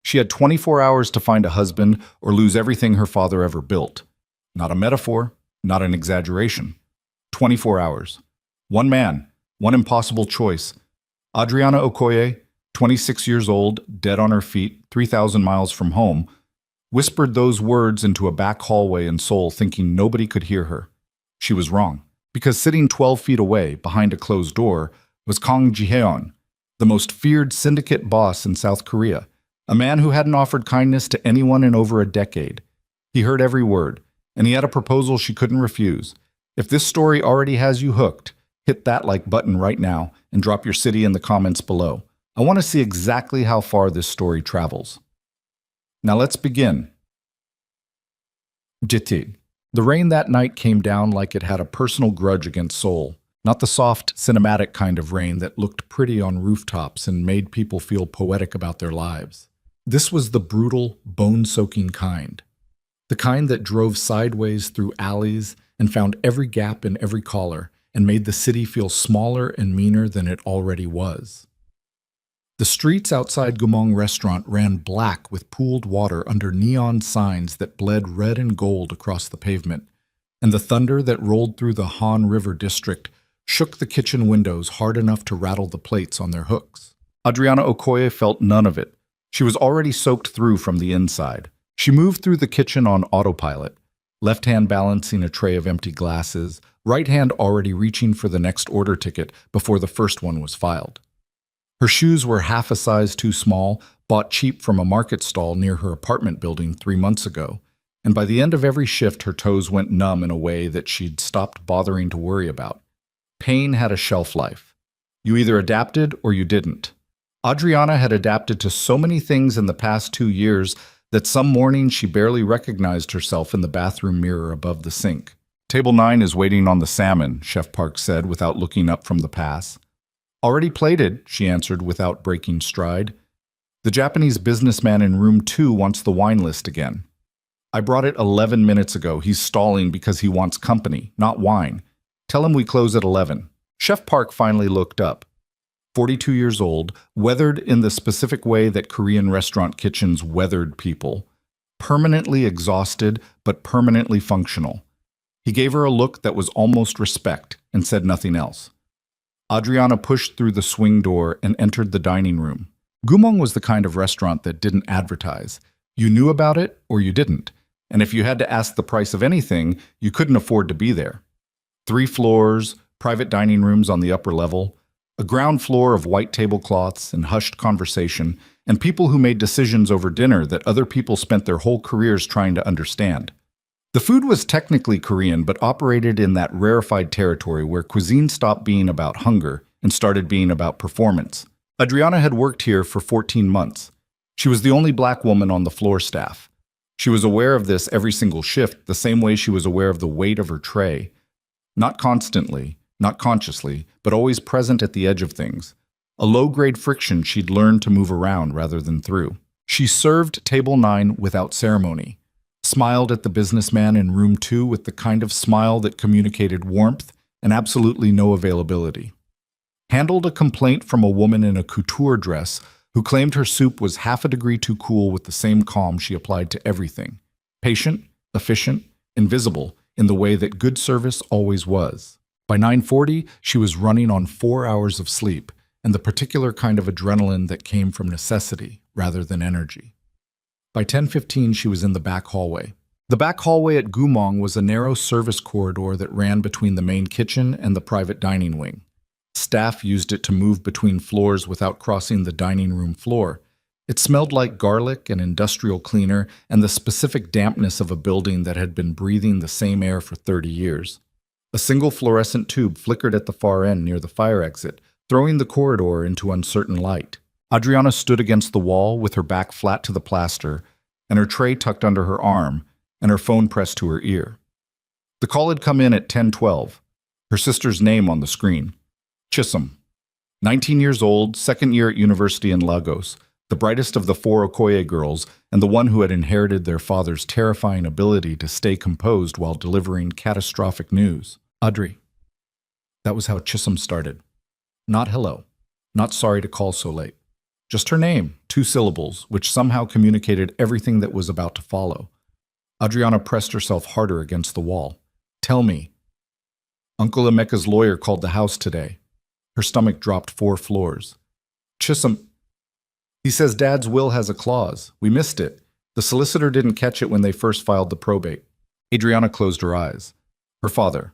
She had 24 hours to find a husband or lose everything her father ever built. Not a metaphor, not an exaggeration. 24 hours. One man, one impossible choice. Adriana Okoye, 26 years old, dead on her feet, 3,000 miles from home, whispered those words into a back hallway in Seoul thinking nobody could hear her. She was wrong, because sitting 12 feet away, behind a closed door, was Kang Jihon, the most feared syndicate boss in South Korea, a man who hadn't offered kindness to anyone in over a decade. He heard every word, and he had a proposal she couldn't refuse. If this story already has you hooked, hit that like button right now and drop your city in the comments below. I want to see exactly how far this story travels. Now let's begin. Jitid. The rain that night came down like it had a personal grudge against Seoul, not the soft, cinematic kind of rain that looked pretty on rooftops and made people feel poetic about their lives. This was the brutal, bone-soaking kind. The kind that drove sideways through alleys and found every gap in every collar and made the city feel smaller and meaner than it already was. The streets outside Gumong restaurant ran black with pooled water under neon signs that bled red and gold across the pavement, and the thunder that rolled through the Han River district shook the kitchen windows hard enough to rattle the plates on their hooks. Adriana Okoye felt none of it. She was already soaked through from the inside. She moved through the kitchen on autopilot, left hand balancing a tray of empty glasses, right hand already reaching for the next order ticket before the first one was filed. Her shoes were half a size too small, bought cheap from a market stall near her apartment building 3 months ago, and by the end of every shift her toes went numb in a way that she'd stopped bothering to worry about. Pain had a shelf life. You either adapted or you didn't. Adriana had adapted to so many things in the past 2 years that some mornings she barely recognized herself in the bathroom mirror above the sink. "Table 9 is waiting on the salmon," Chef Park said without looking up from the pass. "Already plated," she answered without breaking stride. "The Japanese businessman in room 2 wants the wine list again. I brought it 11 minutes ago. He's stalling because he wants company, not wine. Tell him we close at 11. Chef Park finally looked up. 42 years old, weathered in the specific way that Korean restaurant kitchens weathered people. Permanently exhausted, but permanently functional. He gave her a look that was almost respect and said nothing else. Adriana pushed through the swing door and entered the dining room. Gumong was the kind of restaurant that didn't advertise. You knew about it or you didn't, and if you had to ask the price of anything, you couldn't afford to be there. 3 floors, private dining rooms on the upper level, a ground floor of white tablecloths and hushed conversation, and people who made decisions over dinner that other people spent their whole careers trying to understand. The food was technically Korean, but operated in that rarefied territory where cuisine stopped being about hunger and started being about performance. Adriana had worked here for 14 months. She was the only black woman on the floor staff. She was aware of this every single shift, the same way she was aware of the weight of her tray. Not constantly, not consciously, but always present at the edge of things. A low-grade friction she'd learned to move around rather than through. She served table 9 without ceremony. Smiled at the businessman in room 2 with the kind of smile that communicated warmth and absolutely no availability. Handled a complaint from a woman in a couture dress who claimed her soup was half a degree too cool with the same calm she applied to everything. Patient, efficient, invisible in the way that good service always was. By 9:40, she was running on 4 hours of sleep and the particular kind of adrenaline that came from necessity rather than energy. By 10:15, she was in the back hallway. The back hallway at Gumong was a narrow service corridor that ran between the main kitchen and the private dining wing. Staff used it to move between floors without crossing the dining room floor. It smelled like garlic and industrial cleaner and the specific dampness of a building that had been breathing the same air for 30 years. A single fluorescent tube flickered at the far end near the fire exit, throwing the corridor into uncertain light. Adriana stood against the wall with her back flat to the plaster and her tray tucked under her arm and her phone pressed to her ear. The call had come in at 10:12. Her sister's name on the screen. Chisholm. 19 years old, second year at university in Lagos, the brightest of the 4 Okoye girls and the one who had inherited their father's terrifying ability to stay composed while delivering catastrophic news. Adri. That was how Chisholm started. Not hello. Not sorry to call so late. Just her name, 2 syllables, which somehow communicated everything that was about to follow. Adriana pressed herself harder against the wall. Tell me. Uncle Emeka's lawyer called the house today. Her stomach dropped 4 floors. Chisholm. He says Dad's will has a clause. We missed it. The solicitor didn't catch it when they first filed the probate. Adriana closed her eyes. Her father,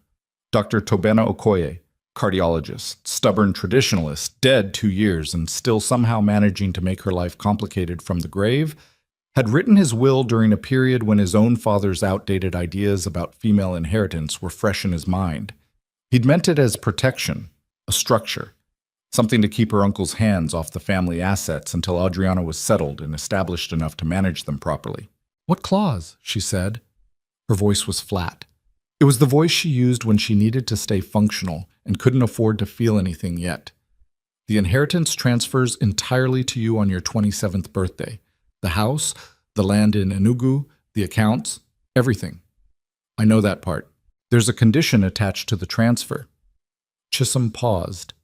Dr. Tobena Okoye, cardiologist, stubborn traditionalist, dead 2 years and still somehow managing to make her life complicated from the grave, had written his will during a period when his own father's outdated ideas about female inheritance were fresh in his mind. He'd meant it as protection, a structure, something to keep her uncle's hands off the family assets until Adriana was settled and established enough to manage them properly. What clause? She said. Her voice was flat. It was the voice she used when she needed to stay functional and couldn't afford to feel anything yet. The inheritance transfers entirely to you on your 27th birthday. The house, the land in Enugu, the accounts, everything. I know that part. There's a condition attached to the transfer. Chisholm paused,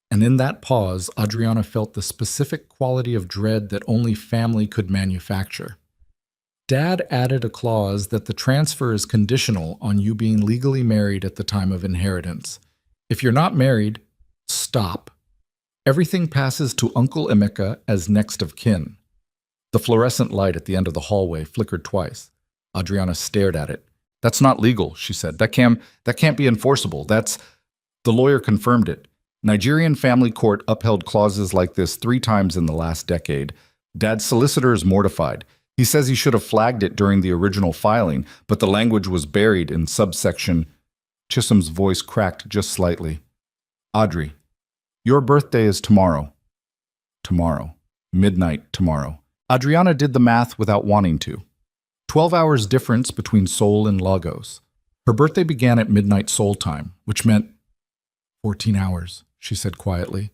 and in that pause, Adriana felt the specific quality of dread that only family could manufacture. Dad added a clause that the transfer is conditional on you being legally married at the time of inheritance. If you're not married, stop. Everything passes to Uncle Emeka as next of kin. The fluorescent light at the end of the hallway flickered twice. Adriana stared at it. That's not legal, she said. That can't be enforceable. The lawyer confirmed it. Nigerian family court upheld clauses like this 3 times in the last decade. Dad's solicitor is mortified. He says he should have flagged it during the original filing, but the language was buried in subsection. Chisholm's voice cracked just slightly. Audrey, your birthday is tomorrow. Tomorrow. Midnight tomorrow. Adriana did the math without wanting to. 12 hours difference between Seoul and Lagos. Her birthday began at midnight Seoul time, which meant 14 hours, she said quietly.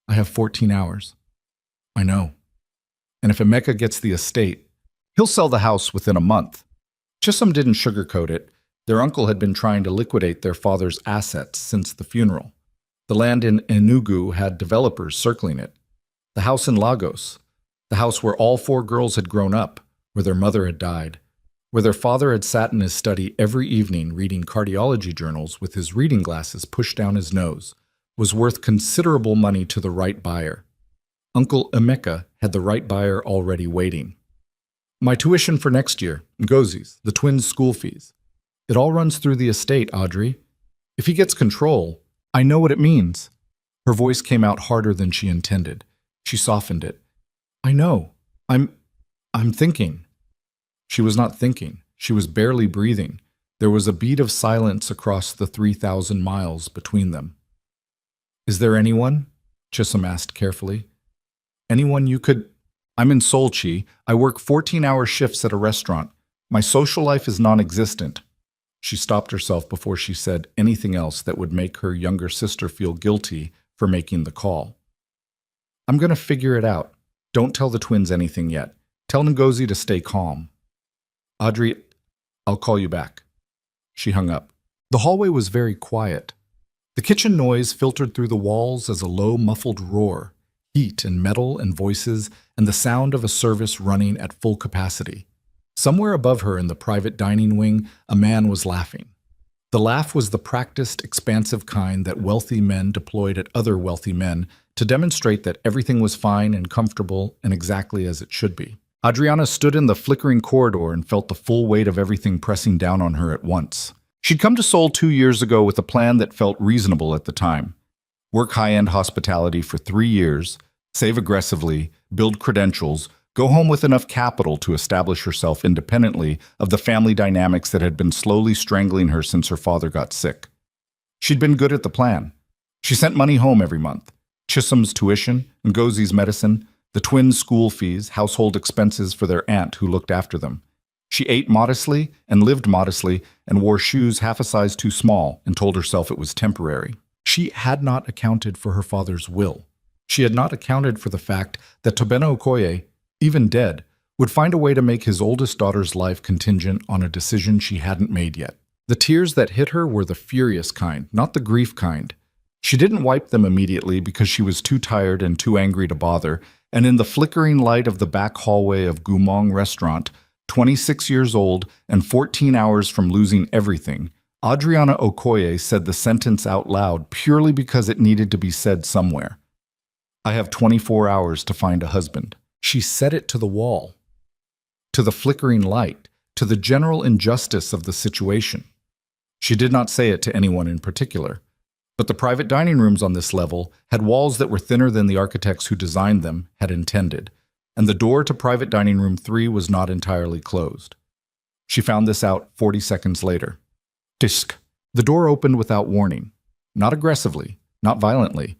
I have 14 hours. I know. And if Emeka gets the estate, he'll sell the house within a month. Chisholm didn't sugarcoat it. Their uncle had been trying to liquidate their father's assets since the funeral. The land in Enugu had developers circling it. The house in Lagos, the house where all 4 girls had grown up, where their mother had died, where their father had sat in his study every evening reading cardiology journals with his reading glasses pushed down his nose, was worth considerable money to the right buyer. Uncle Emeka had the right buyer already waiting. My tuition for next year, Ngozi's, the twins' school fees. It all runs through the estate, Audrey. If he gets control, I know what it means. Her voice came out harder than she intended. She softened it. I know. I'm thinking. She was not thinking. She was barely breathing. There was a beat of silence across the 3,000 miles between them. Is there anyone? Chisholm asked carefully. Anyone you could... I'm in Seoul, Chi. I work 14-hour shifts at a restaurant. My social life is non-existent. She stopped herself before she said anything else that would make her younger sister feel guilty for making the call. I'm going to figure it out. Don't tell the twins anything yet. Tell Ngozi to stay calm. Audrey, I'll call you back. She hung up. The hallway was very quiet. The kitchen noise filtered through the walls as a low, muffled roar, heat and metal and voices, and the sound of a service running at full capacity. Somewhere above her in the private dining wing, a man was laughing. The laugh was the practiced, expansive kind that wealthy men deployed at other wealthy men to demonstrate that everything was fine and comfortable and exactly as it should be. Adriana stood in the flickering corridor and felt the full weight of everything pressing down on her at once. She'd come to Seoul 2 years ago with a plan that felt reasonable at the time. Work high-end hospitality for 3 years, save aggressively, build credentials, go home with enough capital to establish herself independently of the family dynamics that had been slowly strangling her since her father got sick. She'd been good at the plan. She sent money home every month. Chisholm's tuition, Ngozi's medicine, the twins' school fees, household expenses for their aunt who looked after them. She ate modestly and lived modestly and wore shoes half a size too small and told herself it was temporary. She had not accounted for her father's will. She had not accounted for the fact that Tobena Okoye, even dead, would find a way to make his oldest daughter's life contingent on a decision she hadn't made yet. The tears that hit her were the furious kind, not the grief kind. She didn't wipe them immediately because she was too tired and too angry to bother, and in the flickering light of the back hallway of Gumong restaurant, 26 years old and 14 hours from losing everything, Adriana Okoye said the sentence out loud purely because it needed to be said somewhere. I have 24 hours to find a husband. She said it to the wall, to the flickering light, to the general injustice of the situation. She did not say it to anyone in particular, but the private dining rooms on this level had walls that were thinner than the architects who designed them had intended, and the door to private dining room 3 was not entirely closed. She found this out 40 seconds later. Tsk. The door opened without warning, not aggressively, not violently.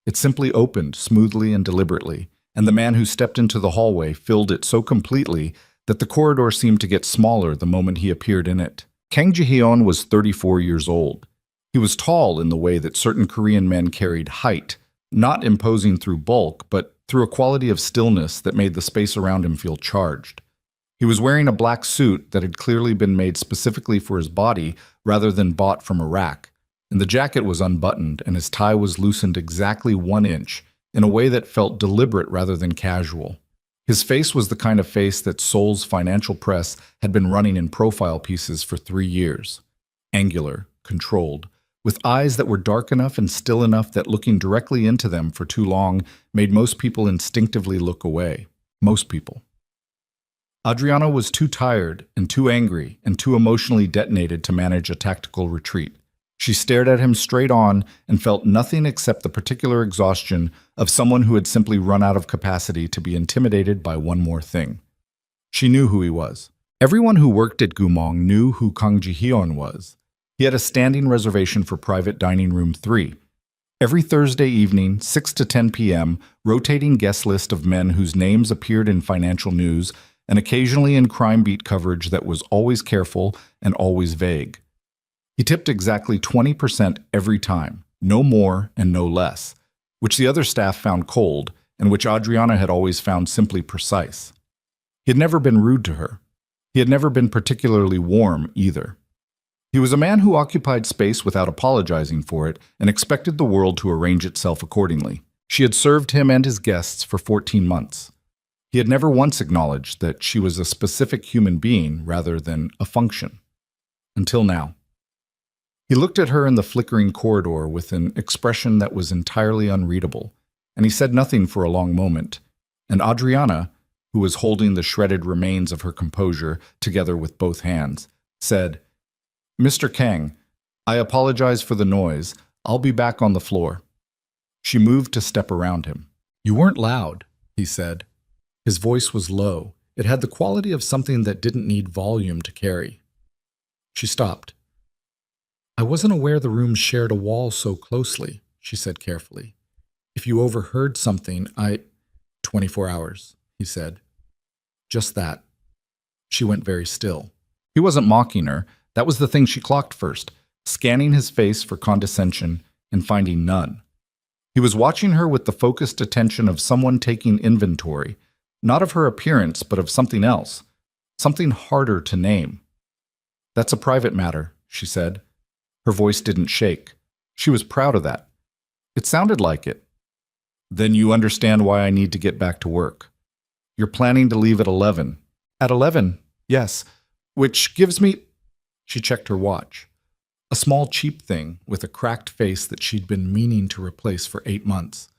It simply opened smoothly and deliberately, and the man who stepped into the hallway filled it so completely that the corridor seemed to get smaller the moment he appeared in it. Kang Jihon was 34 years old. He was tall in the way that certain Korean men carried height, not imposing through bulk, but through a quality of stillness that made the space around him feel charged. He was wearing a black suit that had clearly been made specifically for his body rather than bought from a rack, and the jacket was unbuttoned and his tie was loosened exactly 1 inch in a way that felt deliberate rather than casual. His face was the kind of face that Seoul's financial press had been running in profile pieces for 3 years. Angular, controlled, with eyes that were dark enough and still enough that looking directly into them for too long made most people instinctively look away. Most people. Adriana was too tired and too angry and too emotionally detonated to manage a tactical retreat. She stared at him straight on and felt nothing except the particular exhaustion of someone who had simply run out of capacity to be intimidated by one more thing. She knew who he was. Everyone who worked at Gumong knew who Kang Ji-hyun was. He had a standing reservation for private dining room 3. Every Thursday evening, 6 to 10 p.m., rotating guest list of men whose names appeared in financial news and occasionally in crime beat coverage that was always careful and always vague. He tipped exactly 20% every time, no more and no less, which the other staff found cold and which Adriana had always found simply precise. He had never been rude to her. He had never been particularly warm either. He was a man who occupied space without apologizing for it and expected the world to arrange itself accordingly. She had served him and his guests for 14 months. He had never once acknowledged that she was a specific human being rather than a function. Until now. He looked at her in the flickering corridor with an expression that was entirely unreadable, and he said nothing for a long moment, and Adriana, who was holding the shredded remains of her composure together with both hands, said, "Mr. Kang, I apologize for the noise. I'll be back on the floor." She moved to step around him. "You weren't loud," he said. His voice was low. It had the quality of something that didn't need volume to carry. She stopped. "I wasn't aware the rooms shared a wall so closely," she said carefully. "If you overheard something, 24 hours, he said. "Just that." She went very still. He wasn't mocking her. That was the thing she clocked first, scanning his face for condescension and finding none. He was watching her with the focused attention of someone taking inventory, not of her appearance, but of something else, something harder to name. "That's a private matter," she said. Her voice didn't shake. She was proud of that. It sounded like it. "Then you understand why I need to get back to work. You're planning to leave at 11. At 11, yes. Which gives me—" She checked her watch. A small cheap thing with a cracked face that she'd been meaning to replace for 8 months.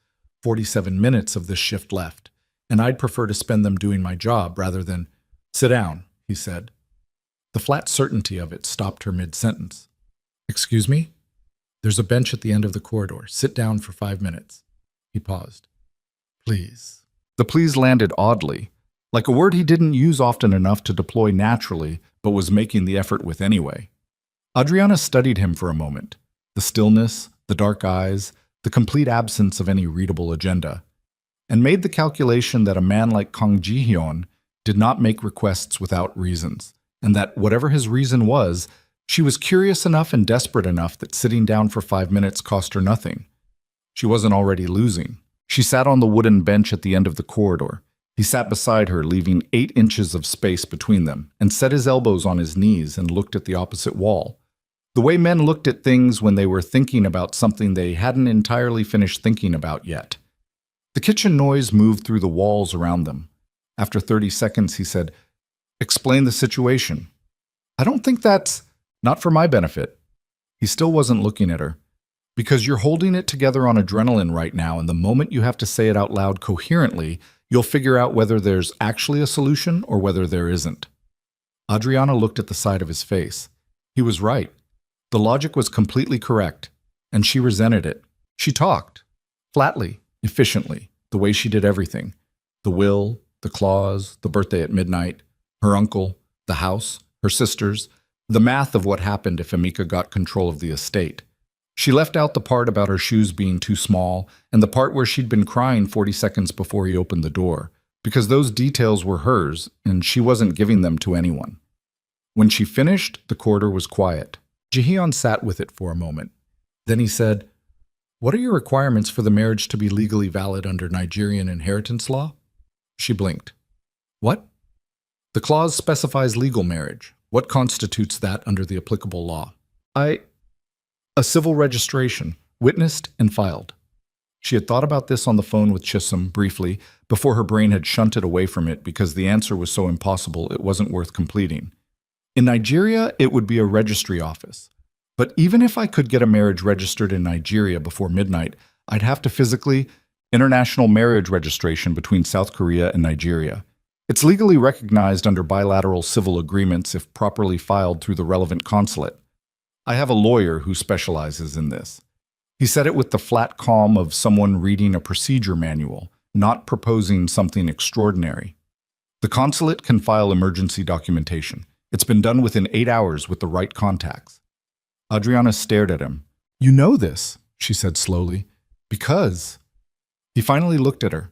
47 minutes of this shift left, and I'd prefer to spend them doing my job rather than— "Sit down," he said. The flat certainty of it stopped her mid-sentence. "Excuse me? There's a bench at the end of the corridor. Sit down for 5 minutes. He paused. "Please." The please landed oddly, like a word he didn't use often enough to deploy naturally, but was making the effort with anyway. Adriana studied him for a moment. The stillness, the dark eyes, the complete absence of any readable agenda, and made the calculation that a man like Kang Ji-hyun did not make requests without reasons, and that whatever his reason was, she was curious enough and desperate enough that sitting down for 5 minutes cost her nothing. She wasn't already losing. She sat on the wooden bench at the end of the corridor. He sat beside her, leaving 8 inches of space between them, and set his elbows on his knees and looked at the opposite wall. The way men looked at things when they were thinking about something they hadn't entirely finished thinking about yet. The kitchen noise moved through the walls around them. After 30 seconds, he said, "Explain the situation." "I don't think that's not for my benefit." He still wasn't looking at her. "Because you're holding it together on adrenaline right now, and the moment you have to say it out loud coherently, you'll figure out whether there's actually a solution or whether there isn't." Adriana looked at the side of his face. He was right. The logic was completely correct, and she resented it. She talked, flatly, efficiently, the way she did everything. The will, the clause, the birthday at midnight, her uncle, the house, her sisters, the math of what happened if Amika got control of the estate. She left out the part about her shoes being too small and the part where she'd been crying 40 seconds before he opened the door, because those details were hers and she wasn't giving them to anyone. When she finished, the corridor was quiet. Jihon sat with it for a moment. Then he said, "What are your requirements for the marriage to be legally valid under Nigerian inheritance law?" She blinked. "What?" "The clause specifies legal marriage. What constitutes that under the applicable law?" A civil registration, witnessed and filed." She had thought about this on the phone with Chisholm briefly before her brain had shunted away from it because the answer was so impossible it wasn't worth completing. In Nigeria, it would be a registry office. But even if I could get a marriage registered in Nigeria before midnight, I'd have to physically international marriage registration between South Korea and Nigeria. It's legally recognized under bilateral civil agreements if properly filed through the relevant consulate. I have a lawyer who specializes in this. He said it with the flat calm of someone reading a procedure manual, not proposing something extraordinary. The consulate can file emergency documentation. It's been done within 8 hours with the right contacts. Adriana stared at him. "You know this," she said slowly. "Because..." He finally looked at her.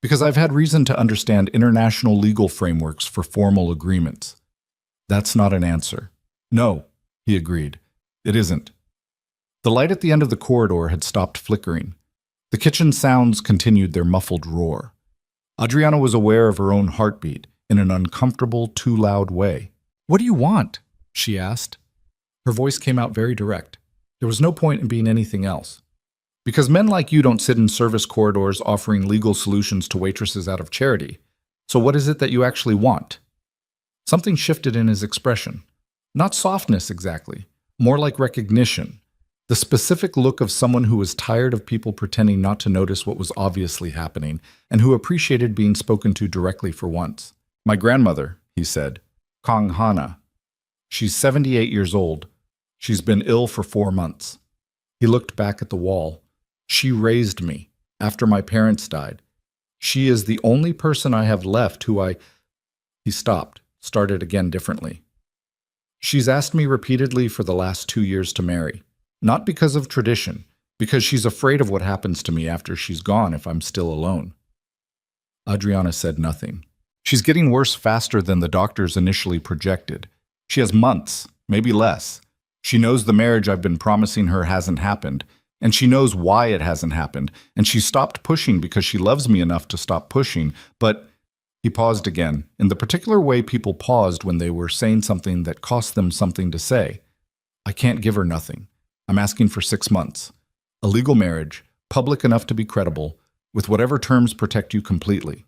"Because I've had reason to understand international legal frameworks for formal agreements." "That's not an answer." "No," he agreed. "It isn't." The light at the end of the corridor had stopped flickering. The kitchen sounds continued their muffled roar. Adriana was aware of her own heartbeat in an uncomfortable, too loud way. "What do you want?" she asked. Her voice came out very direct. There was no point in being anything else. "Because men like you don't sit in service corridors offering legal solutions to waitresses out of charity. So what is it that you actually want?" Something shifted in his expression. Not softness exactly, more like recognition. The specific look of someone who was tired of people pretending not to notice what was obviously happening and who appreciated being spoken to directly for once. "My grandmother," he said, "Kong Hana. She's 78 years old. She's been ill for 4 months." He looked back at the wall. "She raised me after my parents died. She is the only person I have left who I..." He stopped, started again differently. "She's asked me repeatedly for the last 2 years to marry. Not because of tradition, because she's afraid of what happens to me after she's gone if I'm still alone." Adriana said nothing. "She's getting worse faster than the doctors initially projected. She has months, maybe less. She knows the marriage I've been promising her hasn't happened, and she knows why it hasn't happened, and she stopped pushing because she loves me enough to stop pushing, but..." He paused again, in the particular way people paused when they were saying something that cost them something to say. "I can't give her nothing. I'm asking for 6 months. A legal marriage, public enough to be credible, with whatever terms protect you completely.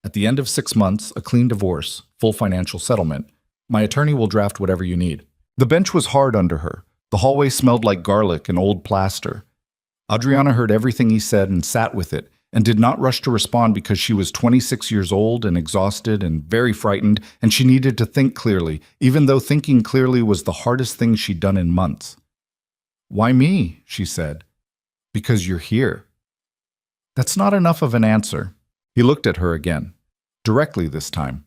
At the end of 6 months, a clean divorce, full financial settlement. My attorney will draft whatever you need." The bench was hard under her. The hallway smelled like garlic and old plaster. Adriana heard everything he said and sat with it, and did not rush to respond because she was 26 years old and exhausted and very frightened, and she needed to think clearly, even though thinking clearly was the hardest thing she'd done in months. "Why me?" she said. "Because you're here." That's not enough of an answer. He looked at her again, directly this time.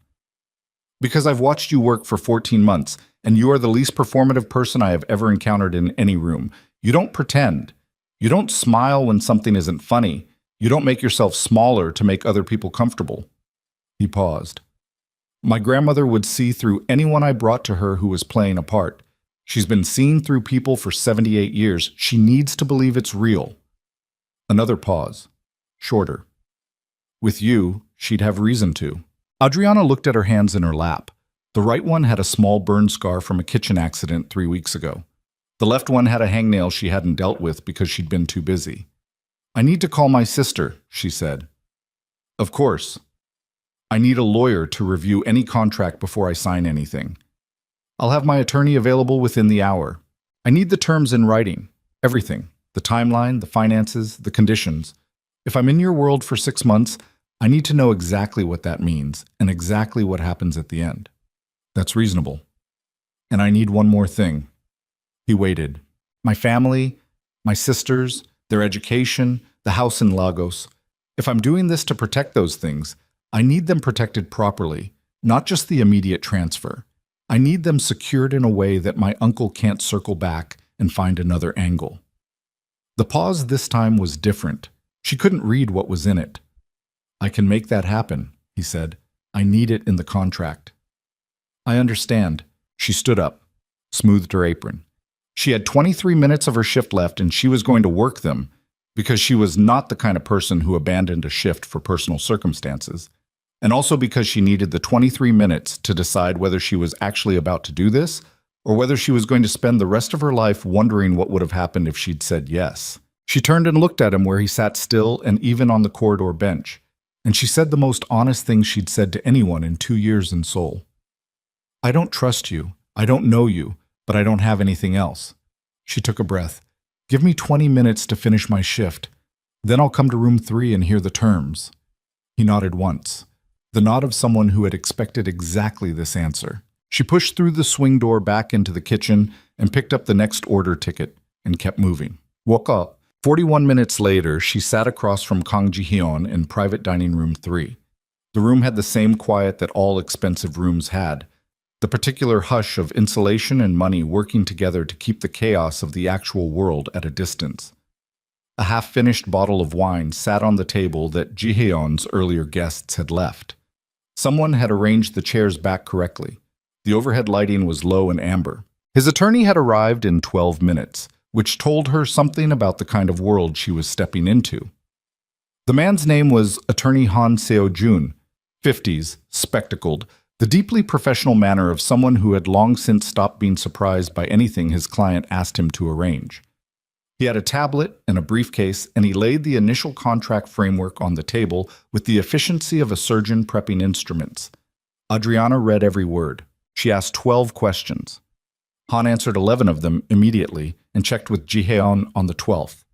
"Because I've watched you work for 14 months, and you are the least performative person I have ever encountered in any room. You don't pretend. You don't smile when something isn't funny. You don't make yourself smaller to make other people comfortable." He paused. "My grandmother would see through anyone I brought to her who was playing a part. She's been seen through people for 78 years. She needs to believe it's real." Another pause. Shorter. "With you, she'd have reason to." Adriana looked at her hands in her lap. The right one had a small burn scar from a kitchen accident 3 weeks ago. The left one had a hangnail she hadn't dealt with because she'd been too busy. "I need to call my sister," she said. Of course. I need a lawyer to review any contract before I sign anything. I'll have my attorney available within the hour. I need the terms in writing. Everything. The timeline, the finances, the conditions. If I'm in your world for 6 months, I need to know exactly what that means and exactly what happens at the end. That's reasonable. And I need one more thing. He waited. My family, my sisters, their education, the house in Lagos. If I'm doing this to protect those things, I need them protected properly, not just the immediate transfer. I need them secured in a way that my uncle can't circle back and find another angle. The pause this time was different. She couldn't read what was in it. I can make that happen, he said. I need it in the contract. I understand. She stood up, smoothed her apron. She had 23 minutes of her shift left and she was going to work them because she was not the kind of person who abandoned a shift for personal circumstances, and also because she needed the 23 minutes to decide whether she was actually about to do this or whether she was going to spend the rest of her life wondering what would have happened if she'd said yes. She turned and looked at him where he sat still and even on the corridor bench, and she said the most honest thing she'd said to anyone in 2 years in Seoul. I don't trust you. I don't know you, but I don't have anything else. She took a breath. Give me 20 minutes to finish my shift. Then I'll come to room 3 and hear the terms. He nodded once, the nod of someone who had expected exactly this answer. She pushed through the swing door back into the kitchen and picked up the next order ticket and kept moving. Woke up. 41 minutes later, she sat across from Kang Jihon in private dining room 3. The room had the same quiet that all expensive rooms had, the particular hush of insulation and money working together to keep the chaos of the actual world at a distance. A half-finished bottle of wine sat on the table that Jihon's earlier guests had left. Someone had arranged the chairs back correctly. The overhead lighting was low and amber. His attorney had arrived in 12 minutes, which told her something about the kind of world she was stepping into. The man's name was Attorney Han Seo-jun, 50s, spectacled, the deeply professional manner of someone who had long since stopped being surprised by anything his client asked him to arrange. He had a tablet and a briefcase, and he laid the initial contract framework on the table with the efficiency of a surgeon prepping instruments. Adriana read every word. She asked 12 questions. Han answered 11 of them immediately and checked with Jihon on the 12th.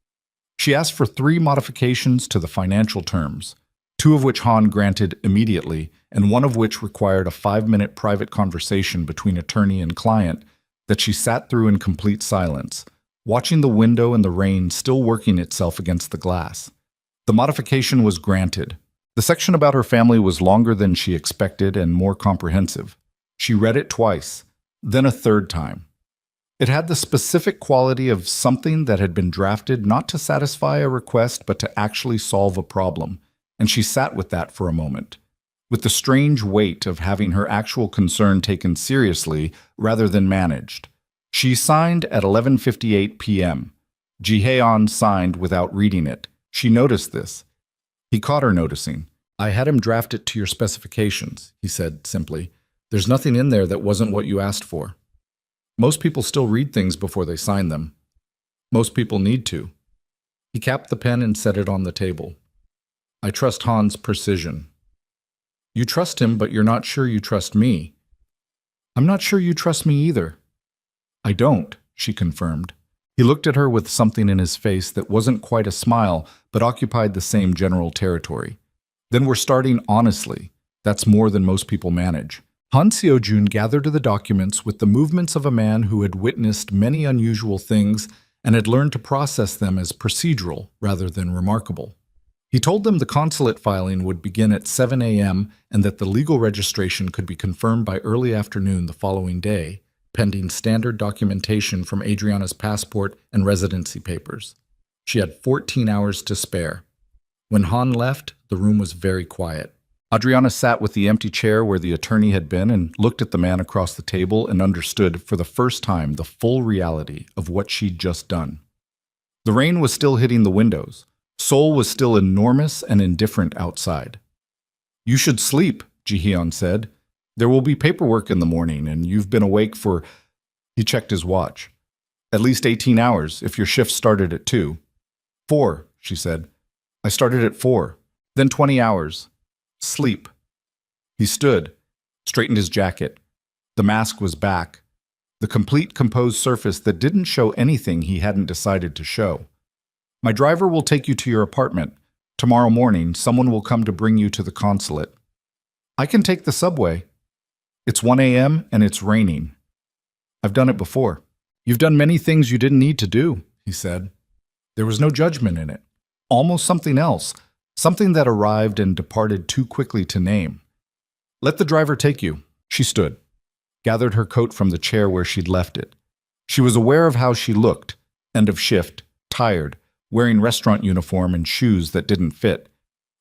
She asked for 3 modifications to the financial terms, 2 of which Han granted immediately, and 1 of which required a 5-minute private conversation between attorney and client that she sat through in complete silence, watching the window and the rain still working itself against the glass. The modification was granted. The section about her family was longer than she expected and more comprehensive. She read it twice, then a 3rd time. It had the specific quality of something that had been drafted not to satisfy a request but to actually solve a problem, and she sat with that for a moment, with the strange weight of having her actual concern taken seriously rather than managed. She signed at 11:58 p.m. Jihon signed without reading it. She noticed this. He caught her noticing. I had him draft it to your specifications, he said simply. There's nothing in there that wasn't what you asked for. Most people still read things before they sign them. Most people need to. He capped the pen and set it on the table. I trust Han's precision. You trust him, but you're not sure you trust me. I'm not sure you trust me either. I don't, she confirmed. He looked at her with something in his face that wasn't quite a smile, but occupied the same general territory. Then we're starting honestly. That's more than most people manage. Han Seo-jun gathered the documents with the movements of a man who had witnessed many unusual things and had learned to process them as procedural rather than remarkable. He told them the consulate filing would begin at 7 a.m. and that the legal registration could be confirmed by early afternoon the following day, pending standard documentation from Adriana's passport and residency papers. She had 14 hours to spare. When Han left, the room was very quiet. Adriana sat with the empty chair where the attorney had been and looked at the man across the table and understood for the first time the full reality of what she'd just done. The rain was still hitting the windows. Seoul was still enormous and indifferent outside. You should sleep, Jihon said. There will be paperwork in the morning, and you've been awake for... He checked his watch. At least 18 hours, if your shift started at 2. 4, she said. I started at 4. Then 20 hours. Sleep. He stood, straightened his jacket. The mask was back, the complete composed surface that didn't show anything he hadn't decided to show. My driver will take you to your apartment. Tomorrow morning, someone will come to bring you to the consulate. I can take the subway. It's 1 a.m. and it's raining. I've done it before. You've done many things you didn't need to do, he said. There was no judgment in it. Almost something else, something that arrived and departed too quickly to name. Let the driver take you. She stood, gathered her coat from the chair where she'd left it. She was aware of how she looked, end of shift, tired, wearing restaurant uniform and shoes that didn't fit,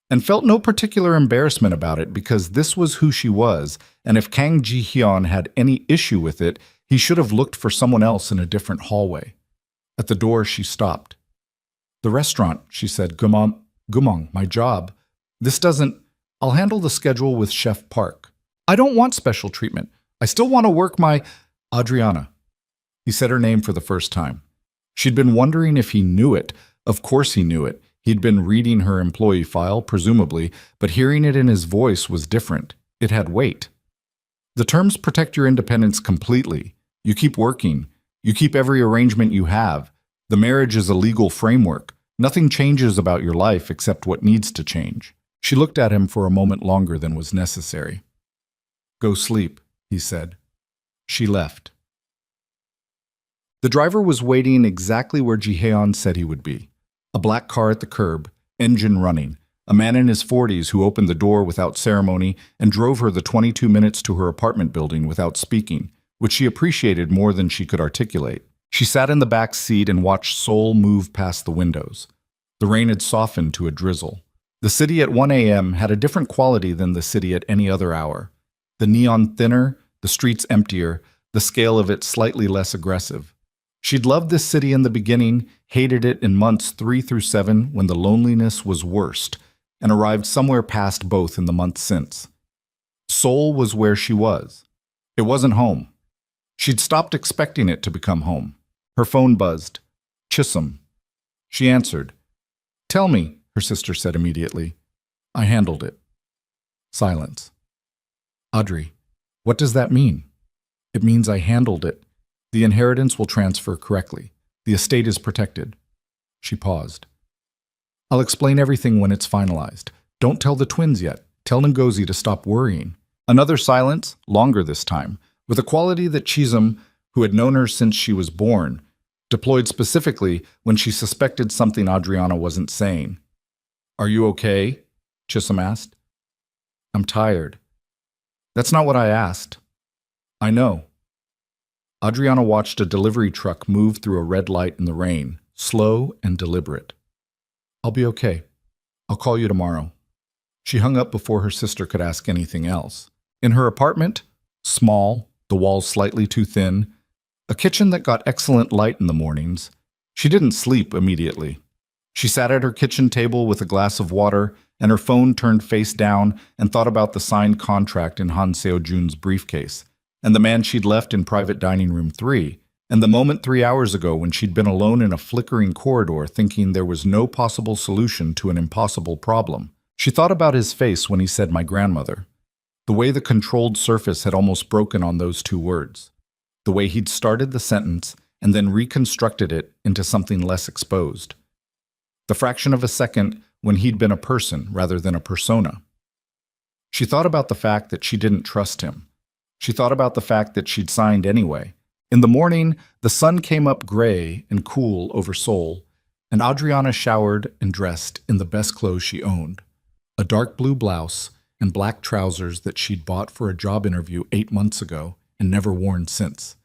and felt no particular embarrassment about it because this was who she was, and if Kang Jihon had any issue with it, he should have looked for someone else in a different hallway. At the door, she stopped. The restaurant, she said, Gumong, my job. This doesn't... I'll handle the schedule with Chef Park. I don't want special treatment. I still want to work my... Adriana. He said her name for the first time. She'd been wondering if he knew it. Of course he knew it. He'd been reading her employee file, presumably, but hearing it in his voice was different. It had weight. The terms protect your independence completely. You keep working. You keep every arrangement you have. The marriage is a legal framework. Nothing changes about your life except what needs to change. She looked at him for a moment longer than was necessary. Go sleep, he said. She left. The driver was waiting exactly where Jihon said he would be. A black car at the curb, engine running. A man in his 40s who opened the door without ceremony and drove her the 22 minutes to her apartment building without speaking, which she appreciated more than she could articulate. She sat in the back seat and watched Seoul move past the windows. The rain had softened to a drizzle. The city at 1 a.m. had a different quality than the city at any other hour. The neon thinner, the streets emptier, the scale of it slightly less aggressive. She'd loved this city in the beginning, hated it in months 3 through 7 when the loneliness was worst, and arrived somewhere past both in the months since. Seoul was where she was. It wasn't home. She'd stopped expecting it to become home. Her phone buzzed. Chisholm. She answered. Tell me, her sister said immediately. I handled it. Silence. Audrey, what does that mean? It means I handled it. The inheritance will transfer correctly. The estate is protected. She paused. I'll explain everything when it's finalized. Don't tell the twins yet. Tell Ngozi to stop worrying. Another silence, longer this time, with a quality that Chisholm, who had known her since she was born, deployed specifically when she suspected something Adriana wasn't saying. Are you okay? Chisholm asked. I'm tired. That's not what I asked. I know. Adriana watched a delivery truck move through a red light in the rain, slow and deliberate. I'll be okay. I'll call you tomorrow. She hung up before her sister could ask anything else. In her apartment, small, the walls slightly too thin, a kitchen that got excellent light in the mornings, she didn't sleep immediately. She sat at her kitchen table with a glass of water and her phone turned face down and thought about the signed contract in Han Seo-jun's briefcase, and the man she'd left in private dining room 3, and the moment 3 hours ago when she'd been alone in a flickering corridor thinking there was no possible solution to an impossible problem. She thought about his face when he said my grandmother, the way the controlled surface had almost broken on those 2 words, the way he'd started the sentence and then reconstructed it into something less exposed. The fraction of a second when he'd been a person rather than a persona. She thought about the fact that she didn't trust him. She thought about the fact that she'd signed anyway. In the morning, the sun came up gray and cool over Seoul, and Adriana showered and dressed in the best clothes she owned, a dark blue blouse and black trousers that she'd bought for a job interview 8 months ago and never worn since,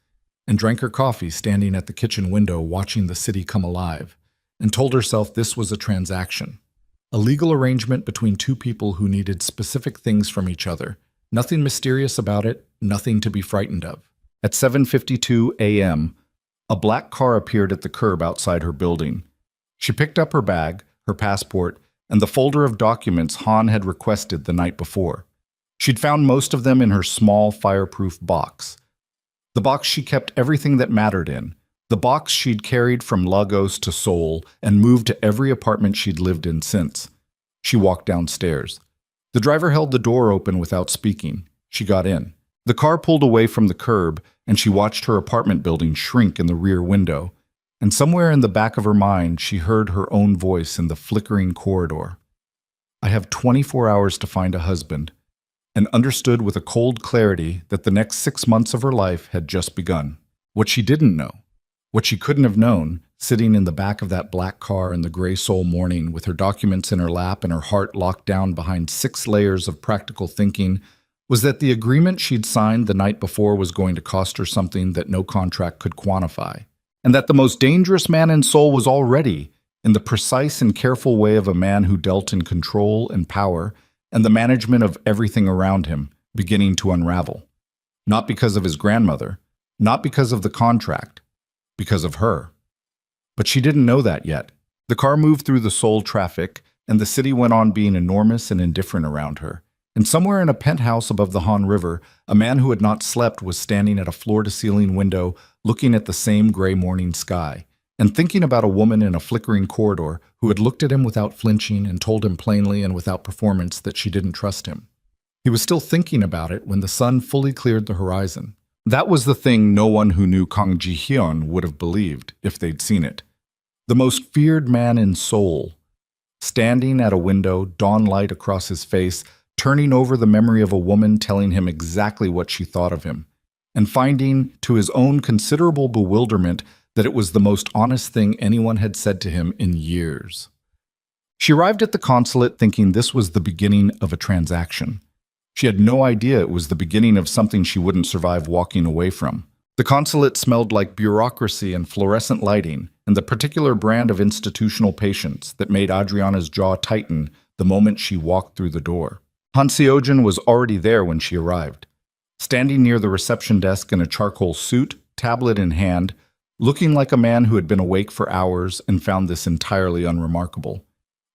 and drank her coffee standing at the kitchen window watching the city come alive, and told herself this was a transaction, a legal arrangement between 2 people who needed specific things from each other. Nothing mysterious about it, nothing to be frightened of. At 7:52 a.m., a black car appeared at the curb outside her building. She picked up her bag, her passport, and the folder of documents Han had requested the night before. She'd found most of them in her small, fireproof box. The box she kept everything that mattered in, the box she'd carried from Lagos to Seoul and moved to every apartment she'd lived in since. She walked downstairs. The driver held the door open without speaking. She got in. The car pulled away from the curb, and she watched her apartment building shrink in the rear window. And somewhere in the back of her mind, she heard her own voice in the flickering corridor. I have 24 hours to find a husband, and understood with a cold clarity that the next 6 months of her life had just begun. What she didn't know, what she couldn't have known, sitting in the back of that black car in the gray soul morning with her documents in her lap and her heart locked down behind 6 layers of practical thinking, was that the agreement she'd signed the night before was going to cost her something that no contract could quantify, and that the most dangerous man in Seoul was already, in the precise and careful way of a man who dealt in control and power and the management of everything around him, beginning to unravel. Not because of his grandmother, not because of the contract, because of her. But she didn't know that yet. The car moved through the Seoul traffic, and the city went on being enormous and indifferent around her. And somewhere in a penthouse above the Han River, a man who had not slept was standing at a floor-to-ceiling window, looking at the same gray morning sky, and thinking about a woman in a flickering corridor who had looked at him without flinching and told him plainly and without performance that she didn't trust him. He was still thinking about it when the sun fully cleared the horizon. That was the thing no one who knew Kang Jihon would have believed if they'd seen it. The most feared man in Seoul, standing at a window, dawn light across his face, turning over the memory of a woman telling him exactly what she thought of him, and finding, to his own considerable bewilderment, that it was the most honest thing anyone had said to him in years. She arrived at the consulate thinking this was the beginning of a transaction. She had no idea it was the beginning of something she wouldn't survive walking away from. The consulate smelled like bureaucracy and fluorescent lighting, and the particular brand of institutional patience that made Adriana's jaw tighten the moment she walked through the door. Han Seojin was already there when she arrived, standing near the reception desk in a charcoal suit, tablet in hand, looking like a man who had been awake for hours and found this entirely unremarkable.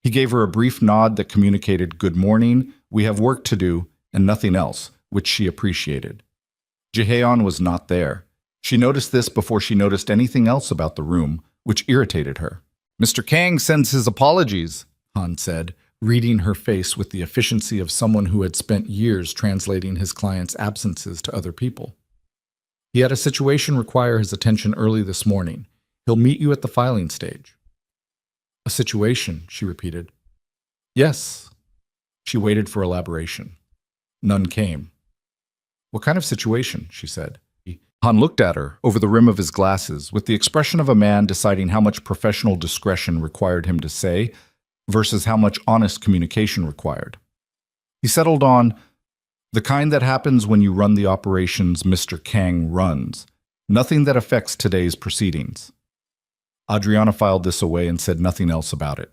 He gave her a brief nod that communicated, "Good morning, we have work to do," and nothing else, which she appreciated. Jihon was not there. She noticed this before she noticed anything else about the room, which irritated her. "Mr. Kang sends his apologies," Han said, reading her face with the efficiency of someone who had spent years translating his client's absences to other people. "He had a situation require his attention early this morning. He'll meet you at the filing stage." "A situation," she repeated. "Yes." She waited for elaboration. None came. "What kind of situation?" she said. Han looked at her over the rim of his glasses with the expression of a man deciding how much professional discretion required him to say versus how much honest communication required. He settled on, "The kind that happens when you run the operations Mr. Kang runs. Nothing that affects today's proceedings." Adriana filed this away and said nothing else about it.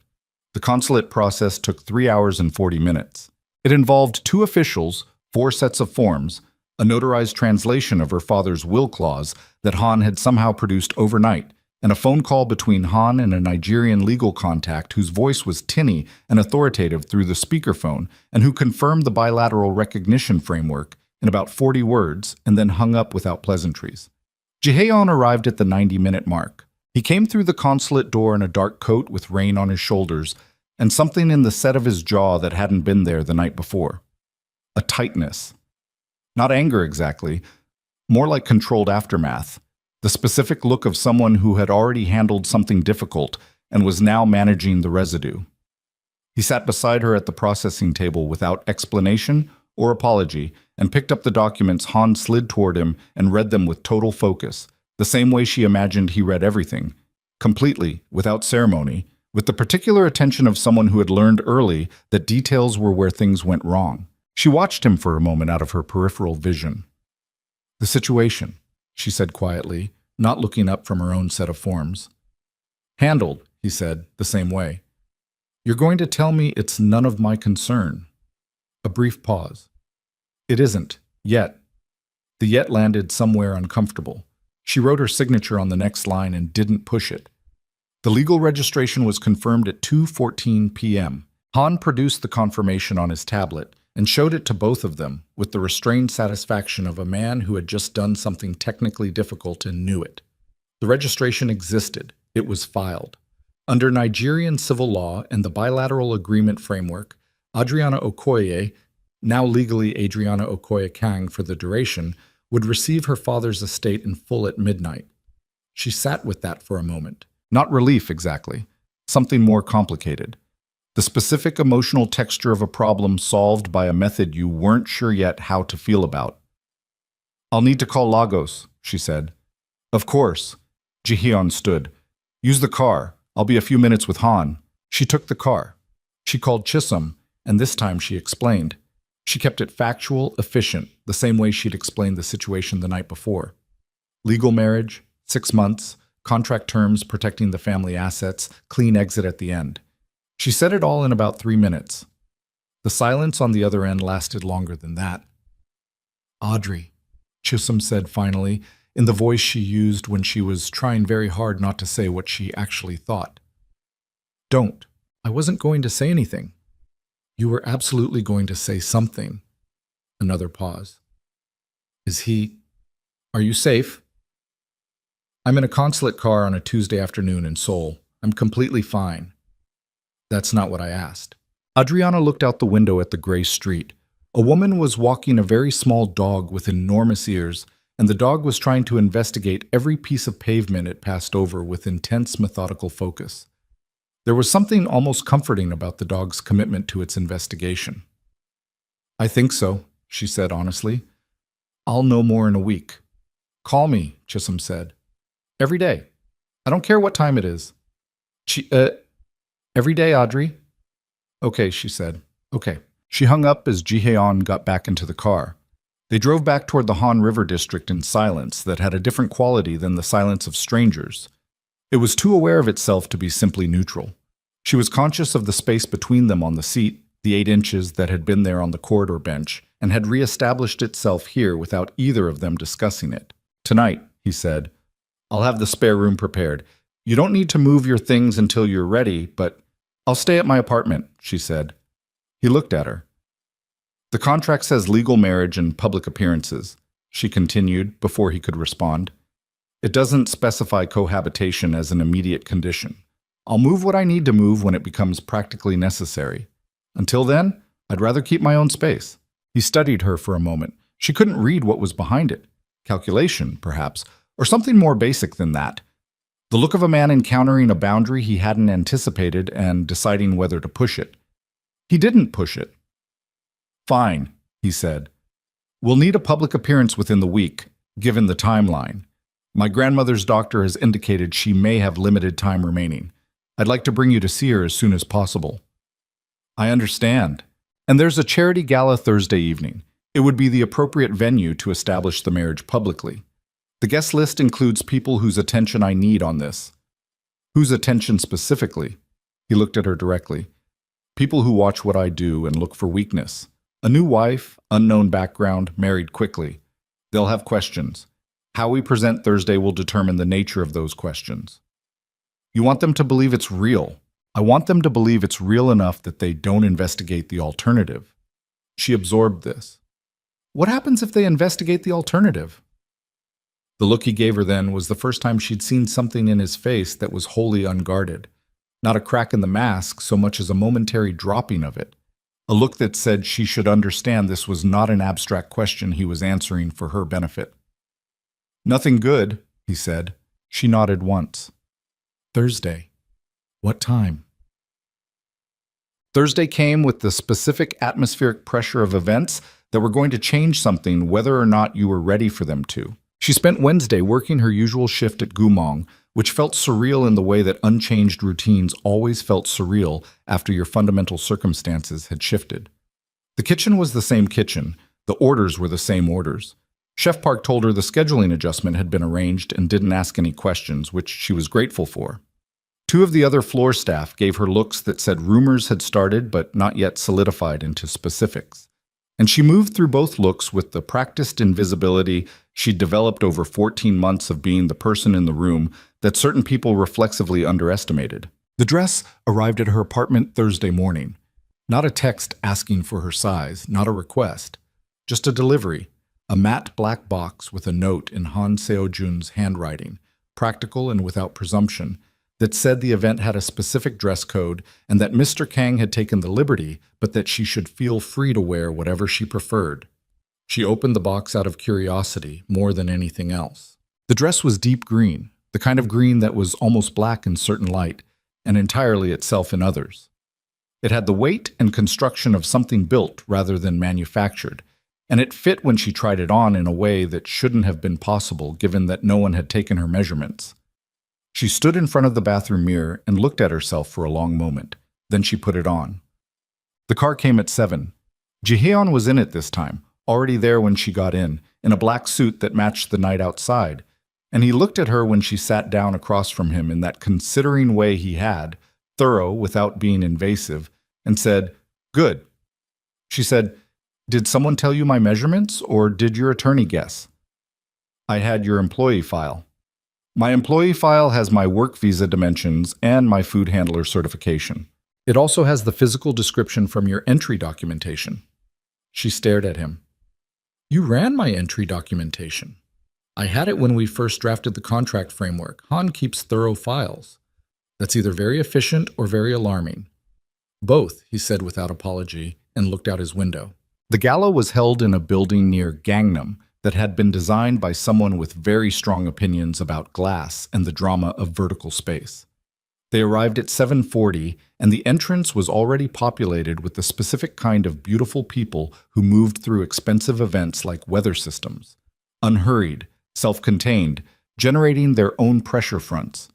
The consulate process took 3 hours and 40 minutes. It involved 2 officials, 4 sets of forms, a notarized translation of her father's will clause that Han had somehow produced overnight, and a phone call between Han and a Nigerian legal contact whose voice was tinny and authoritative through the speakerphone and who confirmed the bilateral recognition framework in about 40 words and then hung up without pleasantries. Jihon arrived at the 90-minute mark. He came through the consulate door in a dark coat with rain on his shoulders and something in the set of his jaw that hadn't been there the night before. A tightness. Not anger exactly, more like controlled aftermath. The specific look of someone who had already handled something difficult and was now managing the residue. He sat beside her at the processing table without explanation or apology and picked up the documents Han slid toward him and read them with total focus, the same way she imagined he read everything, completely, without ceremony, with the particular attention of someone who had learned early that details were where things went wrong. She watched him for a moment out of her peripheral vision. "The situation," she said quietly, not looking up from her own set of forms. "Handled," he said, the same way. "You're going to tell me it's none of my concern." A brief pause. "It isn't, yet." The yet landed somewhere uncomfortable. She wrote her signature on the next line and didn't push it. The legal registration was confirmed at 2:14 p.m. Han produced the confirmation on his tablet and showed it to both of them with the restrained satisfaction of a man who had just done something technically difficult and knew it. The registration existed. It was filed. Under Nigerian civil law and the bilateral agreement framework, Adriana Okoye now legally Adriana Okoye Kang for the duration, would receive her father's estate in full at midnight. She sat with that for a moment. Not relief, exactly. Something more complicated. The specific emotional texture of a problem solved by a method you weren't sure yet how to feel about. "I'll need to call Lagos," she said. "Of course." Jihon stood. "Use the car. I'll be a few minutes with Han." She took the car. She called Chisholm, and this time she explained. She kept it factual, efficient, the same way she'd explained the situation the night before. Legal marriage, 6 months, contract terms protecting the family assets, clean exit at the end. She said it all in about 3 minutes. The silence on the other end lasted longer than that. "Audrey," Chisholm said finally, in the voice she used when she was trying very hard not to say what she actually thought. "Don't. I wasn't going to say anything." "You were absolutely going to say something." Another pause. Are you safe?" "I'm in a consulate car on a Tuesday afternoon in Seoul. I'm completely fine." "That's not what I asked." Adriana looked out the window at the gray street. A woman was walking a very small dog with enormous ears, and the dog was trying to investigate every piece of pavement it passed over with intense, methodical focus. There was something almost comforting about the dog's commitment to its investigation. "I think so," she said honestly. "I'll know more in a week." "Call me," Chisholm said. "Every day. I don't care what time it is." Every day, Audrey." "Okay," she said. "Okay." She hung up as Jihon got back into the car. They drove back toward the Han River district in silence that had a different quality than the silence of strangers. It was too aware of itself to be simply neutral. She was conscious of the space between them on the seat, the 8 inches that had been there on the corridor bench, and had reestablished itself here without either of them discussing it. "Tonight," he said, "I'll have the spare room prepared. You don't need to move your things until you're ready, but I'll stay at my apartment," she said. He looked at her. "The contract says legal marriage and public appearances," she continued before he could respond. "It doesn't specify cohabitation as an immediate condition. I'll move what I need to move when it becomes practically necessary. Until then, I'd rather keep my own space." He studied her for a moment. She couldn't read what was behind it. Calculation, perhaps, or something more basic than that. The look of a man encountering a boundary he hadn't anticipated and deciding whether to push it. He didn't push it. "Fine," he said. "We'll need a public appearance within the week, given the timeline. My grandmother's doctor has indicated she may have limited time remaining. I'd like to bring you to see her as soon as possible." "I understand. And there's a charity gala Thursday evening. It would be the appropriate venue to establish the marriage publicly. The guest list includes people whose attention I need on this." "Whose attention specifically?" He looked at her directly. "People who watch what I do and look for weakness. A new wife, unknown background, married quickly. They'll have questions. How we present Thursday will determine the nature of those questions." "You want them to believe it's real." "I want them to believe it's real enough that they don't investigate the alternative." She absorbed this. "What happens if they investigate the alternative?" The look he gave her then was the first time she'd seen something in his face that was wholly unguarded. Not a crack in the mask so much as a momentary dropping of it. A look that said she should understand this was not an abstract question he was answering for her benefit. "Nothing good," he said. She nodded once. "Thursday. What time?" Thursday came with the specific atmospheric pressure of events that were going to change something whether or not you were ready for them to. She spent Wednesday working her usual shift at Gumong, which felt surreal in the way that unchanged routines always felt surreal after your fundamental circumstances had shifted. The kitchen was the same kitchen. The orders were the same orders. Chef Park told her the scheduling adjustment had been arranged and didn't ask any questions, which she was grateful for. 2 of the other floor staff gave her looks that said rumors had started but not yet solidified into specifics. And she moved through both looks with the practiced invisibility she'd developed over 14 months of being the person in the room that certain people reflexively underestimated. The dress arrived at her apartment Thursday morning. Not a text asking for her size, not a request. Just a delivery. A matte black box with a note in Han Seo-jun's handwriting, practical and without presumption, that said the event had a specific dress code and that Mr. Kang had taken the liberty, but that she should feel free to wear whatever she preferred. She opened the box out of curiosity more than anything else. The dress was deep green, the kind of green that was almost black in certain light and entirely itself in others. It had the weight and construction of something built rather than manufactured, and it fit when she tried it on in a way that shouldn't have been possible given that no one had taken her measurements. She stood in front of the bathroom mirror and looked at herself for a long moment. Then she put it on. The car came at 7. Jihon was in it this time, already there when she got in a black suit that matched the night outside, and he looked at her when she sat down across from him in that considering way he had, thorough without being invasive, and said, "Good." She said, "Did someone tell you my measurements, or did your attorney guess?" "I had your employee file." "My employee file has my work visa dimensions and my food handler certification. It also has the physical description from your entry documentation." She stared at him. "You ran my entry documentation. I had it when we first drafted the contract framework. Han keeps thorough files. That's either very efficient or very alarming." "Both," he said without apology, and looked out his window. The gala was held in a building near Gangnam that had been designed by someone with very strong opinions about glass and the drama of vertical space. They arrived at 7:40, and the entrance was already populated with the specific kind of beautiful people who moved through expensive events like weather systems, unhurried, self-contained, generating their own pressure fronts.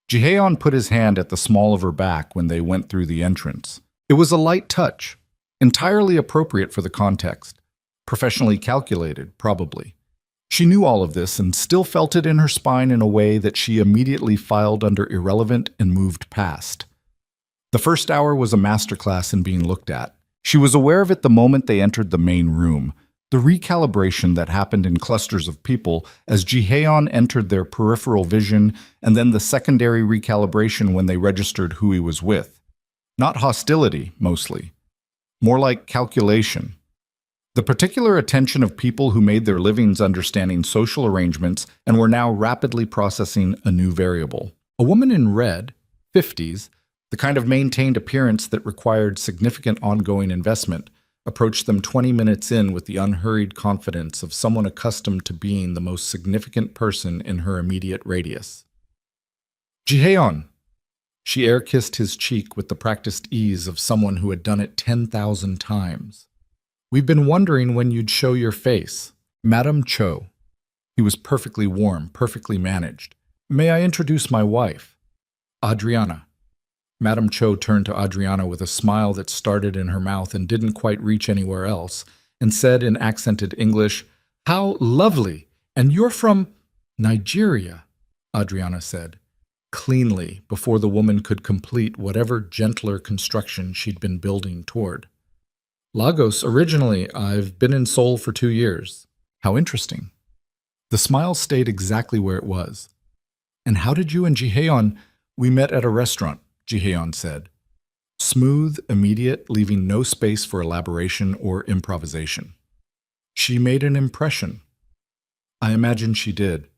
Jihon put his hand at the small of her back when they went through the entrance. It was a light touch, entirely appropriate for the context, professionally calculated, probably. She knew all of this and still felt it in her spine in a way that she immediately filed under irrelevant and moved past. The first hour was a masterclass in being looked at. She was aware of it the moment they entered the main room, the recalibration that happened in clusters of people as Jihon entered their peripheral vision, and then the secondary recalibration when they registered who he was with. Not hostility, mostly. More like calculation. The particular attention of people who made their livings understanding social arrangements and were now rapidly processing a new variable. A woman in red, 50s, the kind of maintained appearance that required significant ongoing investment, approached them 20 minutes in with the unhurried confidence of someone accustomed to being the most significant person in her immediate radius. "Jihon!" She air-kissed his cheek with the practiced ease of someone who had done it 10,000 times. "We've been wondering when you'd show your face. Madame Cho." He was perfectly warm, perfectly managed. "May I introduce my wife? Adriana." Madame Cho turned to Adriana with a smile that started in her mouth and didn't quite reach anywhere else, and said in accented English, "How lovely! And you're from Nigeria," Adriana said, cleanly, before the woman could complete whatever gentler construction she'd been building toward. "Lagos, originally. I've been in Seoul for 2 years. How interesting." The smile stayed exactly where it was. "And how did you and Jihon—" "We met at a restaurant," Jihon said. Smooth, immediate, leaving no space for elaboration or improvisation. "She made an impression." "I imagine she did."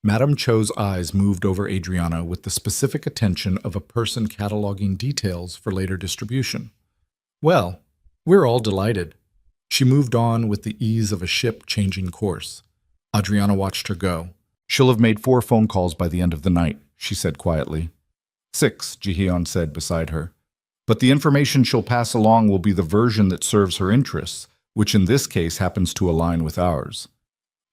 Madame Cho's eyes moved over Adriana with the specific attention of a person cataloging details for later distribution. "Well, we're all delighted." She moved on with the ease of a ship changing course. Adriana watched her go. "She'll have made 4 phone calls by the end of the night," she said quietly. 6, Jihon said beside her. "But the information she'll pass along will be the version that serves her interests, which in this case happens to align with ours."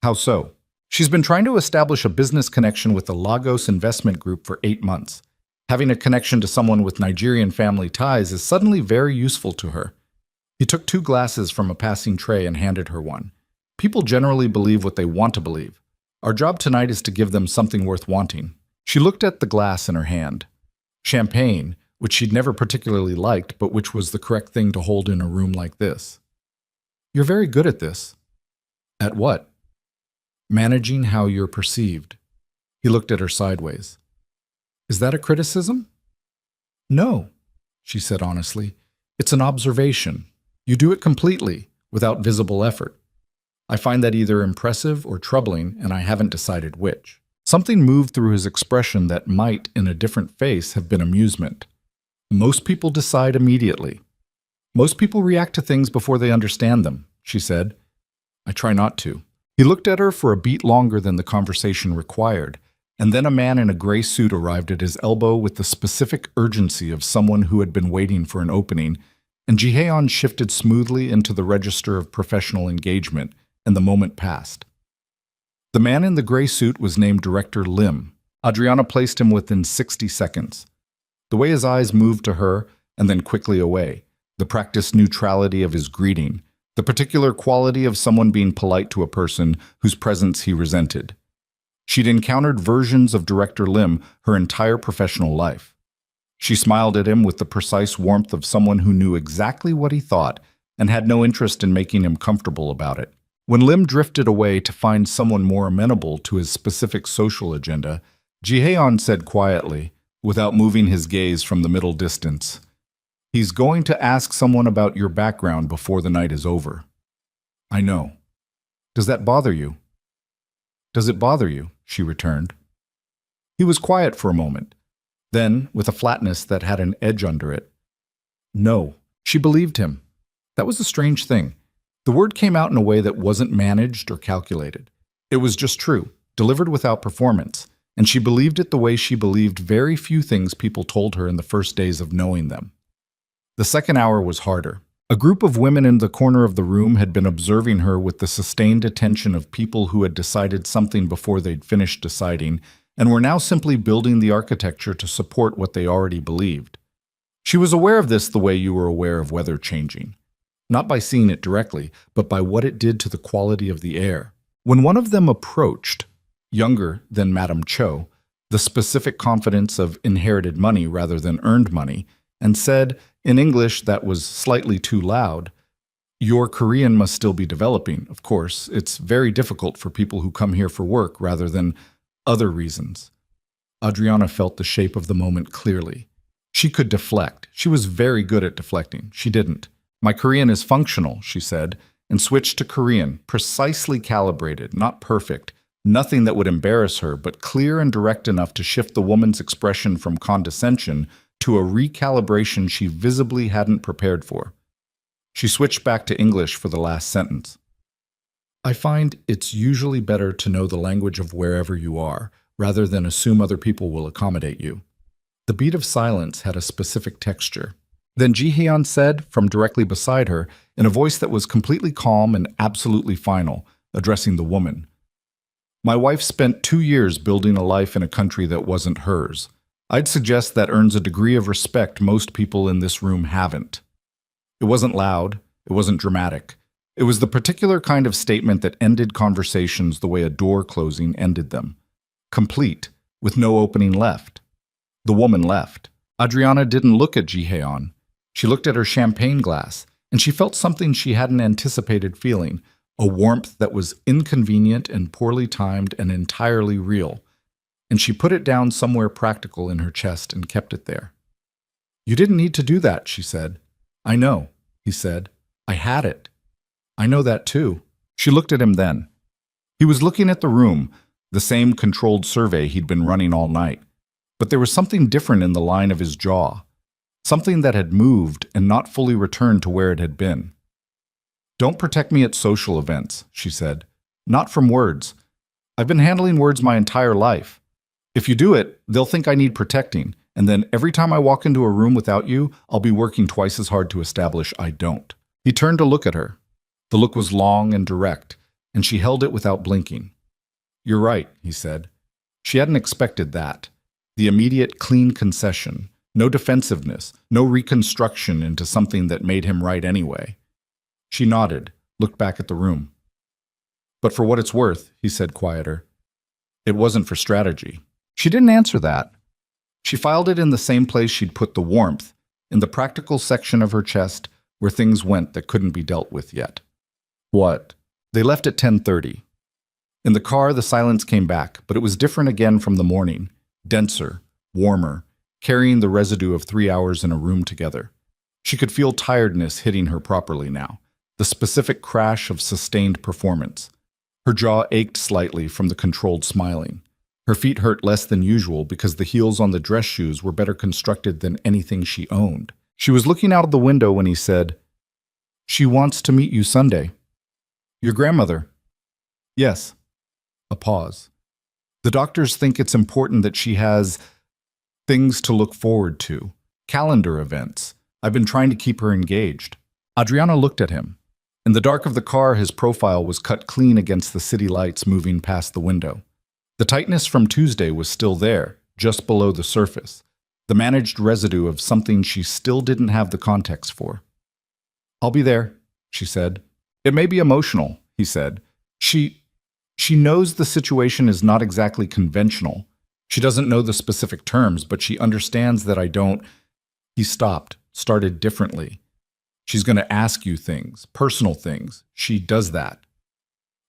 "How so?" "She's been trying to establish a business connection with the Lagos investment group for 8 months. Having a connection to someone with Nigerian family ties is suddenly very useful to her." He took 2 glasses from a passing tray and handed her one. "People generally believe what they want to believe. Our job tonight is to give them something worth wanting." She looked at the glass in her hand. Champagne, which she'd never particularly liked, but which was the correct thing to hold in a room like this. "You're very good at this." "At what?" "Managing how you're perceived." He looked at her sideways. "Is that a criticism?" "No," she said honestly. "It's an observation. You do it completely, without visible effort. I find that either impressive or troubling, and I haven't decided which." Something moved through his expression that might, in a different face, have been amusement. Most people decide immediately. Most people react to things before they understand them, she said. I try not to. He looked at her for a beat longer than the conversation required, and then a man in a gray suit arrived at his elbow with the specific urgency of someone who had been waiting for an opening, and Jihon shifted smoothly into the register of professional engagement, and the moment passed. The man in the gray suit was named Director Lim. Adriana placed him within 60 seconds. The way his eyes moved to her and then quickly away, the practiced neutrality of his greeting, the particular quality of someone being polite to a person whose presence he resented. She'd encountered versions of Director Lim her entire professional life. She smiled at him with the precise warmth of someone who knew exactly what he thought and had no interest in making him comfortable about it. When Lim drifted away to find someone more amenable to his specific social agenda, Jihon said quietly, without moving his gaze from the middle distance, "He's going to ask someone about your background before the night is over." "I know. Does that bother you?" "Does it bother you?" she returned. He was quiet for a moment. Then, with a flatness that had an edge under it, "No." She believed him. That was a strange thing. The word came out in a way that wasn't managed or calculated. It was just true, delivered without performance, and she believed it the way she believed very few things people told her in the first days of knowing them. The second hour was harder. A group of women in the corner of the room had been observing her with the sustained attention of people who had decided something before they'd finished deciding, and were now simply building the architecture to support what they already believed. She was aware of this the way you were aware of weather changing. Not by seeing it directly, but by what it did to the quality of the air. When one of them approached, younger than Madame Cho, the specific confidence of inherited money rather than earned money, and said, in English that was slightly too loud, "Your Korean must still be developing, of course. It's very difficult for people who come here for work rather than other reasons." Adriana felt the shape of the moment clearly. She could deflect. She was very good at deflecting. She didn't. "My Korean is functional," she said, and switched to Korean, precisely calibrated, not perfect, nothing that would embarrass her, but clear and direct enough to shift the woman's expression from condescension to a recalibration she visibly hadn't prepared for. She switched back to English for the last sentence. "I find it's usually better to know the language of wherever you are, rather than assume other people will accommodate you." The beat of silence had a specific texture. Then Jihon said, from directly beside her, in a voice that was completely calm and absolutely final, addressing the woman, "My wife spent 2 years building a life in a country that wasn't hers. I'd suggest that earns a degree of respect most people in this room haven't." It wasn't loud. It wasn't dramatic. It was the particular kind of statement that ended conversations the way a door closing ended them. Complete, with no opening left. The woman left. Adriana didn't look at Jihon. She looked at her champagne glass, and she felt something she hadn't anticipated feeling, a warmth that was inconvenient and poorly timed and entirely real. And she put it down somewhere practical in her chest and kept it there. "You didn't need to do that," she said. "I know," he said. "I had it." "I know that too." She looked at him then. He was looking at the room, the same controlled survey he'd been running all night. But there was something different in the line of his jaw. Something that had moved and not fully returned to where it had been. "Don't protect me at social events," she said. "Not from words. I've been handling words my entire life. If you do it, they'll think I need protecting, and then every time I walk into a room without you, I'll be working twice as hard to establish I don't." He turned to look at her. The look was long and direct, and she held it without blinking. "You're right," he said. She hadn't expected that. The immediate, clean concession. No defensiveness, no reconstruction into something that made him right anyway. She nodded, looked back at the room. "But for what it's worth," he said quieter, "it wasn't for strategy." She didn't answer that. She filed it in the same place she'd put the warmth, in the practical section of her chest where things went that couldn't be dealt with yet. "What?" They left at 10:30. In the car, the silence came back, but it was different again from the morning, denser, warmer, carrying the residue of 3 hours in a room together. She could feel tiredness hitting her properly now, the specific crash of sustained performance. Her jaw ached slightly from the controlled smiling. Her feet hurt less than usual because the heels on the dress shoes were better constructed than anything she owned. She was looking out of the window when he said, "She wants to meet you Sunday." "Your grandmother?" "Yes." A pause. "The doctors think it's important that she has things to look forward to, calendar events. I've been trying to keep her engaged." Adriana looked at him. In the dark of the car, his profile was cut clean against the city lights moving past the window. The tightness from Tuesday was still there, just below the surface, the managed residue of something she still didn't have the context for. "I'll be there," she said. "It may be emotional," he said. She knows the situation is not exactly conventional. She doesn't know the specific terms, but she understands that I don't." He stopped, started differently. "She's going to ask you things, personal things. She does that.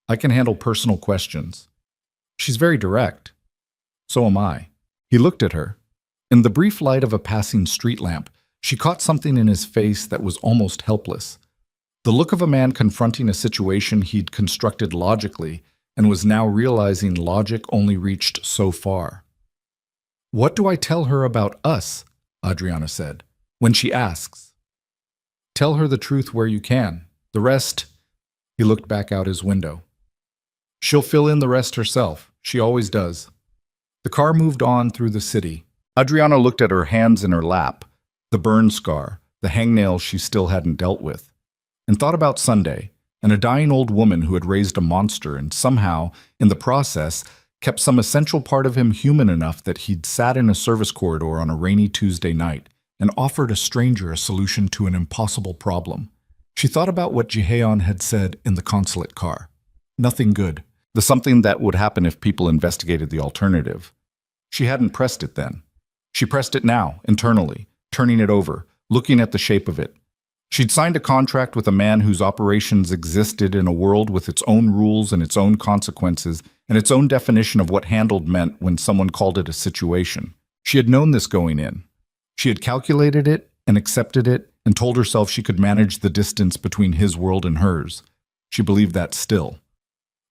I can handle personal questions. She's very direct. So am I." He looked at her. In the brief light of a passing street lamp, she caught something in his face that was almost helpless. The look of a man confronting a situation he'd constructed logically and was now realizing logic only reached so far. "What do I tell her about us?" Adriana said. "When she asks, tell her the truth where you can. The rest," he looked back out his window. "She'll fill in the rest herself. She always does." The car moved on through the city. Adriana looked at her hands in her lap, the burn scar, the hangnail she still hadn't dealt with, and thought about Sunday, and a dying old woman who had raised a monster and somehow, in the process, kept some essential part of him human enough that he'd sat in a service corridor on a rainy Tuesday night and offered a stranger a solution to an impossible problem. She thought about what Jihon had said in the consulate car. Nothing good. The something that would happen if people investigated the alternative. She hadn't pressed it then. She pressed it now, internally, turning it over, looking at the shape of it. She'd signed a contract with a man whose operations existed in a world with its own rules and its own consequences and its own definition of what handled meant when someone called it a situation. She had known this going in. She had calculated it and accepted it and told herself she could manage the distance between his world and hers. She believed that still.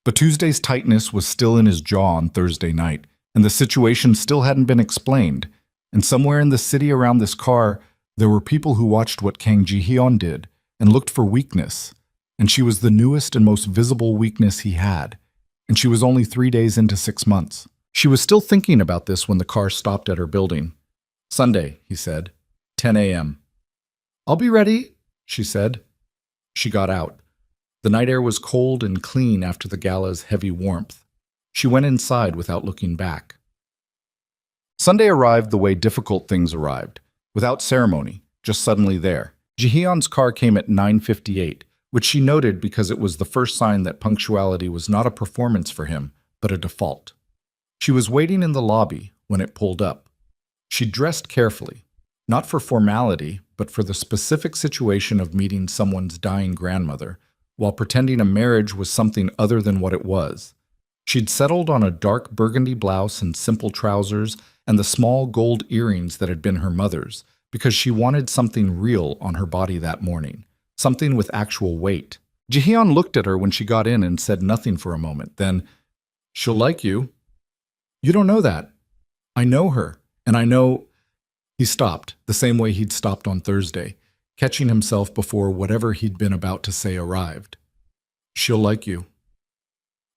But Tuesday's tightness was still in his jaw on Thursday night, and the situation still hadn't been explained. And somewhere in the city around this car, there were people who watched what Kang Ji-hyun did and looked for weakness. And she was the newest and most visible weakness he had. And she was only 3 days into 6 months. She was still thinking about this when the car stopped at her building. "Sunday," he said. 10 a.m. "I'll be ready," she said. She got out. The night air was cold and clean after the gala's heavy warmth. She went inside without looking back. Sunday arrived the way difficult things arrived, without ceremony, just suddenly there. Ji-hyun's car came at 9:58, which she noted because it was the first sign that punctuality was not a performance for him, but a default. She was waiting in the lobby when it pulled up. She dressed carefully, not for formality, but for the specific situation of meeting someone's dying grandmother, while pretending a marriage was something other than what it was. She'd settled on a dark burgundy blouse and simple trousers and the small gold earrings that had been her mother's, because she wanted something real on her body that morning, something with actual weight. Ji-hyun looked at her when she got in and said nothing for a moment. Then, "She'll like you." "You don't know that." "I know her, and I know—" He stopped, the same way he'd stopped on Thursday, catching himself before whatever he'd been about to say arrived. "She'll like you."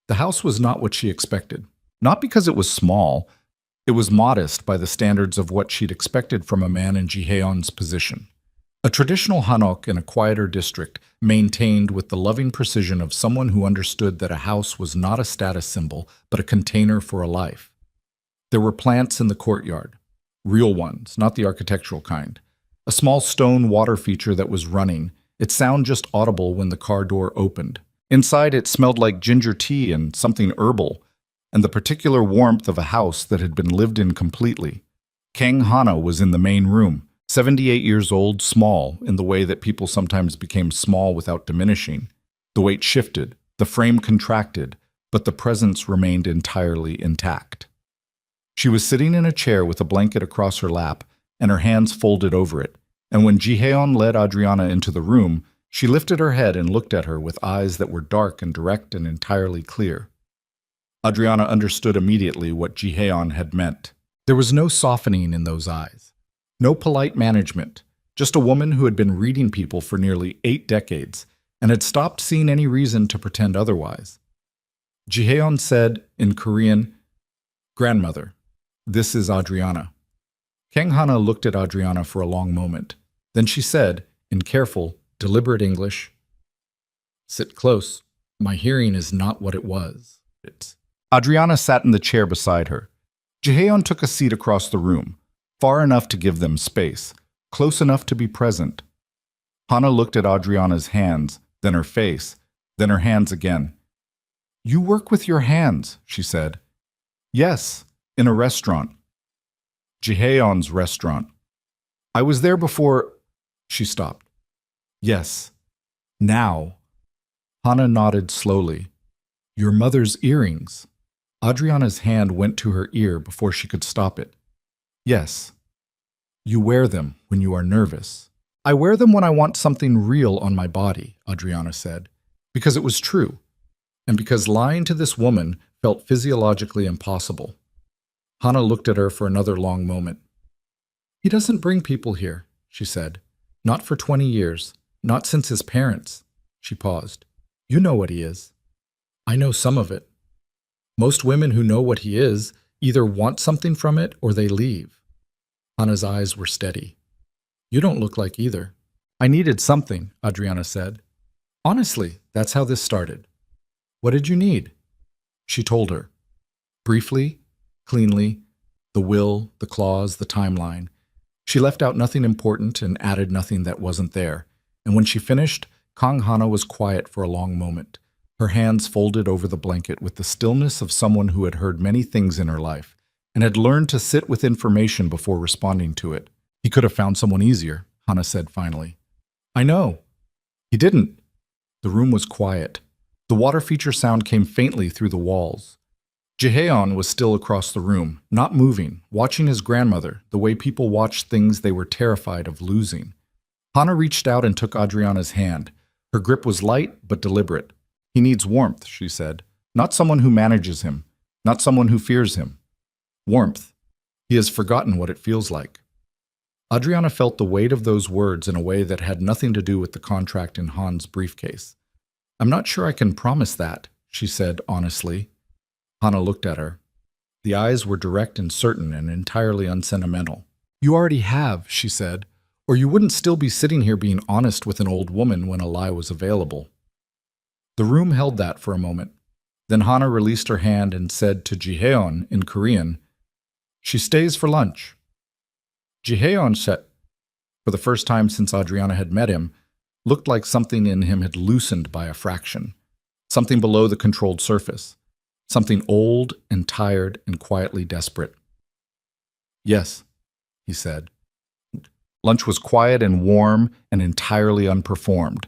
The house was not what she expected. Not because it was small. It was modest by the standards of what she'd expected from a man in Ji-hyun's position. A traditional hanok in a quieter district, maintained with the loving precision of someone who understood that a house was not a status symbol, but a container for a life. There were plants in the courtyard. Real ones, not the architectural kind. A small stone water feature that was running, its sound just audible when the car door opened. Inside it smelled like ginger tea and something herbal, and the particular warmth of a house that had been lived in completely. Kang Hana was in the main room, 78 years old, small, in the way that people sometimes became small without diminishing. The weight shifted, the frame contracted, but the presence remained entirely intact. She was sitting in a chair with a blanket across her lap and her hands folded over it, and when Ji-hyun led Adriana into the room, she lifted her head and looked at her with eyes that were dark and direct and entirely clear. Adriana understood immediately what Jihon had meant. There was no softening in those eyes, no polite management, just a woman who had been reading people for nearly 8 decades and had stopped seeing any reason to pretend otherwise. Jihon said in Korean, "Grandmother, this is Adriana." Kang Hana looked at Adriana for a long moment. Then she said, in careful, deliberate English, "Sit close. My hearing is not what it was." Adriana sat in the chair beside her. Jihon took a seat across the room, far enough to give them space, close enough to be present. Hana looked at Adriana's hands, then her face, then her hands again. "You work with your hands," she said. "Yes, in a restaurant. Jihon's restaurant. I was there before—" She stopped. "Yes. Now." Hana nodded slowly. "Your mother's earrings." Adriana's hand went to her ear before she could stop it. "Yes. You wear them when you are nervous." "I wear them when I want something real on my body," Adriana said, because it was true, and because lying to this woman felt physiologically impossible. Hana looked at her for another long moment. "He doesn't bring people here," she said. "Not for 20 years. Not since his parents." She paused. "You know what he is." "I know some of it. Most women who know what he is either want something from it or they leave." Hana's eyes were steady. "You don't look like either." "I needed something," Adriana said. "Honestly, that's how this started." "What did you need?" She told her. Briefly, cleanly, the will, the clause, the timeline. She left out nothing important and added nothing that wasn't there. And when she finished, Kang Hana was quiet for a long moment, her hands folded over the blanket with the stillness of someone who had heard many things in her life and had learned to sit with information before responding to it. "He could have found someone easier," Hana said finally. "I know." "He didn't." The room was quiet. The water feature sound came faintly through the walls. Jihon was still across the room, not moving, watching his grandmother, the way people watched things they were terrified of losing. Hana reached out and took Adriana's hand. Her grip was light but deliberate. "He needs warmth," she said. "Not someone who manages him. Not someone who fears him. Warmth. He has forgotten what it feels like." Adriana felt the weight of those words in a way that had nothing to do with the contract in Han's briefcase. "I'm not sure I can promise that," she said honestly. Hana looked at her. The eyes were direct and certain and entirely unsentimental. "You already have," she said, "or you wouldn't still be sitting here being honest with an old woman when a lie was available." The room held that for a moment. Then Hana released her hand and said to Jihon in Korean, "She stays for lunch." Jihon said, for the first time since Adriana had met him, looked like something in him had loosened by a fraction, something below the controlled surface, something old and tired and quietly desperate. "Yes," he said. Lunch was quiet and warm and entirely unperformed.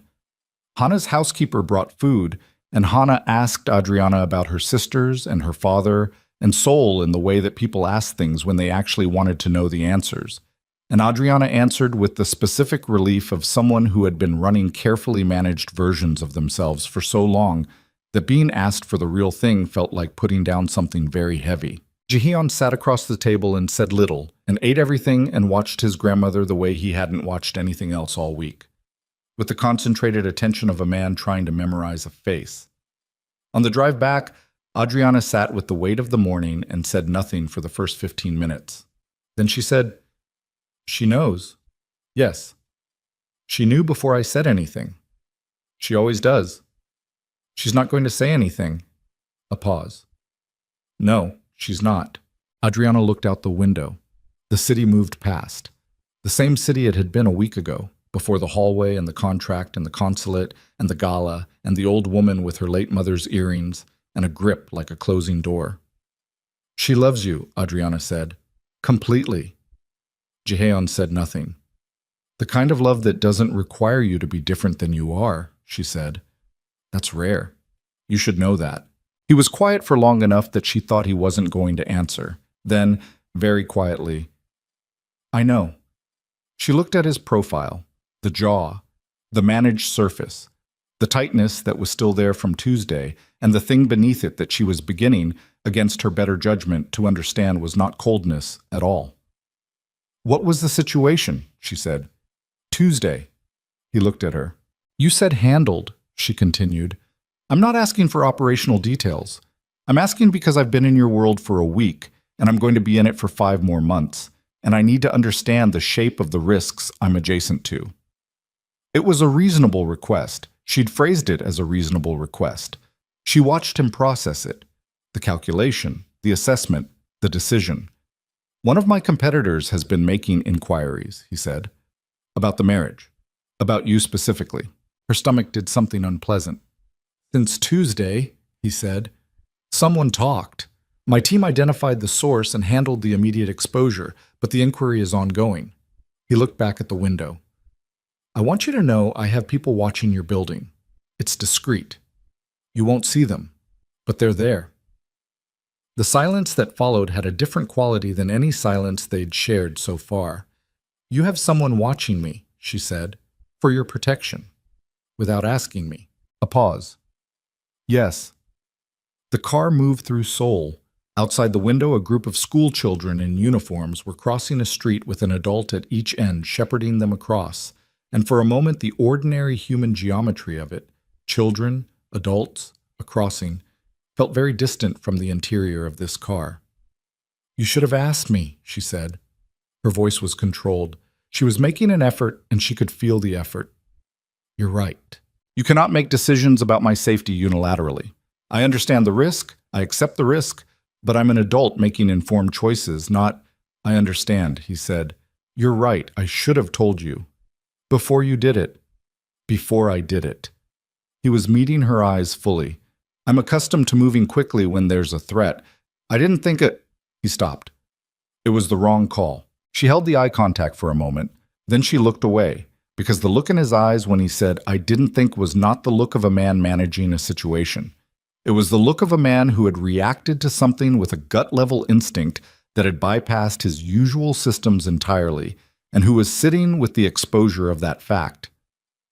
Hana's housekeeper brought food, and Hana asked Adriana about her sisters and her father and Seoul in the way that people ask things when they actually wanted to know the answers. And Adriana answered with the specific relief of someone who had been running carefully managed versions of themselves for so long that being asked for the real thing felt like putting down something very heavy. Jihon sat across the table and said little, and ate everything and watched his grandmother the way he hadn't watched anything else all week, with the concentrated attention of a man trying to memorize a face. On the drive back, Adriana sat with the weight of the morning and said nothing for the first 15 minutes. Then she said, "She knows." "Yes. She knew before I said anything. She always does." "She's not going to say anything." A pause. "No, she's not." Adriana looked out the window. The city moved past. The same city it had been a week ago, before the hallway and the contract and the consulate and the gala and the old woman with her late mother's earrings and a grip like a closing door. "She loves you," Adriana said. "Completely." Jihon said nothing. "The kind of love that doesn't require you to be different than you are," she said. "That's rare. You should know that." He was quiet for long enough that she thought he wasn't going to answer. Then, very quietly, "I know." She looked at his profile, the jaw, the managed surface, the tightness that was still there from Tuesday, and the thing beneath it that she was beginning, against her better judgment, to understand was not coldness at all. "What was the situation?" she said. "Tuesday." He looked at her. "You said handled," she continued. "I'm not asking for operational details. I'm asking because I've been in your world for a week, and I'm going to be in it for 5 more months, and I need to understand the shape of the risks I'm adjacent to." It was a reasonable request. She'd phrased it as a reasonable request. She watched him process it. The calculation, the assessment, the decision. "One of my competitors has been making inquiries," he said, "about the marriage. About you specifically." Her stomach did something unpleasant. "Since Tuesday," he said, "someone talked. My team identified the source and handled the immediate exposure, but the inquiry is ongoing." He looked back at the window. "I want you to know I have people watching your building. It's discreet. You won't see them, but they're there." The silence that followed had a different quality than any silence they'd shared so far. "You have someone watching me," she said, "for your protection." Without asking me. A pause. "Yes." The car moved through Seoul. Outside the window, a group of school children in uniforms were crossing a street with an adult at each end shepherding them across, and for a moment the ordinary human geometry of it, children, adults, a crossing, felt very distant from the interior of this car. "You should have asked me," she said. Her voice was controlled. She was making an effort, and she could feel the effort. "You're right. You cannot make decisions about my safety unilaterally. I understand the risk, I accept the risk, but I'm an adult making informed choices, not—" "I understand," he said. "You're right, I should have told you. Before you did it. Before I did it." He was meeting her eyes fully. "I'm accustomed to moving quickly when there's a threat. I didn't think it—" He stopped. It was the wrong call. She held the eye contact for a moment, then she looked away, because the look in his eyes when he said, "I didn't think," was not the look of a man managing a situation. It was the look of a man who had reacted to something with a gut-level instinct that had bypassed his usual systems entirely, and who was sitting with the exposure of that fact.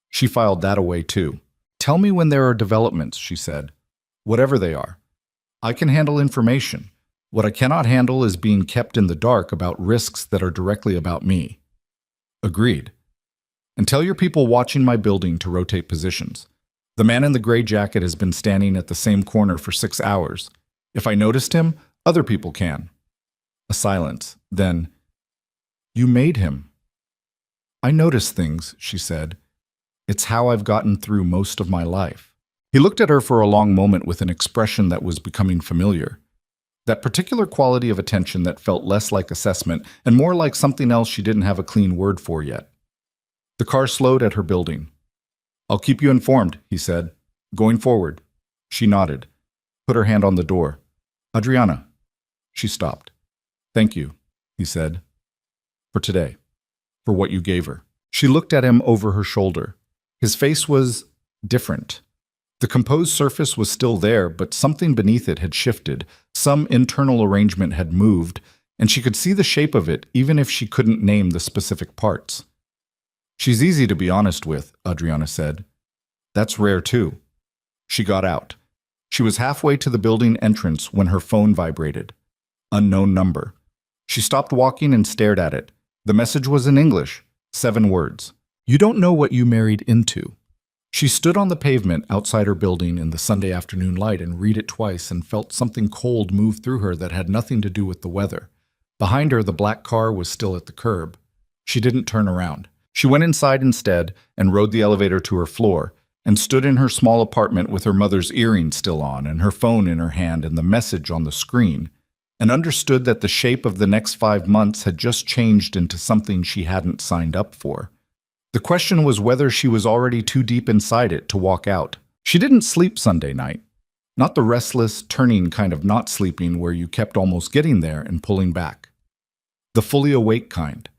She filed that away too. "Tell me when there are developments," she said. "Whatever they are. I can handle information. What I cannot handle is being kept in the dark about risks that are directly about me." "Agreed. And tell your people watching my building to rotate positions. The man in the gray jacket has been standing at the same corner for 6 hours. If I noticed him, other people can." A silence. Then, "You made him." "I notice things," she said. "It's how I've gotten through most of my life." He looked at her for a long moment with an expression that was becoming familiar. That particular quality of attention that felt less like assessment and more like something else she didn't have a clean word for yet. The car slowed at her building. "I'll keep you informed," he said. "Going forward." She nodded, put her hand on the door. "Adriana." She stopped. "Thank you," he said. "For today. For what you gave her." She looked at him over her shoulder. His face was different. The composed surface was still there, but something beneath it had shifted. Some internal arrangement had moved, and she could see the shape of it even if she couldn't name the specific parts. "She's easy to be honest with," Adriana said. "That's rare too." She got out. She was halfway to the building entrance when her phone vibrated. Unknown number. She stopped walking and stared at it. The message was in English, 7 words. "You don't know what you married into." She stood on the pavement outside her building in the Sunday afternoon light and read it twice and felt something cold move through her that had nothing to do with the weather. Behind her, the black car was still at the curb. She didn't turn around. She went inside instead and rode the elevator to her floor and stood in her small apartment with her mother's earrings still on and her phone in her hand and the message on the screen, and understood that the shape of the next 5 months had just changed into something she hadn't signed up for. The question was whether she was already too deep inside it to walk out. She didn't sleep Sunday night. Not the restless, turning kind of not sleeping where you kept almost getting there and pulling back. The fully awake kind.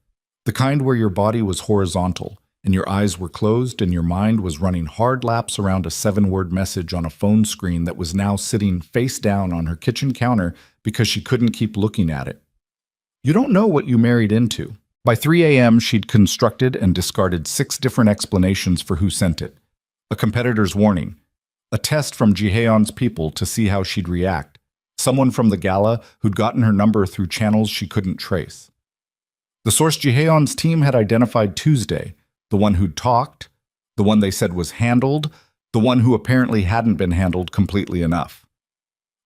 The kind where your body was horizontal and your eyes were closed and your mind was running hard laps around a 7-word message on a phone screen that was now sitting face down on her kitchen counter because she couldn't keep looking at it. You don't know what you married into. By 3 a.m., she'd constructed and discarded 6 different explanations for who sent it. A competitor's warning. A test from Jihon's people to see how she'd react. Someone from the gala who'd gotten her number through channels she couldn't trace. The source Jihon's team had identified Tuesday, the one who'd talked, the one they said was handled, the one who apparently hadn't been handled completely enough.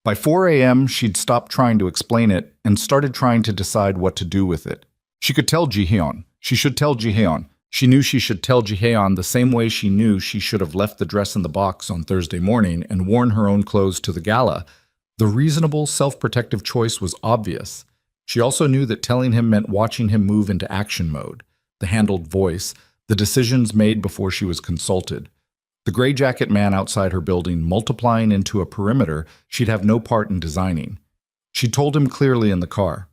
By 4 a.m., she'd stopped trying to explain it and started trying to decide what to do with it. She could tell Jihon. She should tell Jihon. She knew she should tell Jihon the same way she knew she should have left the dress in the box on Thursday morning and worn her own clothes to the gala. The reasonable, self-protective choice was obvious. She also knew that telling him meant watching him move into action mode, the handled voice, the decisions made before she was consulted. The gray jacket man outside her building multiplying into a perimeter she'd have no part in designing. She told him clearly in the car,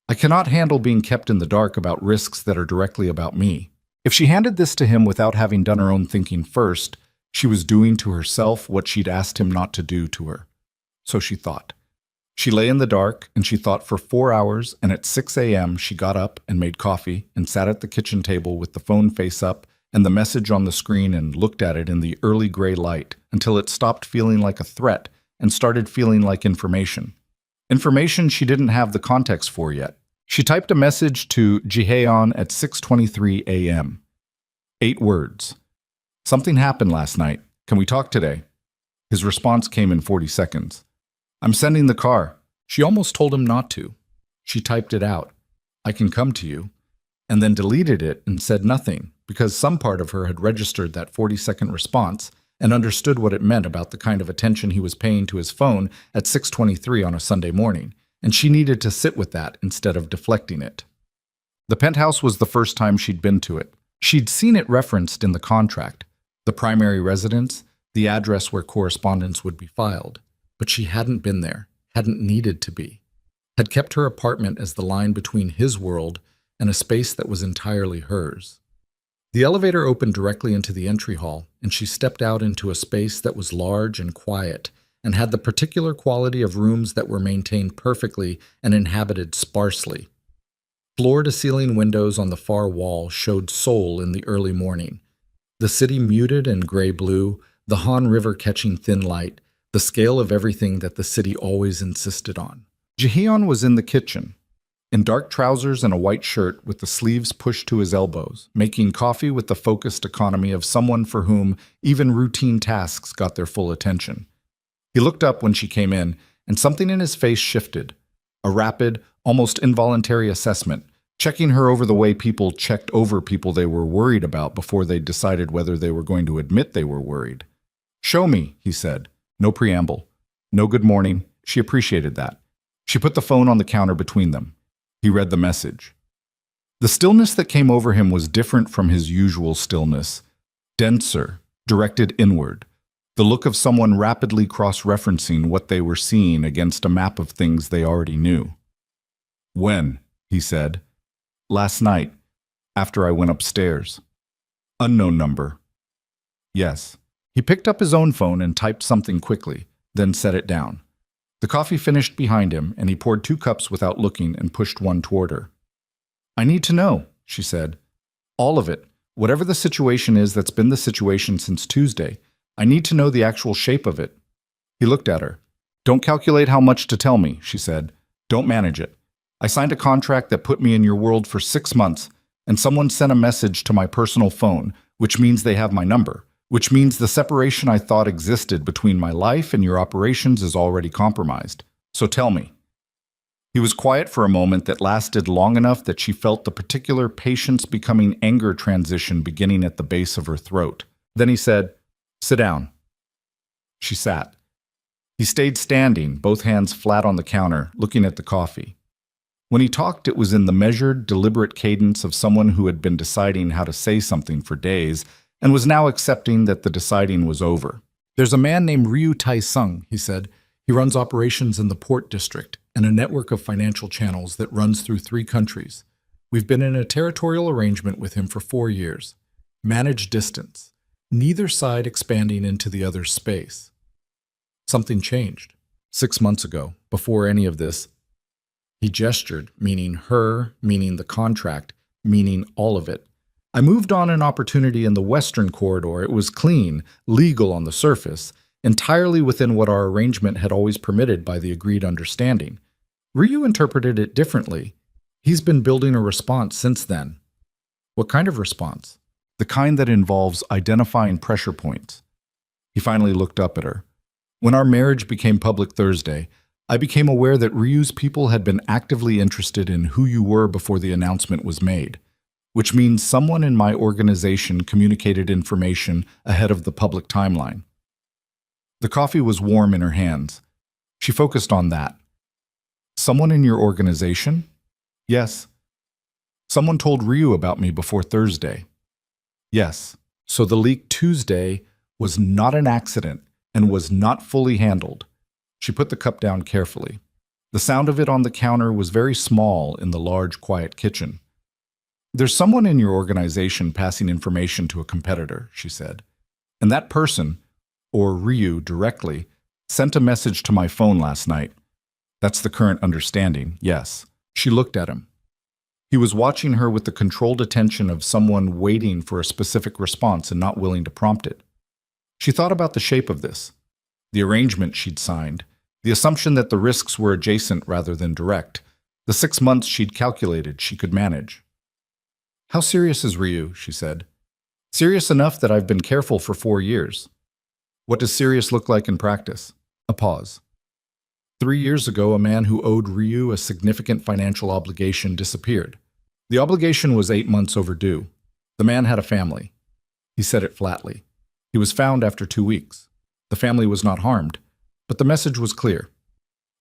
"I cannot handle being kept in the dark about risks that are directly about me." If she handed this to him without having done her own thinking first, she was doing to herself what she'd asked him not to do to her. So she thought. She lay in the dark, and she thought for 4 hours, and at 6 a.m. she got up and made coffee and sat at the kitchen table with the phone face up and the message on the screen and looked at it in the early gray light until it stopped feeling like a threat and started feeling like information. Information she didn't have the context for yet. She typed a message to Jihon at 6:23 a.m. 8 words. "Something happened last night. Can we talk today?" His response came in 40 seconds. "I'm sending the car." She almost told him not to. She typed it out. "I can come to you," and then deleted it and said nothing, because some part of her had registered that 40-second response and understood what it meant about the kind of attention he was paying to his phone at 6:23 on a Sunday morning, and she needed to sit with that instead of deflecting it. The penthouse was the first time she'd been to it. She'd seen it referenced in the contract, the primary residence, the address where correspondence would be filed, but she hadn't been there, hadn't needed to be, had kept her apartment as the line between his world and a space that was entirely hers. The elevator opened directly into the entry hall, and she stepped out into a space that was large and quiet, and had the particular quality of rooms that were maintained perfectly and inhabited sparsely. Floor-to-ceiling windows on the far wall showed soul in the early morning. The city muted and gray-blue, the Han River catching thin light, the scale of everything that the city always insisted on. Jihon was in the kitchen, in dark trousers and a white shirt with the sleeves pushed to his elbows, making coffee with the focused economy of someone for whom even routine tasks got their full attention. He looked up when she came in, and something in his face shifted. A rapid, almost involuntary assessment, checking her over the way people checked over people they were worried about before they decided whether they were going to admit they were worried. "Show me," he said. No preamble. No good morning. She appreciated that. She put the phone on the counter between them. He read the message. The stillness that came over him was different from his usual stillness. Denser, directed inward. The look of someone rapidly cross-referencing what they were seeing against a map of things they already knew. "When?" he said. "Last night, after I went upstairs." Unknown number. Yes. He picked up his own phone and typed something quickly, then set it down. The coffee finished behind him, and he poured 2 cups without looking and pushed one toward her. "I need to know," she said. "All of it. Whatever the situation is that's been the situation since Tuesday. I need to know the actual shape of it." He looked at her. "Don't calculate how much to tell me," she said. "Don't manage it. I signed a contract that put me in your world for 6 months, and someone sent a message to my personal phone, which means they have my number, which means the separation I thought existed between my life and your operations is already compromised. So tell me." He was quiet for a moment that lasted long enough that she felt the particular patience becoming anger transition beginning at the base of her throat. Then he said, "Sit down." She sat. He stayed standing, both hands flat on the counter, looking at the coffee. When he talked, it was in the measured, deliberate cadence of someone who had been deciding how to say something for days and was now accepting that the deciding was over. "There's a man named Ryu Tai-sung," he said. "He runs operations in the Port District and a network of financial channels that runs through 3 countries. We've been in a territorial arrangement with him for 4 years. Managed distance. Neither side expanding into the other's space. Something changed. 6 months ago, before any of this." He gestured, meaning her, meaning the contract, meaning all of it. "I moved on an opportunity in the Western Corridor. It was clean, legal on the surface. entirely within what our arrangement had always permitted by the agreed understanding. Ryu interpreted it differently. He's been building a response since then. What kind of response? The kind that involves identifying pressure points. He finally looked up at her. When our marriage became public Thursday, I became aware that Ryu's people had been actively interested in who you were before the announcement was made, which means someone in my organization communicated information ahead of the public timeline. The coffee was warm in her hands. She focused on that. Someone in your organization? Yes. Someone told Ryu about me before Thursday. Yes. So the leak Tuesday was not an accident and was not fully handled. She put the cup down carefully. The sound of it on the counter was very small in the large, quiet kitchen. There's someone in your organization passing information to a competitor, she said. And that person, or Ryu directly, sent a message to my phone last night. That's the current understanding, yes. She looked at him. He was watching her with the controlled attention of someone waiting for a specific response and not willing to prompt it. She thought about the shape of this, the arrangement she'd signed, the assumption that the risks were adjacent rather than direct, the 6 months she'd calculated she could manage. How serious is Ryu? She said. Serious enough that I've been careful for 4 years. What does serious look like in practice? A pause. 3 years ago, a man who owed Ryu a significant financial obligation disappeared. The obligation was 8 months overdue. The man had a family. He said it flatly. He was found after 2 weeks. The family was not harmed, but the message was clear.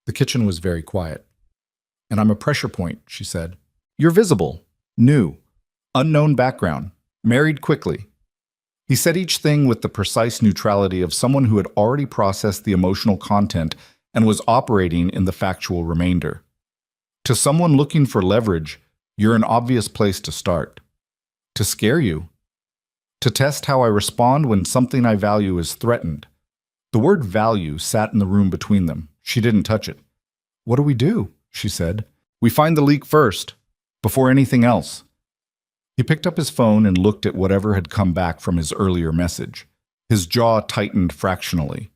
The kitchen was very quiet. And I'm a pressure point, she said. You're visible, new, unknown background, married quickly. He said each thing with the precise neutrality of someone who had already processed the emotional content and was operating in the factual remainder. To someone looking for leverage, you're an obvious place to start. To scare you. To test how I respond when something I value is threatened. The word value sat in the room between them. She didn't touch it. What do we do? She said. We find the leak first, before anything else. He picked up his phone and looked at whatever had come back from his earlier message. His jaw tightened fractionally.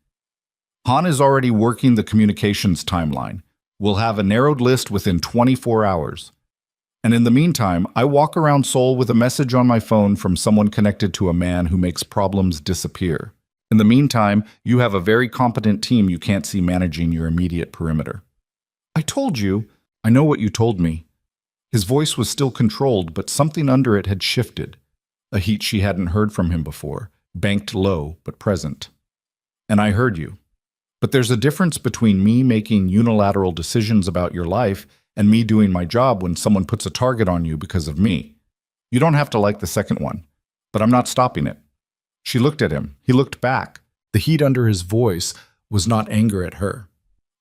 Han is already working the communications timeline. We'll have a narrowed list within 24 hours. And in the meantime, I walk around Seoul with a message on my phone from someone connected to a man who makes problems disappear. In the meantime, you have a very competent team you can't see managing your immediate perimeter. I told you. I know what you told me. His voice was still controlled, but something under it had shifted. A heat she hadn't heard from him before, banked low but present. And I heard you. But there's a difference between me making unilateral decisions about your life and me doing my job when someone puts a target on you because of me. You don't have to like the second one, but I'm not stopping it. She looked at him. He looked back. The heat under his voice was not anger at her.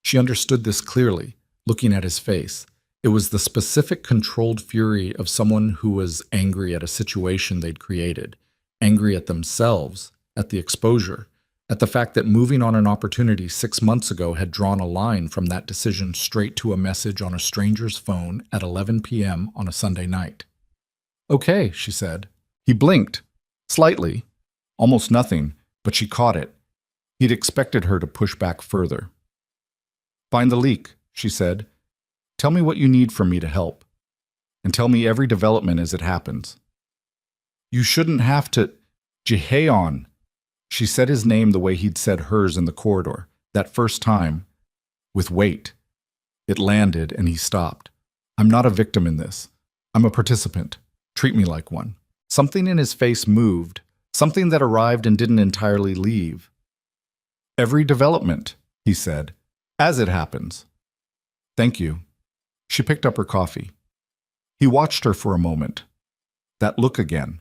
She understood this clearly, looking at his face. It was the specific controlled fury of someone who was angry at a situation they'd created, angry at themselves, at the exposure, at the fact that moving on an opportunity 6 months ago had drawn a line from that decision straight to a message on a stranger's phone at 11 p.m. on a Sunday night. Okay, she said. He blinked, slightly, almost nothing, but she caught it. He'd expected her to push back further. Find the leak, she said. Tell me what you need from me to help. And tell me every development as it happens. You shouldn't have to... Jihon. She said his name the way he'd said hers in the corridor, that first time, with weight. It landed and he stopped. I'm not a victim in this. I'm a participant. Treat me like one. Something in his face moved, something that arrived and didn't entirely leave. Every development, he said, as it happens. Thank you. She picked up her coffee. He watched her for a moment. That look again.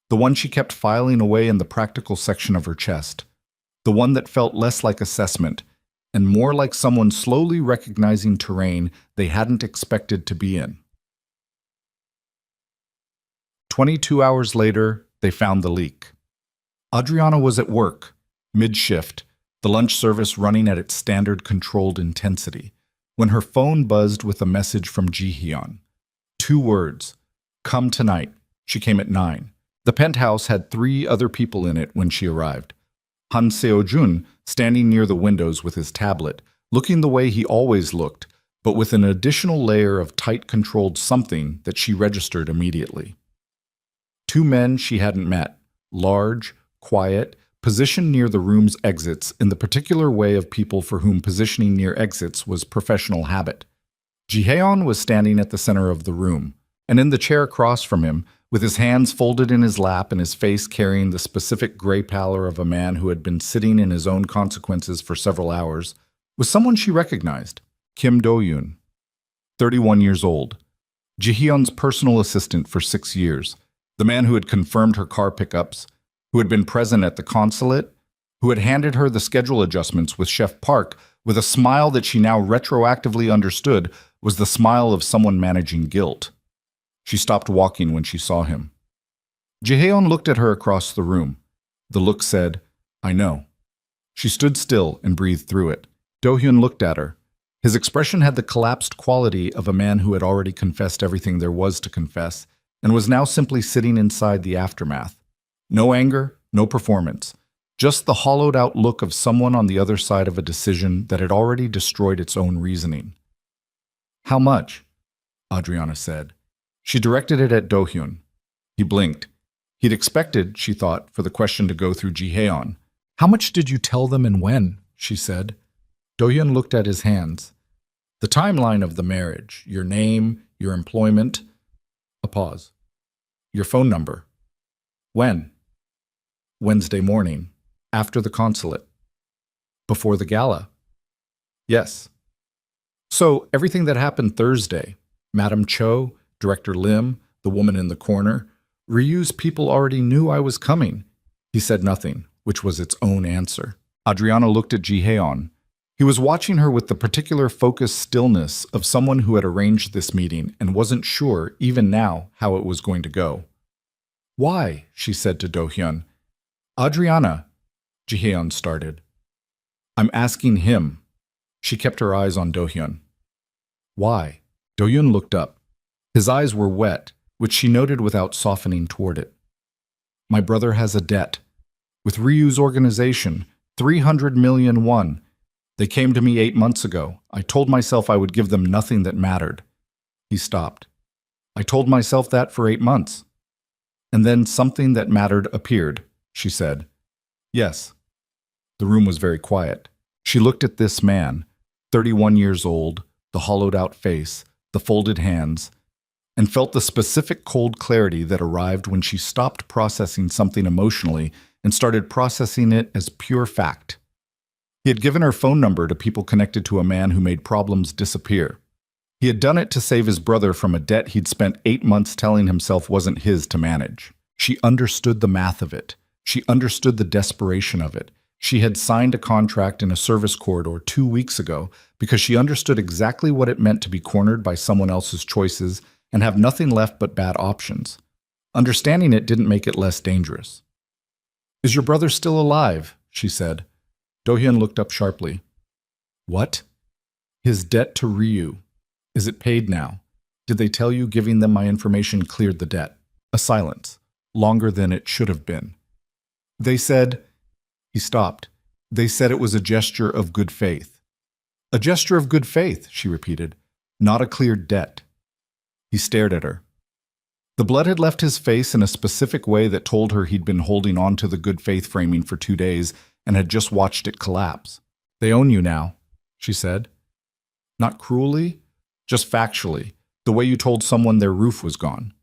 The one she kept filing away in the practical section of her chest. The one that felt less like assessment and more like someone slowly recognizing terrain they hadn't expected to be in. 22 hours later, they found the leak. Adriana was at work, mid-shift, the lunch service running at its standard controlled intensity, when her phone buzzed with a message from Jihon. 2 words. Come tonight. She came at 9. The penthouse had 3 other people in it when she arrived. Han Seo-jun, standing near the windows with his tablet, looking the way he always looked, but with an additional layer of tight controlled something that she registered immediately. Two men she hadn't met, large, quiet, positioned near the room's exits in the particular way of people for whom positioning near exits was professional habit. Jihon was standing at the center of the room, and in the chair across from him, with his hands folded in his lap and his face carrying the specific gray pallor of a man who had been sitting in his own consequences for several hours, was someone she recognized, Kim Do-yoon, 31 years old, Jihyeon's personal assistant for 6 years, the man who had confirmed her car pickups, who had been present at the consulate, who had handed her the schedule adjustments with Chef Park with a smile that she now retroactively understood was the smile of someone managing guilt. She stopped walking when she saw him. Jihyeon looked at her across the room. The look said, "I know." She stood still and breathed through it. Do-hyun looked at her. His expression had the collapsed quality of a man who had already confessed everything there was to confess and was now simply sitting inside the aftermath. No anger, no performance, just the hollowed-out look of someone on the other side of a decision that had already destroyed its own reasoning. "How much?" Adriana said. She directed it at Do-hyun. He blinked. He'd expected, she thought, for the question to go through Jihyeon. "How much did you tell them and when?" she said. Do-hyun looked at his hands. "The timeline of the marriage, your name, your employment." A pause. "Your phone number." "When?" "Wednesday morning, after the consulate." "Before the gala?" "Yes." "So, everything that happened Thursday, Madam Cho, Director Lim, the woman in the corner, Ryu's people already knew I was coming." He said nothing, which was its own answer. Adriana looked at Jihyeon. He was watching her with the particular focused stillness of someone who had arranged this meeting and wasn't sure, even now, how it was going to go. "Why?" she said to Do-hyun. "Adriana," Jihyeon started. "I'm asking him." She kept her eyes on Do-hyun. "Why?" Do-hyun looked up. His eyes were wet, which she noted without softening toward it. "My brother has a debt. With Ryu's organization, 300 million won. They came to me 8 months ago. I told myself I would give them nothing that mattered." He stopped. "I told myself that for 8 months. And then something that mattered appeared," she said. "Yes." The room was very quiet. She looked at this man, 31 years old, the hollowed-out face, the folded hands, and felt the specific cold clarity that arrived when she stopped processing something emotionally and started processing it as pure fact. He had given her phone number to people connected to a man who made problems disappear. He had done it to save his brother from a debt he'd spent 8 months telling himself wasn't his to manage. She understood the math of it. She understood the desperation of it. She had signed a contract in a service corridor 2 weeks ago because she understood exactly what it meant to be cornered by someone else's choices and have nothing left but bad options. Understanding it didn't make it less dangerous. "Is your brother still alive?" she said. Do-hyun looked up sharply. "What?" "His debt to Ryu. Is it paid now? Did they tell you giving them my information cleared the debt?" A silence, longer than it should have been. "They said..." He stopped. "They said it was a gesture of good faith." "A gesture of good faith," she repeated. "Not a cleared debt." He stared at her. The blood had left his face in a specific way that told her he'd been holding on to the good faith framing for 2 days and had just watched it collapse. "They own you now," she said. "Not cruelly, just factually, the way you told someone their roof was gone.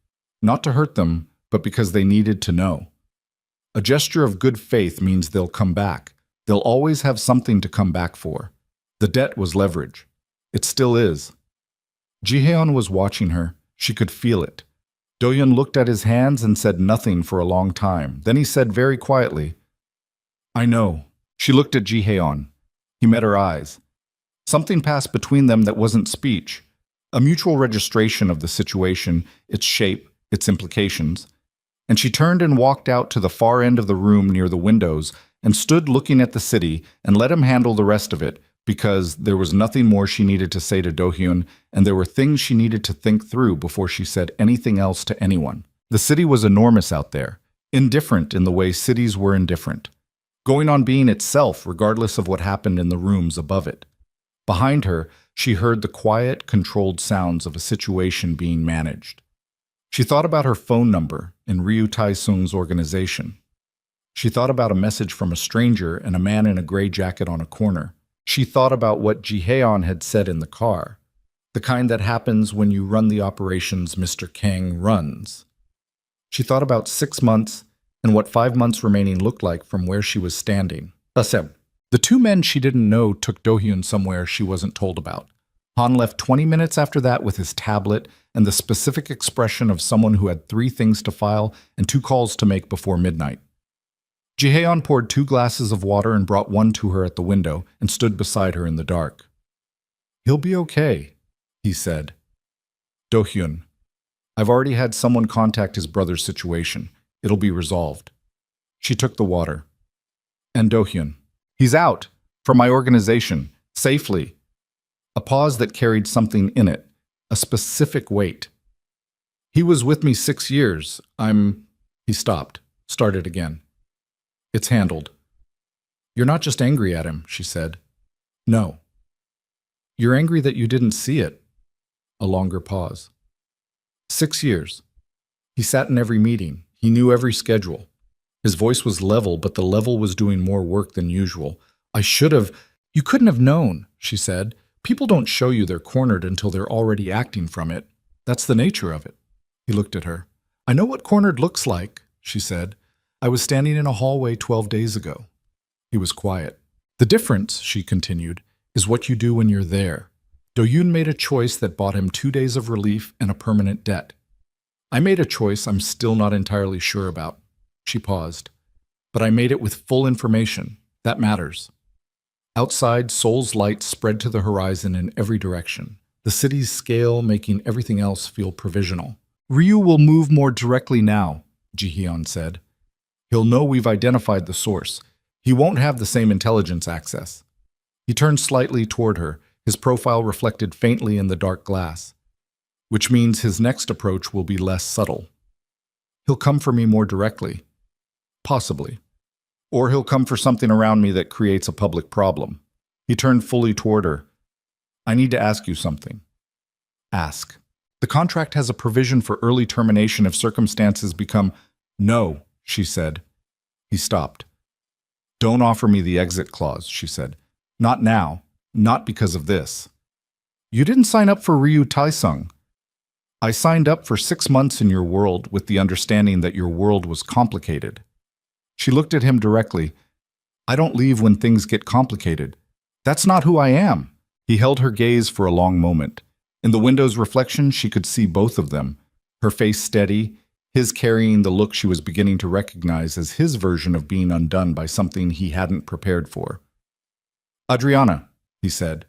Not to hurt them, but because they needed to know. A gesture of good faith means they'll come back. They'll always have something to come back for. The debt was leverage. It still is." Jihyeon was watching her. She could feel it. Do-hyun looked at his hands and said nothing for a long time. Then he said very quietly, "I know." She looked at Jihyeon. He met her eyes. Something passed between them that wasn't speech. A mutual registration of the situation, its shape, its implications. And she turned and walked out to the far end of the room near the windows and stood looking at the city and let him handle the rest of it, because there was nothing more she needed to say to Do-hyun, and there were things she needed to think through before she said anything else to anyone. The city was enormous out there, indifferent in the way cities were indifferent. going on being itself regardless of what happened in the rooms above it. Behind her, she heard the quiet, controlled sounds of a situation being managed. She thought about her phone number in Ryu Tai-sung's organization. She thought about a message from a stranger and a man in a gray jacket on a corner. She thought about what Jihon had said in the car, the kind that happens when you run the operations Mr. Kang runs. She thought about 6 months and what 5 months remaining looked like from where she was standing. The two men she didn't know took Do-hyun somewhere she wasn't told about. Han left 20 minutes after that with his tablet and the specific expression of someone who had 3 things to file and 2 calls to make before midnight. Jihon poured 2 glasses of water and brought one to her at the window and stood beside her in the dark. "He'll be okay," he said. "Do-hyun, I've already had someone contact his brother's situation. It'll be resolved." She took the water. "And Do-hyun, he's out, from my organization, safely." A pause that carried something in it, a specific weight. "He was with me 6 years. He stopped, started again. "It's handled." "You're not just angry at him," she said. "No. You're angry that you didn't see it." A longer pause. 6 years. He sat in every meeting. He knew every schedule. His voice was level, but the level was doing more work than usual. "You couldn't have known," she said. "People don't show you they're cornered until they're already acting from it. That's the nature of it." He looked at her. "I know what cornered looks like," she said. "I was standing in a hallway 12 days ago." He was quiet. "The difference," she continued, "is what you do when you're there." Do-hyun made a choice that bought him 2 days of relief and a permanent debt. "I made a choice I'm still not entirely sure about." She paused. "But I made it with full information. That matters." Outside, Seoul's light spread to the horizon in every direction, the city's scale making everything else feel provisional. "Ryu will move more directly now," Jihon said. "He'll know we've identified the source. He won't have the same intelligence access." He turned slightly toward her, his profile reflected faintly in the dark glass, which means his next approach will be less subtle. "He'll come for me more directly. Possibly. Or he'll come for something around me that creates a public problem." He turned fully toward her. "I need to ask you something." "Ask." "The contract has a provision for early termination if circumstances become—" "No," she said. He stopped. "Don't offer me the exit clause," she said. "Not now. Not because of this." "You didn't sign up for Ryu Tai-sung." "I signed up for 6 months in your world with the understanding that your world was complicated." She looked at him directly. "I don't leave when things get complicated. That's not who I am." He held her gaze for a long moment. In the window's reflection, she could see both of them, her face steady, his carrying the look she was beginning to recognize as his version of being undone by something he hadn't prepared for. "Adriana," he said.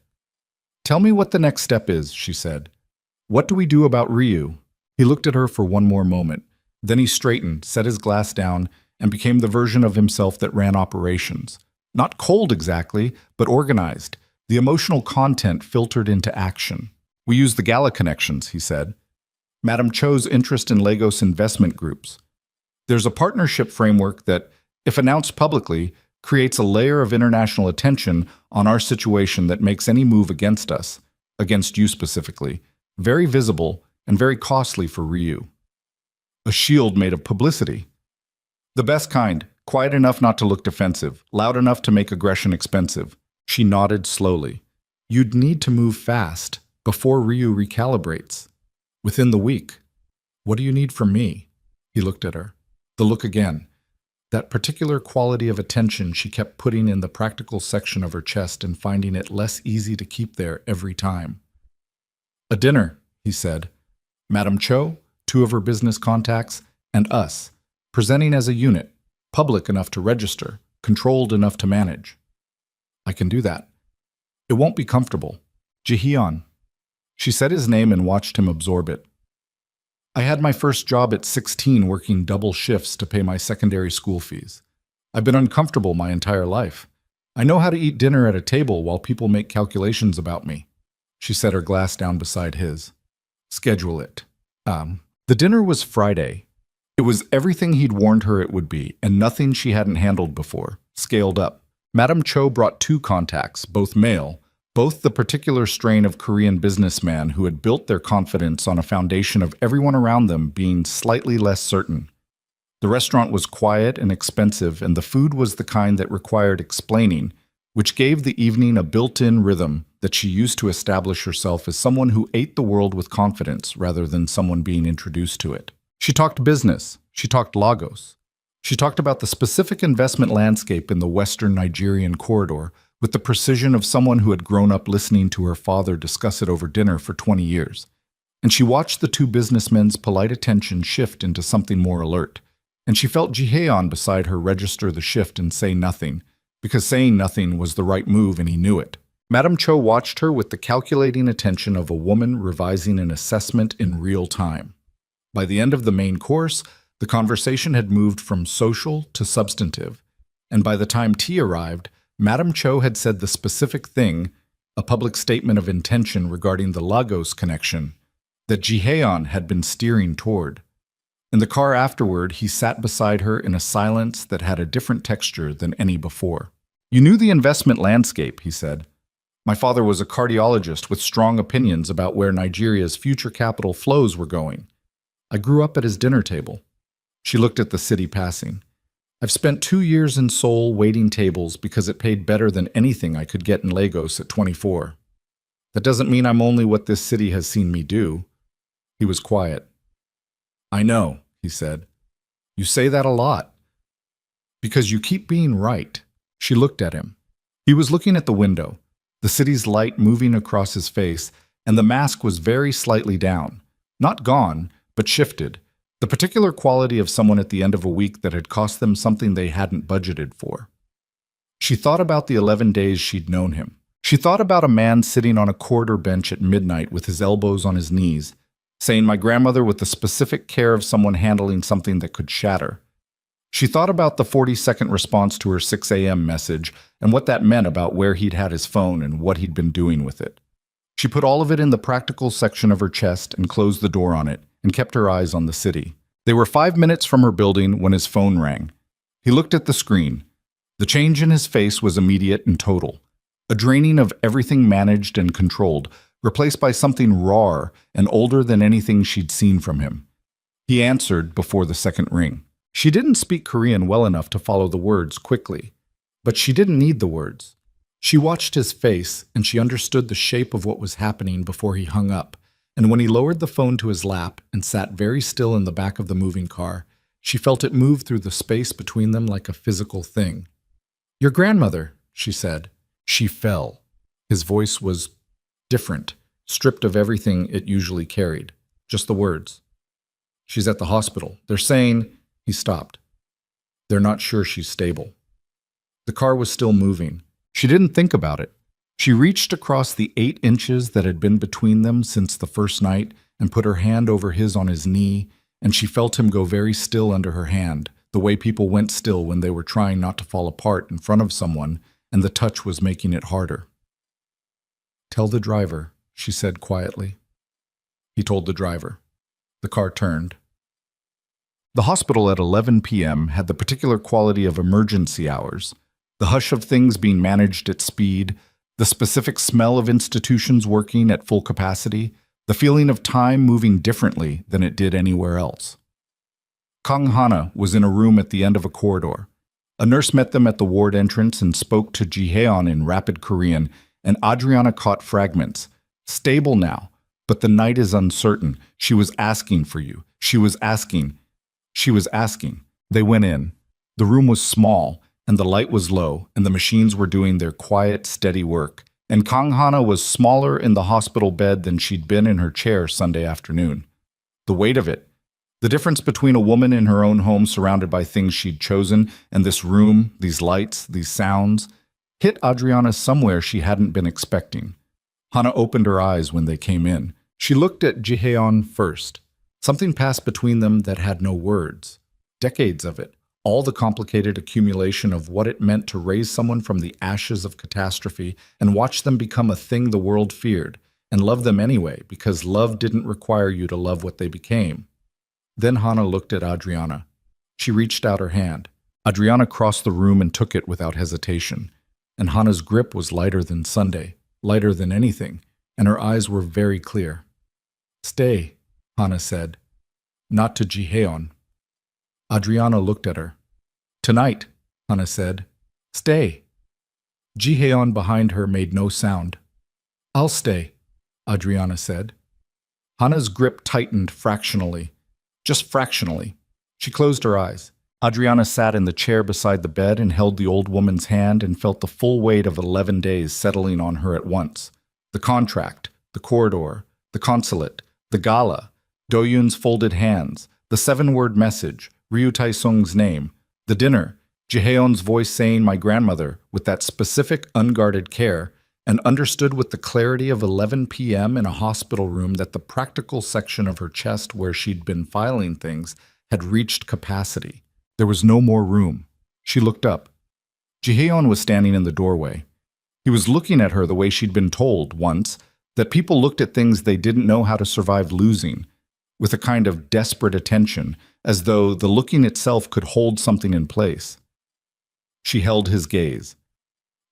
"Tell me what the next step is," she said. "What do we do about Ryu?" He looked at her for one more moment. Then he straightened, set his glass down, and became the version of himself that ran operations. Not cold exactly, but organized. The emotional content filtered into action. "We use the Gala connections," he said. "Madam Cho's interest in Lagos investment groups. There's a partnership framework that, if announced publicly, creates a layer of international attention on our situation that makes any move against us, against you specifically, very visible and very costly for Ryu. A shield made of publicity. The best kind, quiet enough not to look defensive, loud enough to make aggression expensive." She nodded slowly. "You'd need to move fast, before Ryu recalibrates. Within the week. What do you need from me?" He looked at her. The look again. That particular quality of attention she kept putting in the practical section of her chest and finding it less easy to keep there every time. "A dinner," he said. "Madam Cho, 2 of her business contacts, and us. Presenting as a unit, public enough to register, controlled enough to manage." "I can do that." "It won't be comfortable." "Jihon." She said his name and watched him absorb it. "I had my first job at 16 working double shifts to pay my secondary school fees. I've been uncomfortable my entire life. I know how to eat dinner at a table while people make calculations about me." She set her glass down beside his. "Schedule it." The dinner was Friday. It was everything he'd warned her it would be, and nothing she hadn't handled before. scaled up. Madame Cho brought two contacts, both male, both the particular strain of Korean businessman who had built their confidence on a foundation of everyone around them being slightly less certain. The restaurant was quiet and expensive, and the food was the kind that required explaining, which gave the evening a built-in rhythm that she used to establish herself as someone who ate the world with confidence rather than someone being introduced to it. She talked business. She talked Lagos. She talked about the specific investment landscape in the western Nigerian corridor with the precision of someone who had grown up listening to her father discuss it over dinner for 20 years. And she watched the two businessmen's polite attention shift into something more alert. And she felt Jihon beside her register the shift and say nothing, because saying nothing was the right move and he knew it. Madame Cho watched her with the calculating attention of a woman revising an assessment in real time. By the end of the main course, the conversation had moved from social to substantive, and by the time tea arrived, Madame Cho had said the specific thing, a public statement of intention regarding the Lagos connection, that Jihon had been steering toward. In the car afterward, he sat beside her in a silence that had a different texture than any before. "You knew the investment landscape," he said. "My father was a cardiologist with strong opinions about where Nigeria's future capital flows were going. I grew up at his dinner table." She looked at the city passing. "I've spent 2 years in Seoul waiting tables because it paid better than anything I could get in Lagos at 24. That doesn't mean I'm only what this city has seen me do." He was quiet. "I know," he said. "You say that a lot. Because you keep being right." She looked at him. He was looking at the window, the city's light moving across his face, and the mask was very slightly down. Not gone, but shifted. The particular quality of someone at the end of a week that had cost them something they hadn't budgeted for. She thought about the 11 days she'd known him. She thought about a man sitting on a corridor bench at midnight with his elbows on his knees, saying "my grandmother" with the specific care of someone handling something that could shatter. She thought about the 40-second response to her 6 a.m. message and what that meant about where he'd had his phone and what he'd been doing with it. She put all of it in the practical section of her chest and closed the door on it and kept her eyes on the city. They were 5 minutes from her building when his phone rang. He looked at the screen. The change in his face was immediate and total. A draining of everything managed and controlled, replaced by something rawer and older than anything she'd seen from him. He answered before the second ring. She didn't speak Korean well enough to follow the words quickly, but she didn't need the words. She watched his face, and she understood the shape of what was happening before he hung up, and when he lowered the phone to his lap and sat very still in the back of the moving car, she felt it move through the space between them like a physical thing. "Your grandmother," she said. She fell. His voice was different, stripped of everything it usually carried, just the words. "She's at the hospital. They're saying—" He stopped. "They're not sure she's stable." The car was still moving. She didn't think about it. She reached across the 8 inches that had been between them since the first night and put her hand over his on his knee, and she felt him go very still under her hand, the way people went still when they were trying not to fall apart in front of someone, and the touch was making it harder. "Tell the driver," she said quietly. He told the driver. The car turned. The hospital at 11 p.m. had the particular quality of emergency hours, the hush of things being managed at speed, the specific smell of institutions working at full capacity, the feeling of time moving differently than it did anywhere else. Kang Hana was in a room at the end of a corridor. A nurse met them at the ward entrance and spoke to Jihon in rapid Korean, and Adriana caught fragments. "Stable now, but the night is uncertain. She was asking for you. She was asking. She was asking." They went in. The room was small, and the light was low, and the machines were doing their quiet, steady work. And Kang Hana was smaller in the hospital bed than she'd been in her chair Sunday afternoon. The weight of it, the difference between a woman in her own home surrounded by things she'd chosen, and this room, these lights, these sounds, hit Adriana somewhere she hadn't been expecting. Hana opened her eyes when they came in. She looked at Jihon first. Something passed between them that had no words. Decades of it. All the complicated accumulation of what it meant to raise someone from the ashes of catastrophe and watch them become a thing the world feared, and love them anyway, because love didn't require you to love what they became. Then Hana looked at Adriana. She reached out her hand. Adriana crossed the room and took it without hesitation, and Hana's grip was lighter than Sunday, lighter than anything, and her eyes were very clear. "Stay," Hana said. "Not to Jihon." Adriana looked at her. "Tonight," Hana said. "Stay." Jihon behind her made no sound. "I'll stay," Adriana said. Hana's grip tightened fractionally, just fractionally. She closed her eyes. Adriana sat in the chair beside the bed and held the old woman's hand and felt the full weight of 11 days settling on her at once. The contract, the corridor, the consulate, the gala, Doyun's folded hands, the 7-word message, Ryu Taesung's name, the dinner, Jihyeon's voice saying "my grandmother" with that specific unguarded care, and understood with the clarity of 11 p.m. in a hospital room that the practical section of her chest where she'd been filing things had reached capacity. There was no more room. She looked up. Jihyeon was standing in the doorway. He was looking at her the way she'd been told once, that people looked at things they didn't know how to survive losing, with a kind of desperate attention, as though the looking itself could hold something in place. She held his gaze,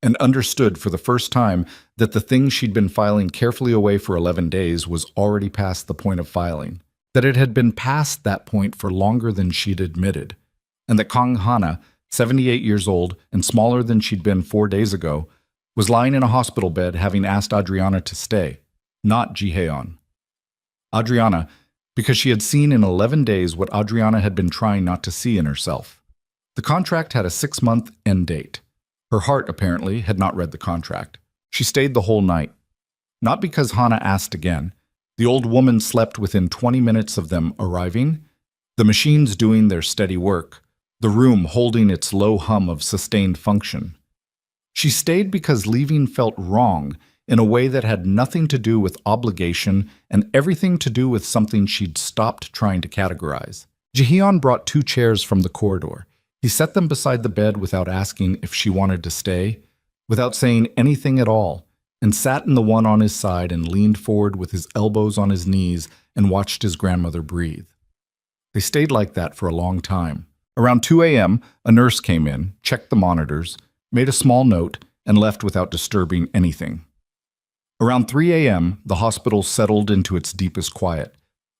and understood for the first time that the thing she'd been filing carefully away for 11 days was already past the point of filing, that it had been past that point for longer than she'd admitted, and that Kang Hana, 78 years old and smaller than she'd been 4 days ago, was lying in a hospital bed having asked Adriana to stay, not Jihyeon. Adriana, because she had seen in 11 days what Adriana had been trying not to see in herself. The contract had a 6-month end date. Her heart, apparently, had not read the contract. She stayed the whole night. Not because Hana asked again. The old woman slept within 20 minutes of them arriving, the machines doing their steady work, the room holding its low hum of sustained function. She stayed because leaving felt wrong in a way that had nothing to do with obligation and everything to do with something she'd stopped trying to categorize. Jihyeon brought 2 chairs from the corridor. He set them beside the bed without asking if she wanted to stay, without saying anything at all, and sat in the one on his side and leaned forward with his elbows on his knees and watched his grandmother breathe. They stayed like that for a long time. Around 2 a.m., a nurse came in, checked the monitors, made a small note, and left without disturbing anything. Around 3 a.m., the hospital settled into its deepest quiet,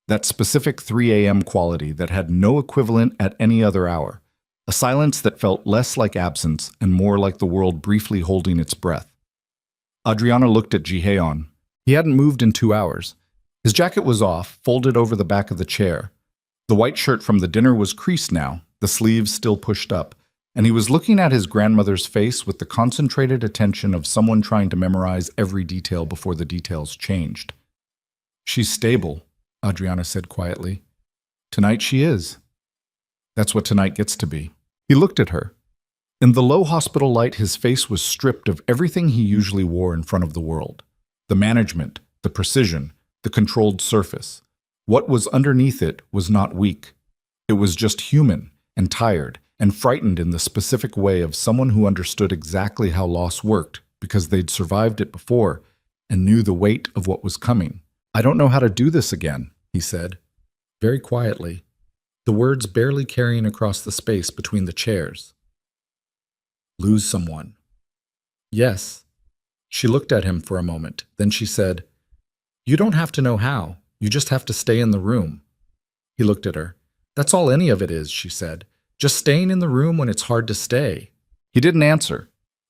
that specific 3 a.m. quality that had no equivalent at any other hour, a silence that felt less like absence and more like the world briefly holding its breath. Adriana looked at Jihyeon. He hadn't moved in 2 hours. His jacket was off, folded over the back of the chair. The white shirt from the dinner was creased now, the sleeves still pushed up, and he was looking at his grandmother's face with the concentrated attention of someone trying to memorize every detail before the details changed. "She's stable," Adriana said quietly. "Tonight she is. That's what tonight gets to be." He looked at her. In the low hospital light, his face was stripped of everything he usually wore in front of the world. The management, the precision, the controlled surface. What was underneath it was not weak. It was just human and tired and frightened in the specific way of someone who understood exactly how loss worked because they'd survived it before and knew the weight of what was coming. "I don't know how to do this again," he said, very quietly, the words barely carrying across the space between the chairs. "Lose someone." "Yes." She looked at him for a moment. Then she said, "You don't have to know how. You just have to stay in the room." He looked at her. "That's all any of it is," she said. "Just staying in the room when it's hard to stay." He didn't answer.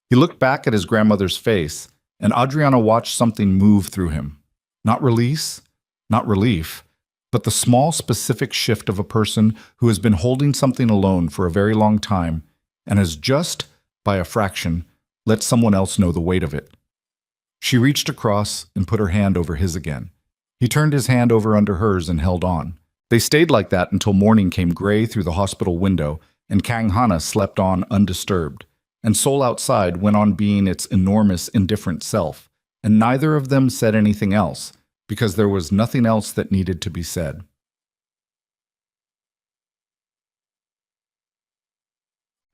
He looked back at his grandmother's face, and Adriana watched something move through him. Not release, not relief, but the small specific shift of a person who has been holding something alone for a very long time and has just, by a fraction, let someone else know the weight of it. She reached across and put her hand over his again. He turned his hand over under hers and held on. They stayed like that until morning came gray through the hospital window and Kang Hana slept on undisturbed, and Seoul outside went on being its enormous, indifferent self, and neither of them said anything else, because there was nothing else that needed to be said.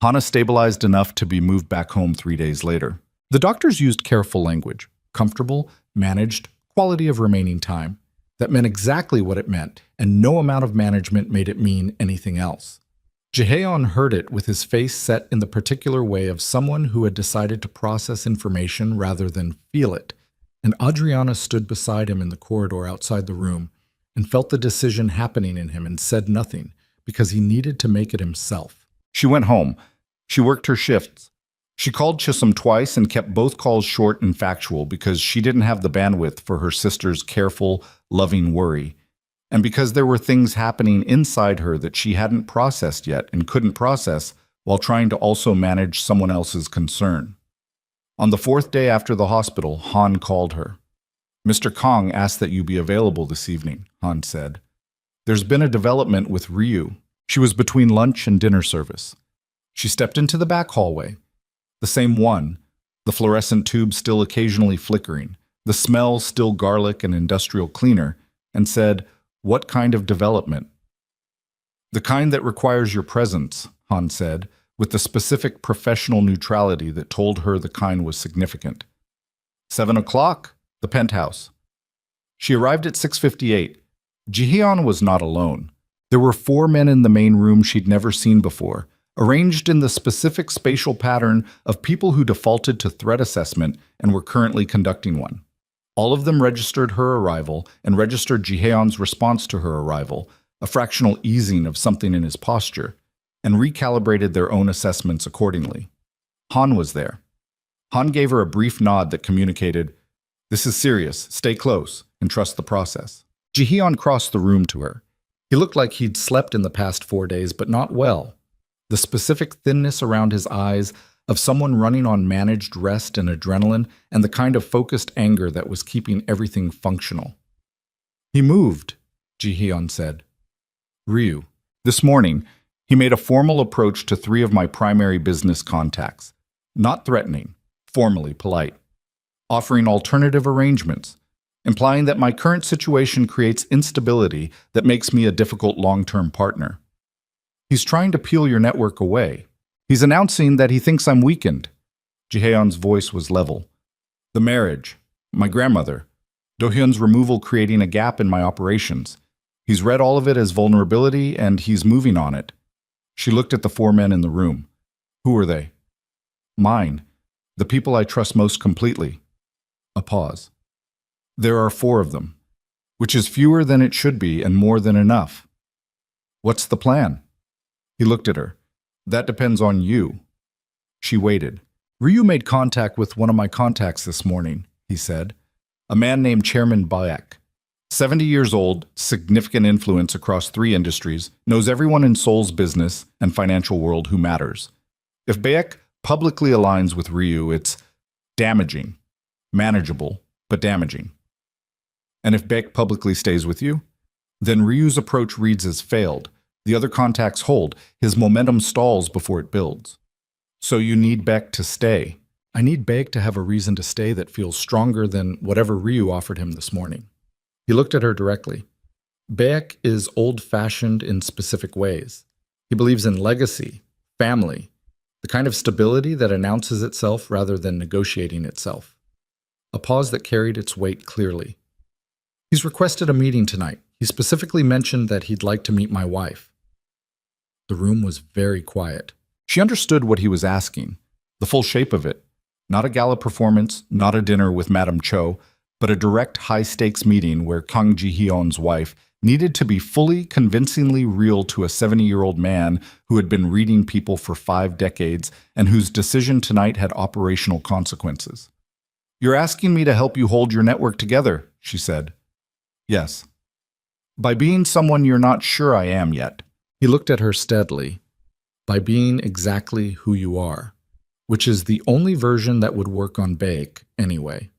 Hana stabilized enough to be moved back home 3 days later. The doctors used careful language, comfortable, managed, quality of remaining time. That meant exactly what it meant, and no amount of management made it mean anything else. Jihon heard it with his face set in the particular way of someone who had decided to process information rather than feel it, and Adriana stood beside him in the corridor outside the room and felt the decision happening in him and said nothing because he needed to make it himself. She went home. She worked her shifts. She called Chisholm twice and kept both calls short and factual because she didn't have the bandwidth for her sister's careful, loving worry, and because there were things happening inside her that she hadn't processed yet and couldn't process while trying to also manage someone else's concern. On the fourth day after the hospital, Han called her. "Mr. Kong asked that you be available this evening," Han said. "There's been a development with Ryu." She was between lunch and dinner service. She stepped into the back hallway. The same one, the fluorescent tube still occasionally flickering, the smell still garlic and industrial cleaner, and said, "What kind of development?" "The kind that requires your presence," Han said, with the specific professional neutrality that told her the kind was significant. 7 o'clock, the penthouse. She arrived at 6:58. Jihon was not alone. There were 4 men in the main room she'd never seen before, arranged in the specific spatial pattern of people who defaulted to threat assessment and were currently conducting one. All of them registered her arrival and registered Jihon's response to her arrival, a fractional easing of something in his posture, and recalibrated their own assessments accordingly. Han was there. Han gave her a brief nod that communicated, "This is serious, stay close, and trust the process." Jihon crossed the room to her. He looked like he'd slept in the past 4 days, but not well. The specific thinness around his eyes of someone running on managed rest and adrenaline, and the kind of focused anger that was keeping everything functional. "He moved," Jihon said. "Ryu. This morning, he made a formal approach to 3 of my primary business contacts. Not threatening, formally polite. Offering alternative arrangements, implying that my current situation creates instability that makes me a difficult long-term partner. He's trying to peel your network away. He's announcing that he thinks I'm weakened." Jihyeon's voice was level. "The marriage, my grandmother, Do-hyun's removal creating a gap in my operations. He's read all of it as vulnerability and he's moving on it." She looked at the 4 men in the room. "Who are they?" "Mine, the people I trust most completely." A pause. "There are 4 of them, which is fewer than it should be and more than enough. What's the plan?" He looked at her. "That depends on you." She waited. "Ryu made contact with one of my contacts this morning," he said. "A man named Chairman Baek. 70 years old, significant influence across 3 industries, knows everyone in Seoul's business and financial world who matters. If Baek publicly aligns with Ryu, it's damaging. Manageable, but damaging. And if Baek publicly stays with you, then Ryu's approach reads as failed. The other contacts hold. His momentum stalls before it builds. So you need Baek to stay." "I need Baek to have a reason to stay that feels stronger than whatever Ryu offered him this morning." He looked at her directly. "Baek is old-fashioned in specific ways. He believes in legacy, family, the kind of stability that announces itself rather than negotiating itself." A pause that carried its weight clearly. "He's requested a meeting tonight. He specifically mentioned that he'd like to meet my wife." The room was very quiet. She understood what he was asking, the full shape of it. Not a gala performance, not a dinner with Madame Cho, but a direct high-stakes meeting where Kang Ji-hyun's wife needed to be fully, convincingly real to a 70-year-old man who had been reading people for 5 decades and whose decision tonight had operational consequences. "You're asking me to help you hold your network together," she said. "Yes. By being someone you're not sure I am yet." He looked at her steadily. "By being exactly who you are, which is the only version that would work on Baek anyway."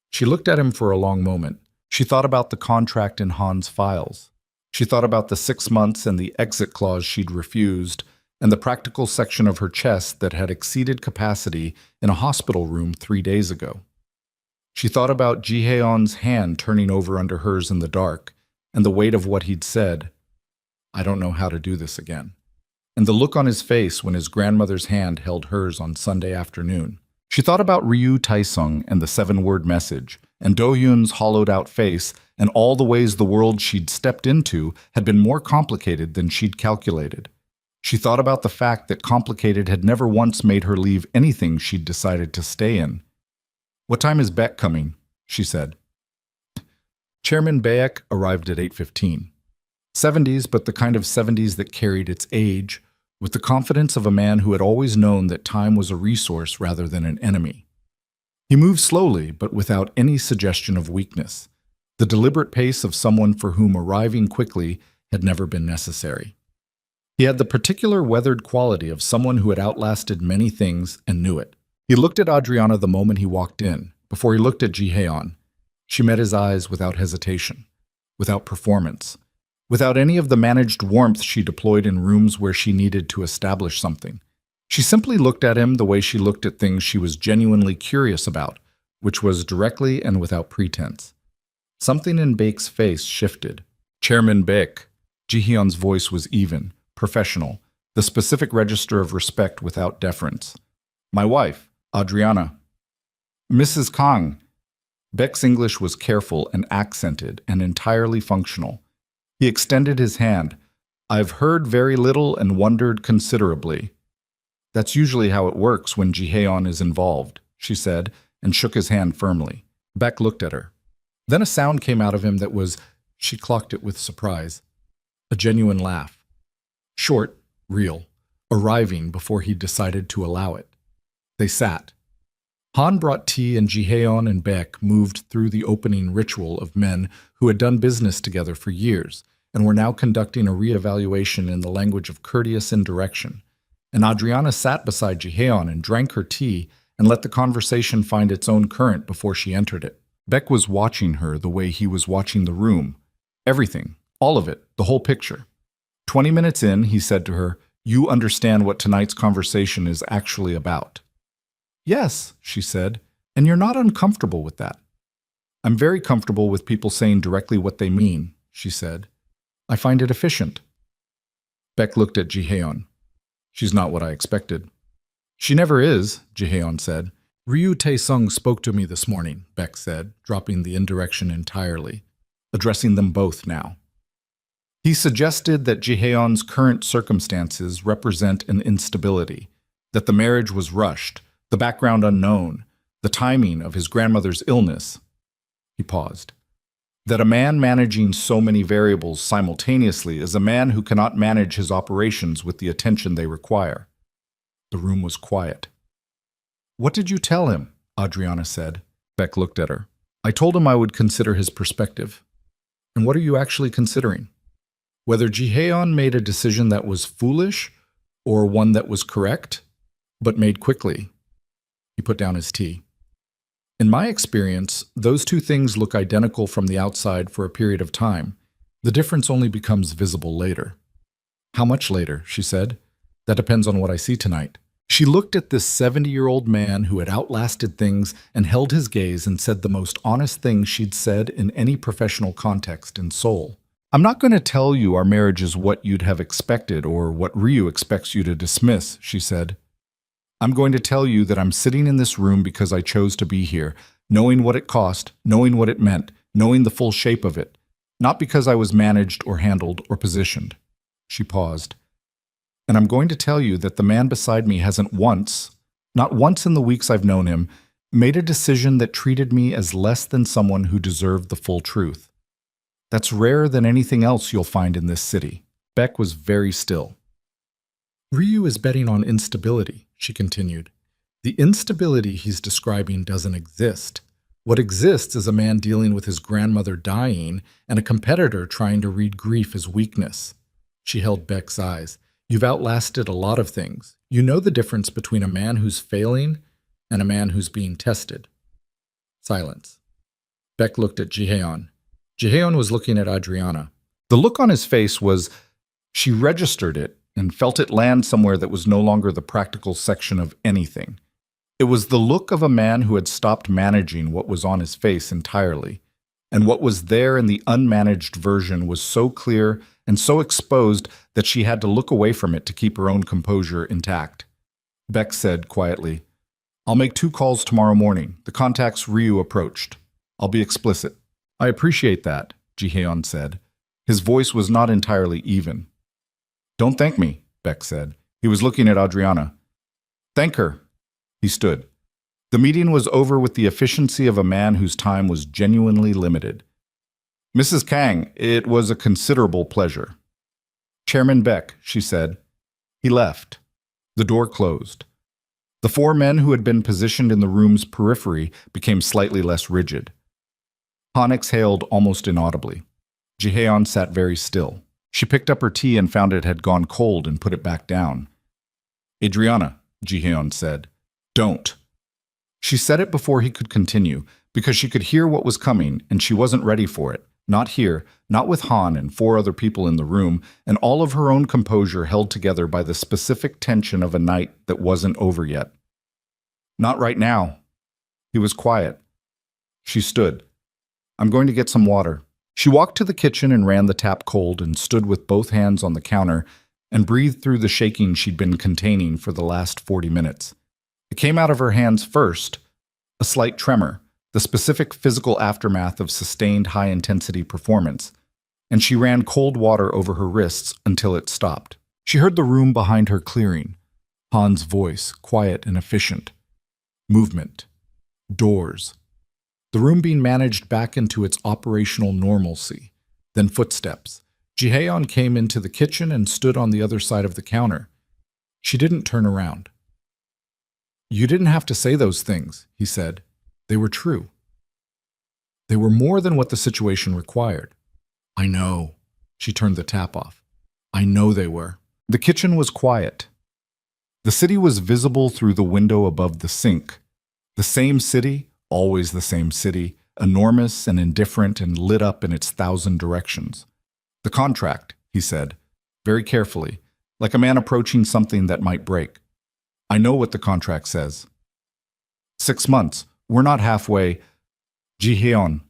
She looked at him for a long moment. She thought about the contract in Han's files. She thought about the 6 months and the exit clause she'd refused, and the practical section of her chest that had exceeded capacity in a hospital room 3 days ago. She thought about Ji-hyun's hand turning over under hers in the dark, and the weight of what he'd said. "I don't know how to do this again." And the look on his face when his grandmother's hand held hers on Sunday afternoon. She thought about Ryu Taesung and the 7-word message, and Do-hyun's hollowed-out face, and all the ways the world she'd stepped into had been more complicated than she'd calculated. She thought about the fact that complicated had never once made her leave anything she'd decided to stay in. "What time is Beck coming?" she said. Chairman Beck arrived at 8:15. 70s, but the kind of 70s that carried its age, with the confidence of a man who had always known that time was a resource rather than an enemy. He moved slowly, but without any suggestion of weakness, the deliberate pace of someone for whom arriving quickly had never been necessary. He had the particular weathered quality of someone who had outlasted many things and knew it. He looked at Adriana the moment he walked in, before he looked at Jihon. She met his eyes without hesitation, without performance, without any of the managed warmth she deployed in rooms where she needed to establish something. She simply looked at him the way she looked at things she was genuinely curious about, which was directly and without pretense. Something in Beck's face shifted. "Chairman Beck." Jihon's voice was even, professional, the specific register of respect without deference. "My wife, Adriana." "Mrs. Kang." Beck's English was careful and accented and entirely functional. He extended his hand. "I've heard very little and wondered considerably." "That's usually how it works when Jihon is involved," she said, and shook his hand firmly. Beck looked at her. Then a sound came out of him that was, she clocked it with surprise, a genuine laugh. Short, real, arriving before he decided to allow it. They sat. Han brought tea and Jihon and Beck moved through the opening ritual of men who had done business together for years and were now conducting a reevaluation in the language of courteous indirection. And Adriana sat beside Jihon and drank her tea and let the conversation find its own current before she entered it. Beck was watching her the way he was watching the room. Everything, all of it, the whole picture. 20 minutes in, he said to her, "You understand what tonight's conversation is actually about." "Yes," she said, "and you're not uncomfortable with that." "I'm very comfortable with people saying directly what they mean," she said. "I find it efficient." Beck looked at Jihon. "She's not what I expected." "She never is," Jihon said. "Ryu Tae-sung spoke to me this morning," Beck said, dropping the indirection entirely, addressing them both now. "He suggested that Jihon's current circumstances represent an instability, that the marriage was rushed, the background unknown, the timing of his grandmother's illness." He paused. "That a man managing so many variables simultaneously is a man who cannot manage his operations with the attention they require." The room was quiet. "What did you tell him?" Adriana said. Beck looked at her. "I told him I would consider his perspective." "And what are you actually considering? Whether Jihon made a decision that was foolish or one that was correct, but made quickly." He put down his tea. "In my experience, those two things look identical from the outside for a period of time. The difference only becomes visible later." "How much later?" she said. "That depends on what I see tonight." She looked at this 70-year-old man who had outlasted things and held his gaze and said the most honest thing she'd said in any professional context in Seoul. "I'm not going to tell you our marriage is what you'd have expected or what Ryu expects you to dismiss," she said. "I'm going to tell you that I'm sitting in this room because I chose to be here, knowing what it cost, knowing what it meant, knowing the full shape of it, not because I was managed or handled or positioned." She paused. "And I'm going to tell you that the man beside me hasn't once, not once in the weeks I've known him, made a decision that treated me as less than someone who deserved the full truth. That's rarer than anything else you'll find in this city." Beck was very still. "Ryu is betting on instability," she continued. "The instability he's describing doesn't exist. What exists is a man dealing with his grandmother dying and a competitor trying to read grief as weakness." She held Beck's eyes. "You've outlasted a lot of things. You know the difference between a man who's failing and a man who's being tested." Silence. Beck looked at Jihon. Jihon was looking at Adriana. The look on his face was, she registered it and felt it land somewhere that was no longer the practical section of anything. It was the look of a man who had stopped managing what was on his face entirely, and what was there in the unmanaged version was so clear and so exposed that she had to look away from it to keep her own composure intact. Beck said quietly, "I'll make 2 calls tomorrow morning, the contacts Ryu approached. I'll be explicit." "I appreciate that," Jihon said. His voice was not entirely even. "Don't thank me," Beck said. He was looking at Adriana. Thank her. He stood. The meeting was over with the efficiency of a man whose time was genuinely limited. Mrs. Kang, it was a considerable pleasure. Chairman Beck, she said. He left. The door closed. The four men who had been positioned in the room's periphery became slightly less rigid. Han exhaled almost inaudibly. Jihon sat very still. She picked up her tea and found it had gone cold and put it back down. Adriana, Jihon said, don't. She said it before he could continue, because she could hear what was coming and she wasn't ready for it. Not here, not with Han and four other people in the room, and all of her own composure held together by the specific tension of a night that wasn't over yet. Not right now. He was quiet. She stood. I'm going to get some water. She walked to the kitchen and ran the tap cold and stood with both hands on the counter and breathed through the shaking she'd been containing for the last 40 minutes. It came out of her hands first, a slight tremor, the specific physical aftermath of sustained high-intensity performance, and she ran cold water over her wrists until it stopped. She heard the room behind her clearing, Han's voice, quiet and efficient. Movement. Doors. The room being managed back into its operational normalcy. Then footsteps. Jihon came into the kitchen and stood on the other side of the counter. She didn't turn around. You didn't have to say those things, he said. They were true. They were more than what the situation required. I know. She turned the tap off. I know they were. The kitchen was quiet. The city was visible through the window above the sink. The same city, always the same city, enormous and indifferent and lit up in its 1,000 directions. The contract, he said, very carefully, like a man approaching something that might break. I know what the contract says. 6 months. We're not halfway. Jihon.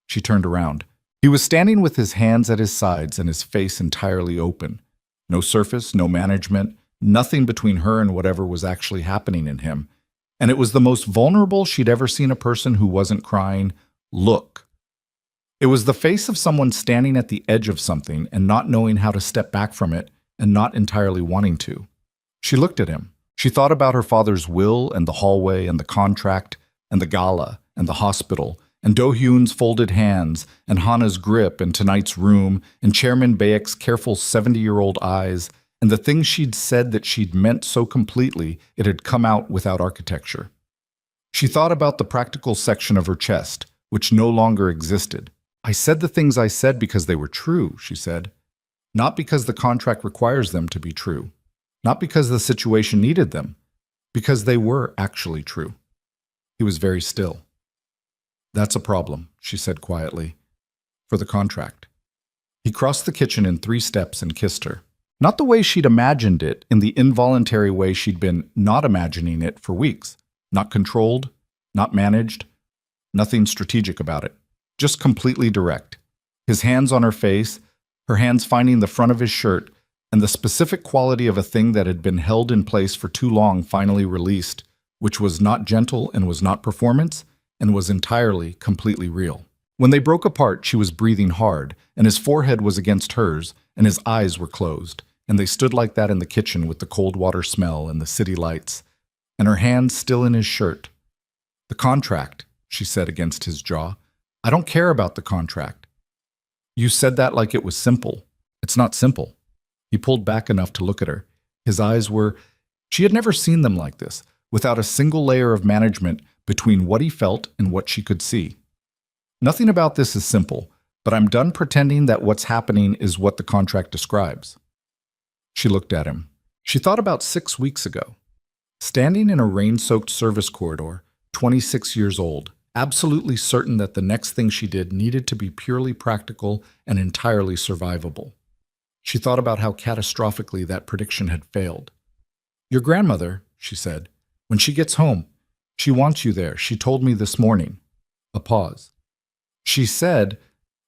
She turned around. He was standing with his hands at his sides and his face entirely open. No surface, no management, nothing between her and whatever was actually happening in him. And it was the most vulnerable she'd ever seen a person who wasn't crying look. It was the face of someone standing at the edge of something and not knowing how to step back from it and not entirely wanting to. She looked at him. She thought about her father's will and the hallway and the contract and the gala and the hospital and Do-hyun's folded hands and Hana's grip and tonight's room and Chairman Bayek's careful 70-year-old eyes and the things she'd said that she'd meant so completely it had come out without architecture. She thought about the practical section of her chest, which no longer existed. I said the things I said because they were true, she said. Not because the contract requires them to be true. Not because the situation needed them. Because they were actually true. He was very still. That's a problem, she said quietly. For the contract. He crossed the kitchen in 3 steps and kissed her. Not the way she'd imagined it, in the involuntary way she'd been not imagining it for weeks. Not controlled, not managed, nothing strategic about it. Just completely direct. His hands on her face, her hands finding the front of his shirt, and the specific quality of a thing that had been held in place for too long finally released, which was not gentle and was not performance, and was entirely, completely real. When they broke apart, she was breathing hard, and his forehead was against hers, and his eyes were closed, and they stood like that in the kitchen with the cold water smell and the city lights, and her hands still in his shirt. The contract, she said against his jaw. I don't care about the contract. You said that like it was simple. It's not simple. He pulled back enough to look at her. His eyes were, she had never seen them like this, without a single layer of management between what he felt and what she could see. Nothing about this is simple, but I'm done pretending that what's happening is what the contract describes. She looked at him. She thought about 6 weeks ago. Standing in a rain-soaked service corridor, 26 years old, absolutely certain that the next thing she did needed to be purely practical and entirely survivable. She thought about how catastrophically that prediction had failed. Your grandmother, she said, when she gets home, she wants you there. She told me this morning. A pause. She said,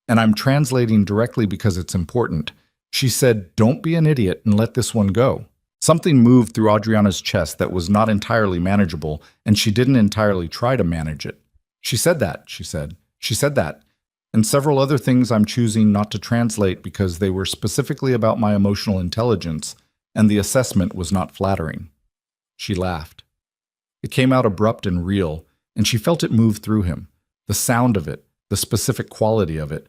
and I'm translating directly because it's important, she said, don't be an idiot and let this one go. Something moved through Adriana's chest that was not entirely manageable, and she didn't entirely try to manage it. She said that, she said. She said that. And several other things I'm choosing not to translate because they were specifically about my emotional intelligence, and the assessment was not flattering. She laughed. It came out abrupt and real, and she felt it move through him. The sound of it, the specific quality of it,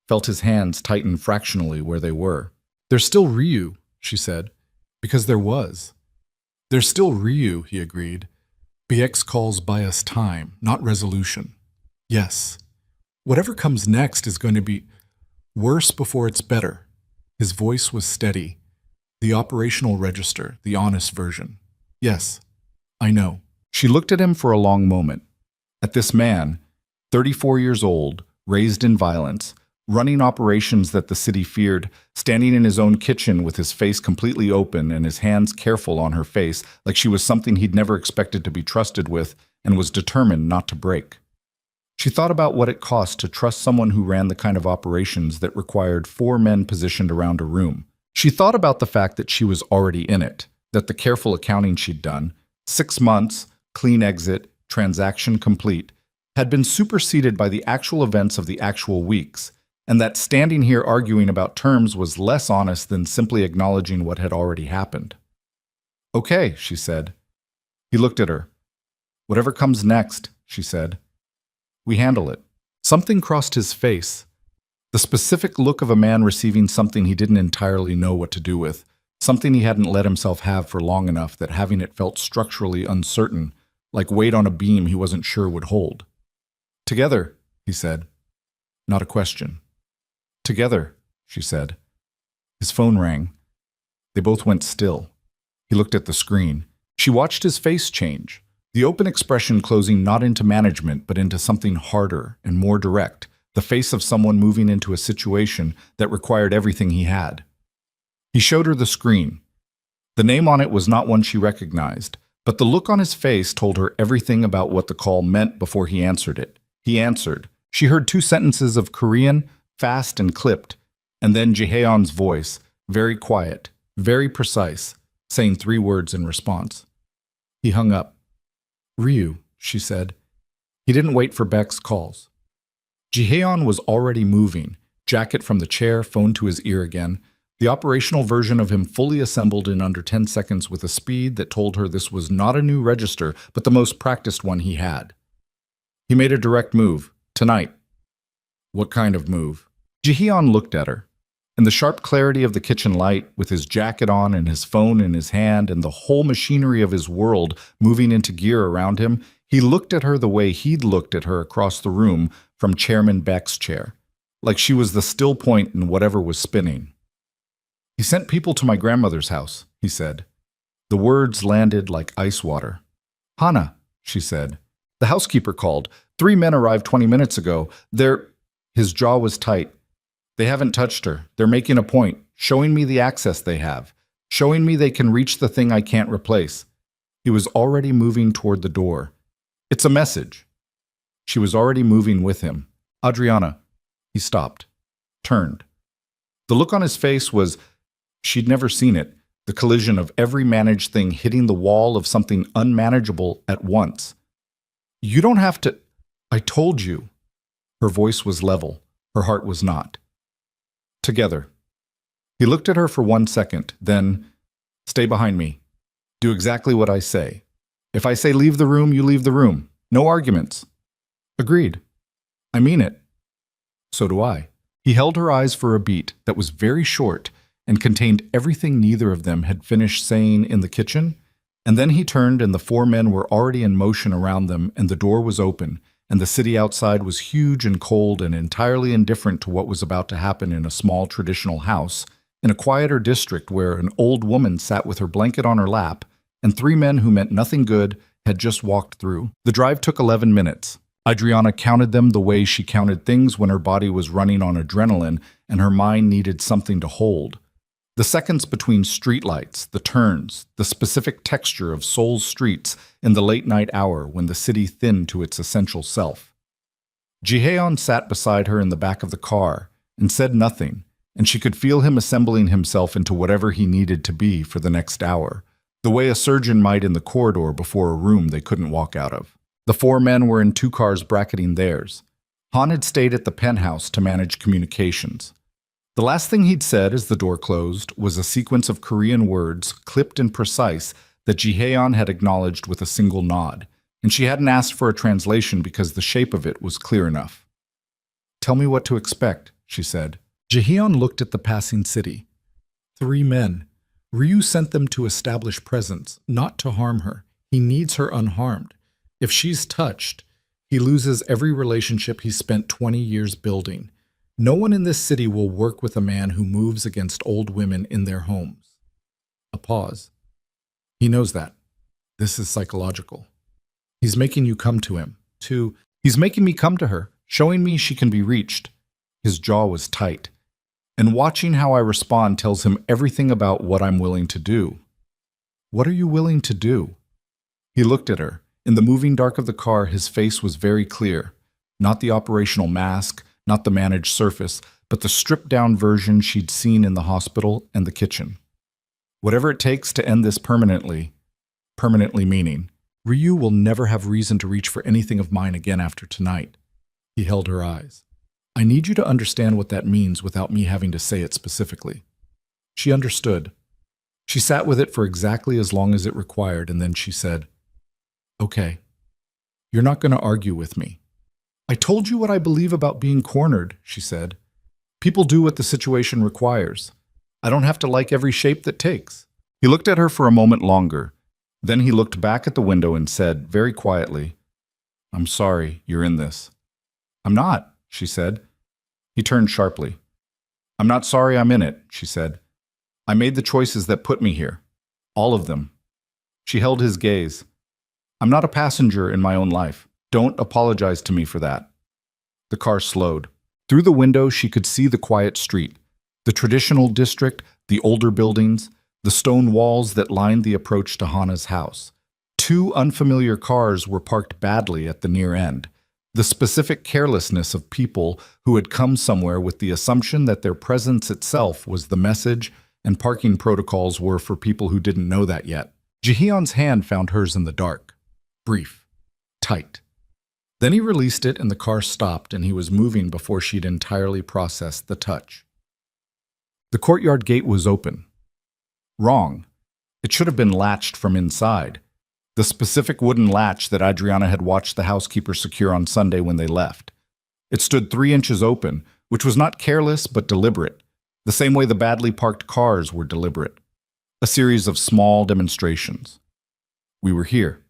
felt his hands tighten fractionally where they were. "There's still Ryu," she said, "because there was." "There's still Ryu," he agreed. "BX calls bias time, not resolution." "Yes. Whatever comes next is going to be worse before it's better." His voice was steady. "The operational register, the honest version." "Yes, I know." She looked at him for a long moment. At this man, 34 years old, raised in violence, running operations that the city feared, standing in his own kitchen with his face completely open and his hands careful on her face, like she was something he'd never expected to be trusted with and was determined not to break. She thought about what it cost to trust someone who ran the kind of operations that required 4 men positioned around a room. She thought about the fact that she was already in it, that the careful accounting she'd done, 6 months, clean exit, transaction complete, had been superseded by the actual events of the actual weeks, and that standing here arguing about terms was less honest than simply acknowledging what had already happened. "Okay," she said. He looked at her. "Whatever comes next," she said. "We handle it." Something crossed his face. The specific look of a man receiving something he didn't entirely know what to do with, something he hadn't let himself have for long enough that having it felt structurally uncertain, like weight on a beam he wasn't sure would hold. "Together," he said. Not a question. "Together," she said. His phone rang. They both went still. He looked at the screen. She watched his face change, the open expression closing not into management but into something harder and more direct, the face of someone moving into a situation that required everything he had. He showed her the screen. The name on it was not one she recognized, but the look on his face told her everything about what the call meant before he answered it. He answered. She heard 2 sentences of Korean, fast and clipped, and then Jihon's voice, very quiet, very precise, saying 3 words in response. He hung up. "Ryu," she said. He didn't wait for Beck's calls. Jihon was already moving, jacket from the chair, phone to his ear again, the operational version of him fully assembled in under 10 seconds with a speed that told her this was not a new register, but the most practiced one he had. He made a direct move. "Tonight." "What kind of move?" Jihon looked at her. In the sharp clarity of the kitchen light, with his jacket on and his phone in his hand and the whole machinery of his world moving into gear around him, he looked at her the way he'd looked at her across the room from Chairman Beck's chair, like she was the still point in whatever was spinning. "He sent people to my grandmother's house," he said. The words landed like ice water. "Hana," she said. "The housekeeper called. 3 men arrived 20 minutes ago. They're—" His jaw was tight. "They haven't touched her. They're making a point, showing me the access they have, showing me they can reach the thing I can't replace." He was already moving toward the door. "It's a message." She was already moving with him. "Adriana." He stopped, turned. The look on his face was, she'd never seen it, the collision of every managed thing hitting the wall of something unmanageable at once. "You don't have to—" "I told you." Her voice was level. Her heart was not. "Together." He looked at her for 1 second, then, "Stay behind me. Do exactly what I say. If I say leave the room, you leave the room. No arguments." "Agreed." "I mean it." "So do I." He held her eyes for a beat that was very short and contained everything neither of them had finished saying in the kitchen, and then he turned and the 4 men were already in motion around them and the door was open, and the city outside was huge and cold and entirely indifferent to what was about to happen in a small traditional house, in a quieter district where an old woman sat with her blanket on her lap, and 3 men who meant nothing good had just walked through. The drive took 11 minutes. Adriana counted them the way she counted things when her body was running on adrenaline and her mind needed something to hold. The seconds between streetlights, the turns, the specific texture of Seoul's streets in the late-night hour when the city thinned to its essential self. Jihon sat beside her in the back of the car and said nothing, and she could feel him assembling himself into whatever he needed to be for the next hour, the way a surgeon might in the corridor before a room they couldn't walk out of. The 4 men were in 2 cars bracketing theirs. Han had stayed at the penthouse to manage communications. The last thing he'd said as the door closed was a sequence of Korean words, clipped and precise, that Jihon had acknowledged with a single nod, and she hadn't asked for a translation because the shape of it was clear enough. "Tell me what to expect," she said. Jihon looked at the passing city. 3 men. Ryu sent them to establish presence, not to harm her. He needs her unharmed. If she's touched, he loses every relationship he spent 20 years building. No one in this city will work with a man who moves against old women in their homes. A pause. He knows that. This is psychological. He's making you come to him. He's making me come to her, showing me she can be reached. His jaw was tight. And watching how I respond tells him everything about what I'm willing to do. What are you willing to do? He looked at her. In the moving dark of the car, his face was very clear. Not the operational mask, not the managed surface, but the stripped-down version she'd seen in the hospital and the kitchen. Whatever it takes to end this permanently meaning, Ryu will never have reason to reach for anything of mine again after tonight. He held her eyes. I need you to understand what that means without me having to say it specifically. She understood. She sat with it for exactly as long as it required, and then she said, "Okay, you're not going to argue with me." "I told you what I believe about being cornered," she said. "People do what the situation requires. I don't have to like every shape that takes." He looked at her for a moment longer. Then he looked back at the window and said, very quietly, "I'm sorry you're in this." "I'm not," she said. He turned sharply. "I'm not sorry I'm in it," she said. "I made the choices that put me here. All of them." She held his gaze. "I'm not a passenger in my own life. Don't apologize to me for that." The car slowed. Through the window, she could see the quiet street, the traditional district, the older buildings, the stone walls that lined the approach to Hana's house. 2 unfamiliar cars were parked badly at the near end. The specific carelessness of people who had come somewhere with the assumption that their presence itself was the message and parking protocols were for people who didn't know that yet. Jihon's hand found hers in the dark. Brief. Tight. Then he released it and the car stopped and he was moving before she'd entirely processed the touch. The courtyard gate was open. Wrong. It should have been latched from inside. The specific wooden latch that Adriana had watched the housekeeper secure on Sunday when they left. It stood 3 inches open, which was not careless but deliberate, the same way the badly parked cars were deliberate. A series of small demonstrations. We were here.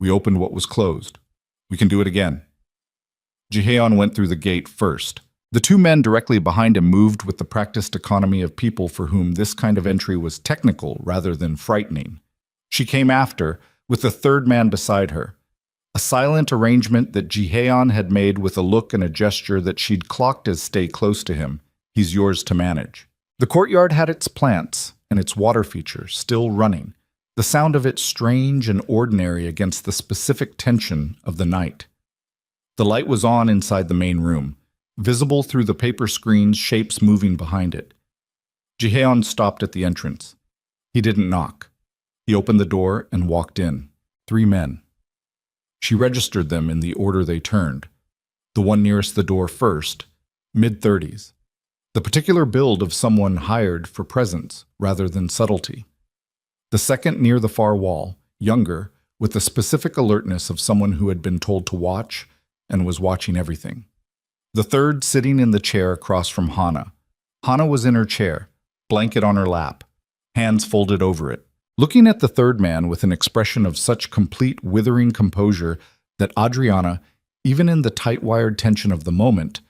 We opened what was closed. We can do it again. Jihon went through the gate first. The 2 men directly behind him moved with the practiced economy of people for whom this kind of entry was technical rather than frightening. She came after, with the 3rd man beside her. A silent arrangement that Jihon had made with a look and a gesture that she'd clocked as stay close to him. He's yours to manage. The courtyard had its plants and its water feature still running, the sound of it strange and ordinary against the specific tension of the night. The light was on inside the main room, visible through the paper screen's shapes moving behind it. Jihon stopped at the entrance. He didn't knock. He opened the door and walked in. 3 men. She registered them in the order they turned. The one nearest the door first, mid-30s. The particular build of someone hired for presence rather than subtlety. The second near the far wall, younger, with the specific alertness of someone who had been told to watch and was watching everything. The third sitting in the chair across from Hana. Hana was in her chair, blanket on her lap, hands folded over it, looking at the 3rd man with an expression of such complete withering composure that Adriana, even in the tight-wired tension of the moment,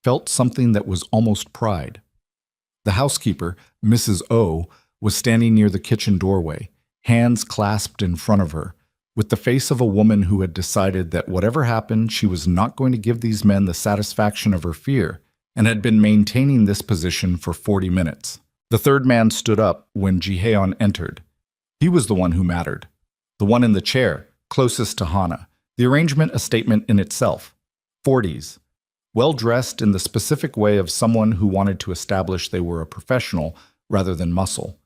felt something that was almost pride. The housekeeper, Mrs. O, was standing near the kitchen doorway, hands clasped in front of her, with the face of a woman who had decided that whatever happened, she was not going to give these men the satisfaction of her fear, and had been maintaining this position for 40 minutes. The 3rd man stood up when Jihon entered. He was the one who mattered. The one in the chair, closest to Hana. The arrangement a statement in itself. 40s. Well-dressed in the specific way of someone who wanted to establish they were a professional rather than muscle.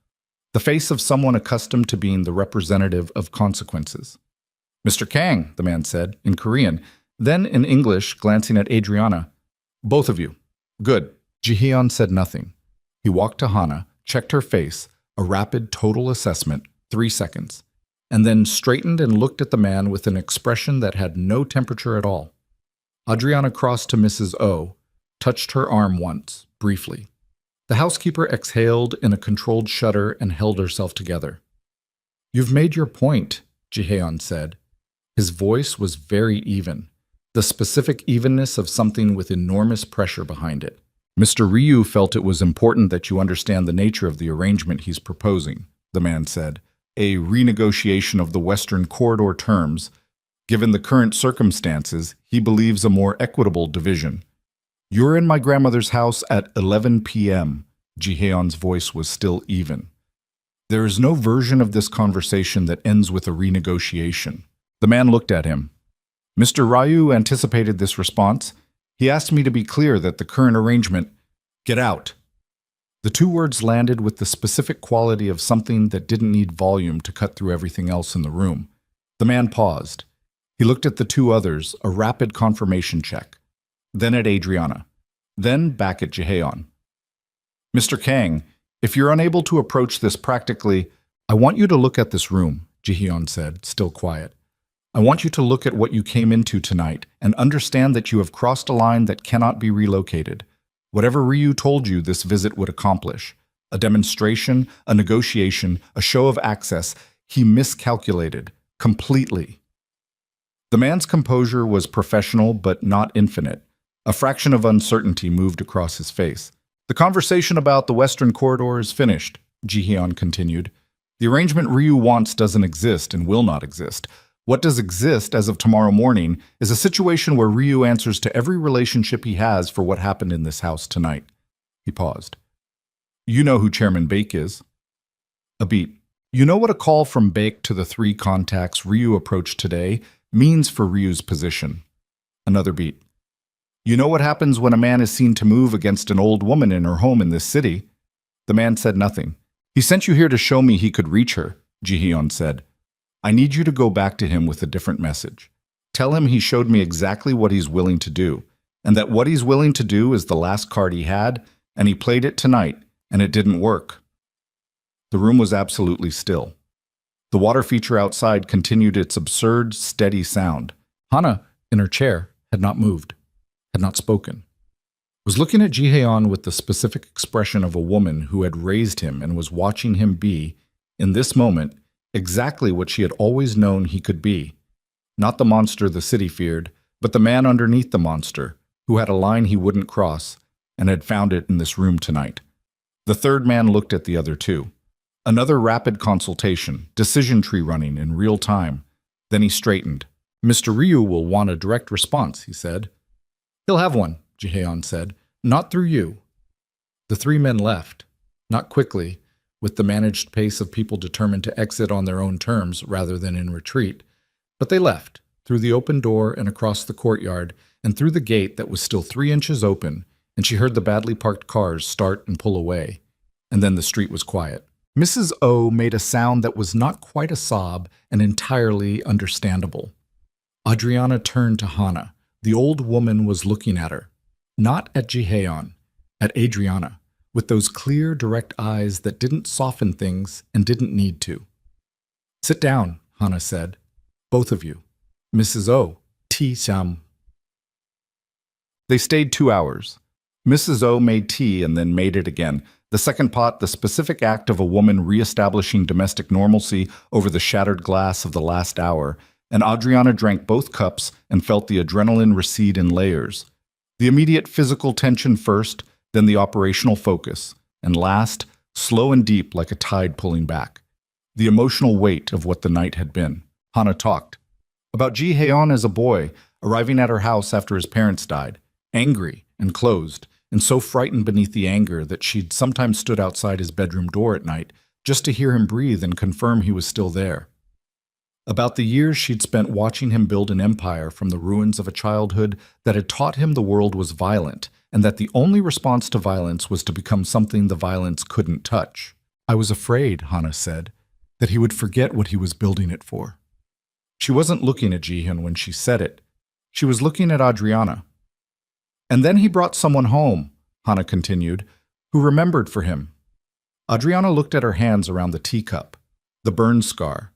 The face of someone accustomed to being the representative of consequences. "Mr. Kang," the man said, in Korean, then in English, glancing at Adriana. "Both of you. Good." Jihon said nothing. He walked to Hana, checked her face, a rapid total assessment, 3 seconds, and then straightened and looked at the man with an expression that had no temperature at all. Adriana crossed to Mrs. O, touched her arm once, briefly. The housekeeper exhaled in a controlled shudder and held herself together. "You've made your point," Jihon said. His voice was very even, the specific evenness of something with enormous pressure behind it. "Mr. Ryu felt it was important that you understand the nature of the arrangement he's proposing," the man said. "A renegotiation of the Western Corridor terms. Given the current circumstances, he believes a more equitable division. You're in my grandmother's house at 11 p.m. Jihyeon's voice was still even. "There is no version of this conversation that ends with a renegotiation." The man looked at him. Mr. Ryu anticipated this response. He asked me to be clear that the current arrangement— "Get out." The two words landed with the specific quality of something that didn't need volume to cut through everything else in the room. The man paused. He looked at the two others, a rapid confirmation check. Then at Adriana. Then back at Jihon. "Mr. Kang, if you're unable to approach this practically, I want you to look at this room," Jihon said, still quiet. "I want you to look at what you came into tonight and understand that you have crossed a line that cannot be relocated. Whatever Ryu told you this visit would accomplish, a demonstration, a negotiation, a show of access, he miscalculated, completely." The man's composure was professional but not infinite. A fraction of uncertainty moved across his face. "The conversation about the Western Corridor is finished," Jihon continued. "The arrangement Ryu wants doesn't exist and will not exist. What does exist as of tomorrow morning is a situation where Ryu answers to every relationship he has for what happened in this house tonight." He paused. "You know who Chairman Baek is?" A beat. "You know what a call from Baek to the 3 contacts Ryu approached today means for Ryu's position." Another beat. "You know what happens when a man is seen to move against an old woman in her home in this city?" The man said nothing. "He sent you here to show me he could reach her," Jihon said. "I need you to go back to him with a different message. Tell him he showed me exactly what he's willing to do, and that what he's willing to do is the last card he had, and he played it tonight, and it didn't work." The room was absolutely still. The water feature outside continued its absurd, steady sound. Hana, in her chair, had not moved, had not spoken. Was looking at Jihyeon with the specific expression of a woman who had raised him and was watching him be, in this moment, exactly what she had always known he could be. Not the monster the city feared, but the man underneath the monster, who had a line he wouldn't cross, and had found it in this room tonight. The third man looked at the other two. Another rapid consultation, decision tree running in real time. Then he straightened. "Mr. Ryu will want a direct response," he said. "He'll have one," Jihyeon said. "Not through you." The 3 men left, not quickly, with the managed pace of people determined to exit on their own terms rather than in retreat. But they left, through the open door and across the courtyard, and through the gate that was still 3 inches open, and she heard the badly parked cars start and pull away. And then the street was quiet. Mrs. O made a sound that was not quite a sob and entirely understandable. Adriana turned to Hana. The old woman was looking at her, not at Jihyeon, at Adriana, with those clear, direct eyes that didn't soften things and didn't need to. "Sit down," Hana said. "Both of you. Mrs. O, tea sam." They stayed 2 hours. Mrs. O made tea and then made it again. The second pot, the specific act of a woman re-establishing domestic normalcy over the shattered glass of the last hour, and Adriana drank both cups and felt the adrenaline recede in layers. The immediate physical tension first, then the operational focus, and last, slow and deep like a tide pulling back. The emotional weight of what the night had been. Hana talked. About Jihyeon as a boy, arriving at her house after his parents died, angry and closed, and so frightened beneath the anger that she'd sometimes stood outside his bedroom door at night just to hear him breathe and confirm he was still there. About the years she'd spent watching him build an empire from the ruins of a childhood that had taught him the world was violent, and that the only response to violence was to become something the violence couldn't touch. "I was afraid," Hana said, "that he would forget what he was building it for." She wasn't looking at Jihon when she said it. She was looking at Adriana. "And then he brought someone home," Hana continued, who remembered for him. Adriana looked at her hands around the teacup, the burn scar,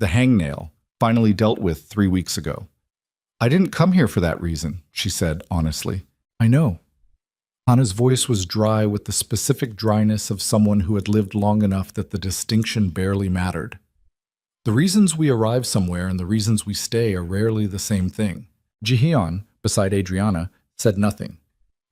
the hangnail, finally dealt with 3 weeks ago. I didn't come here for that reason, she said honestly. I know. Hana's voice was dry with the specific dryness of someone who had lived long enough that the distinction barely mattered. The reasons we arrive somewhere and the reasons we stay are rarely the same thing. Jihon, beside Adriana, said nothing.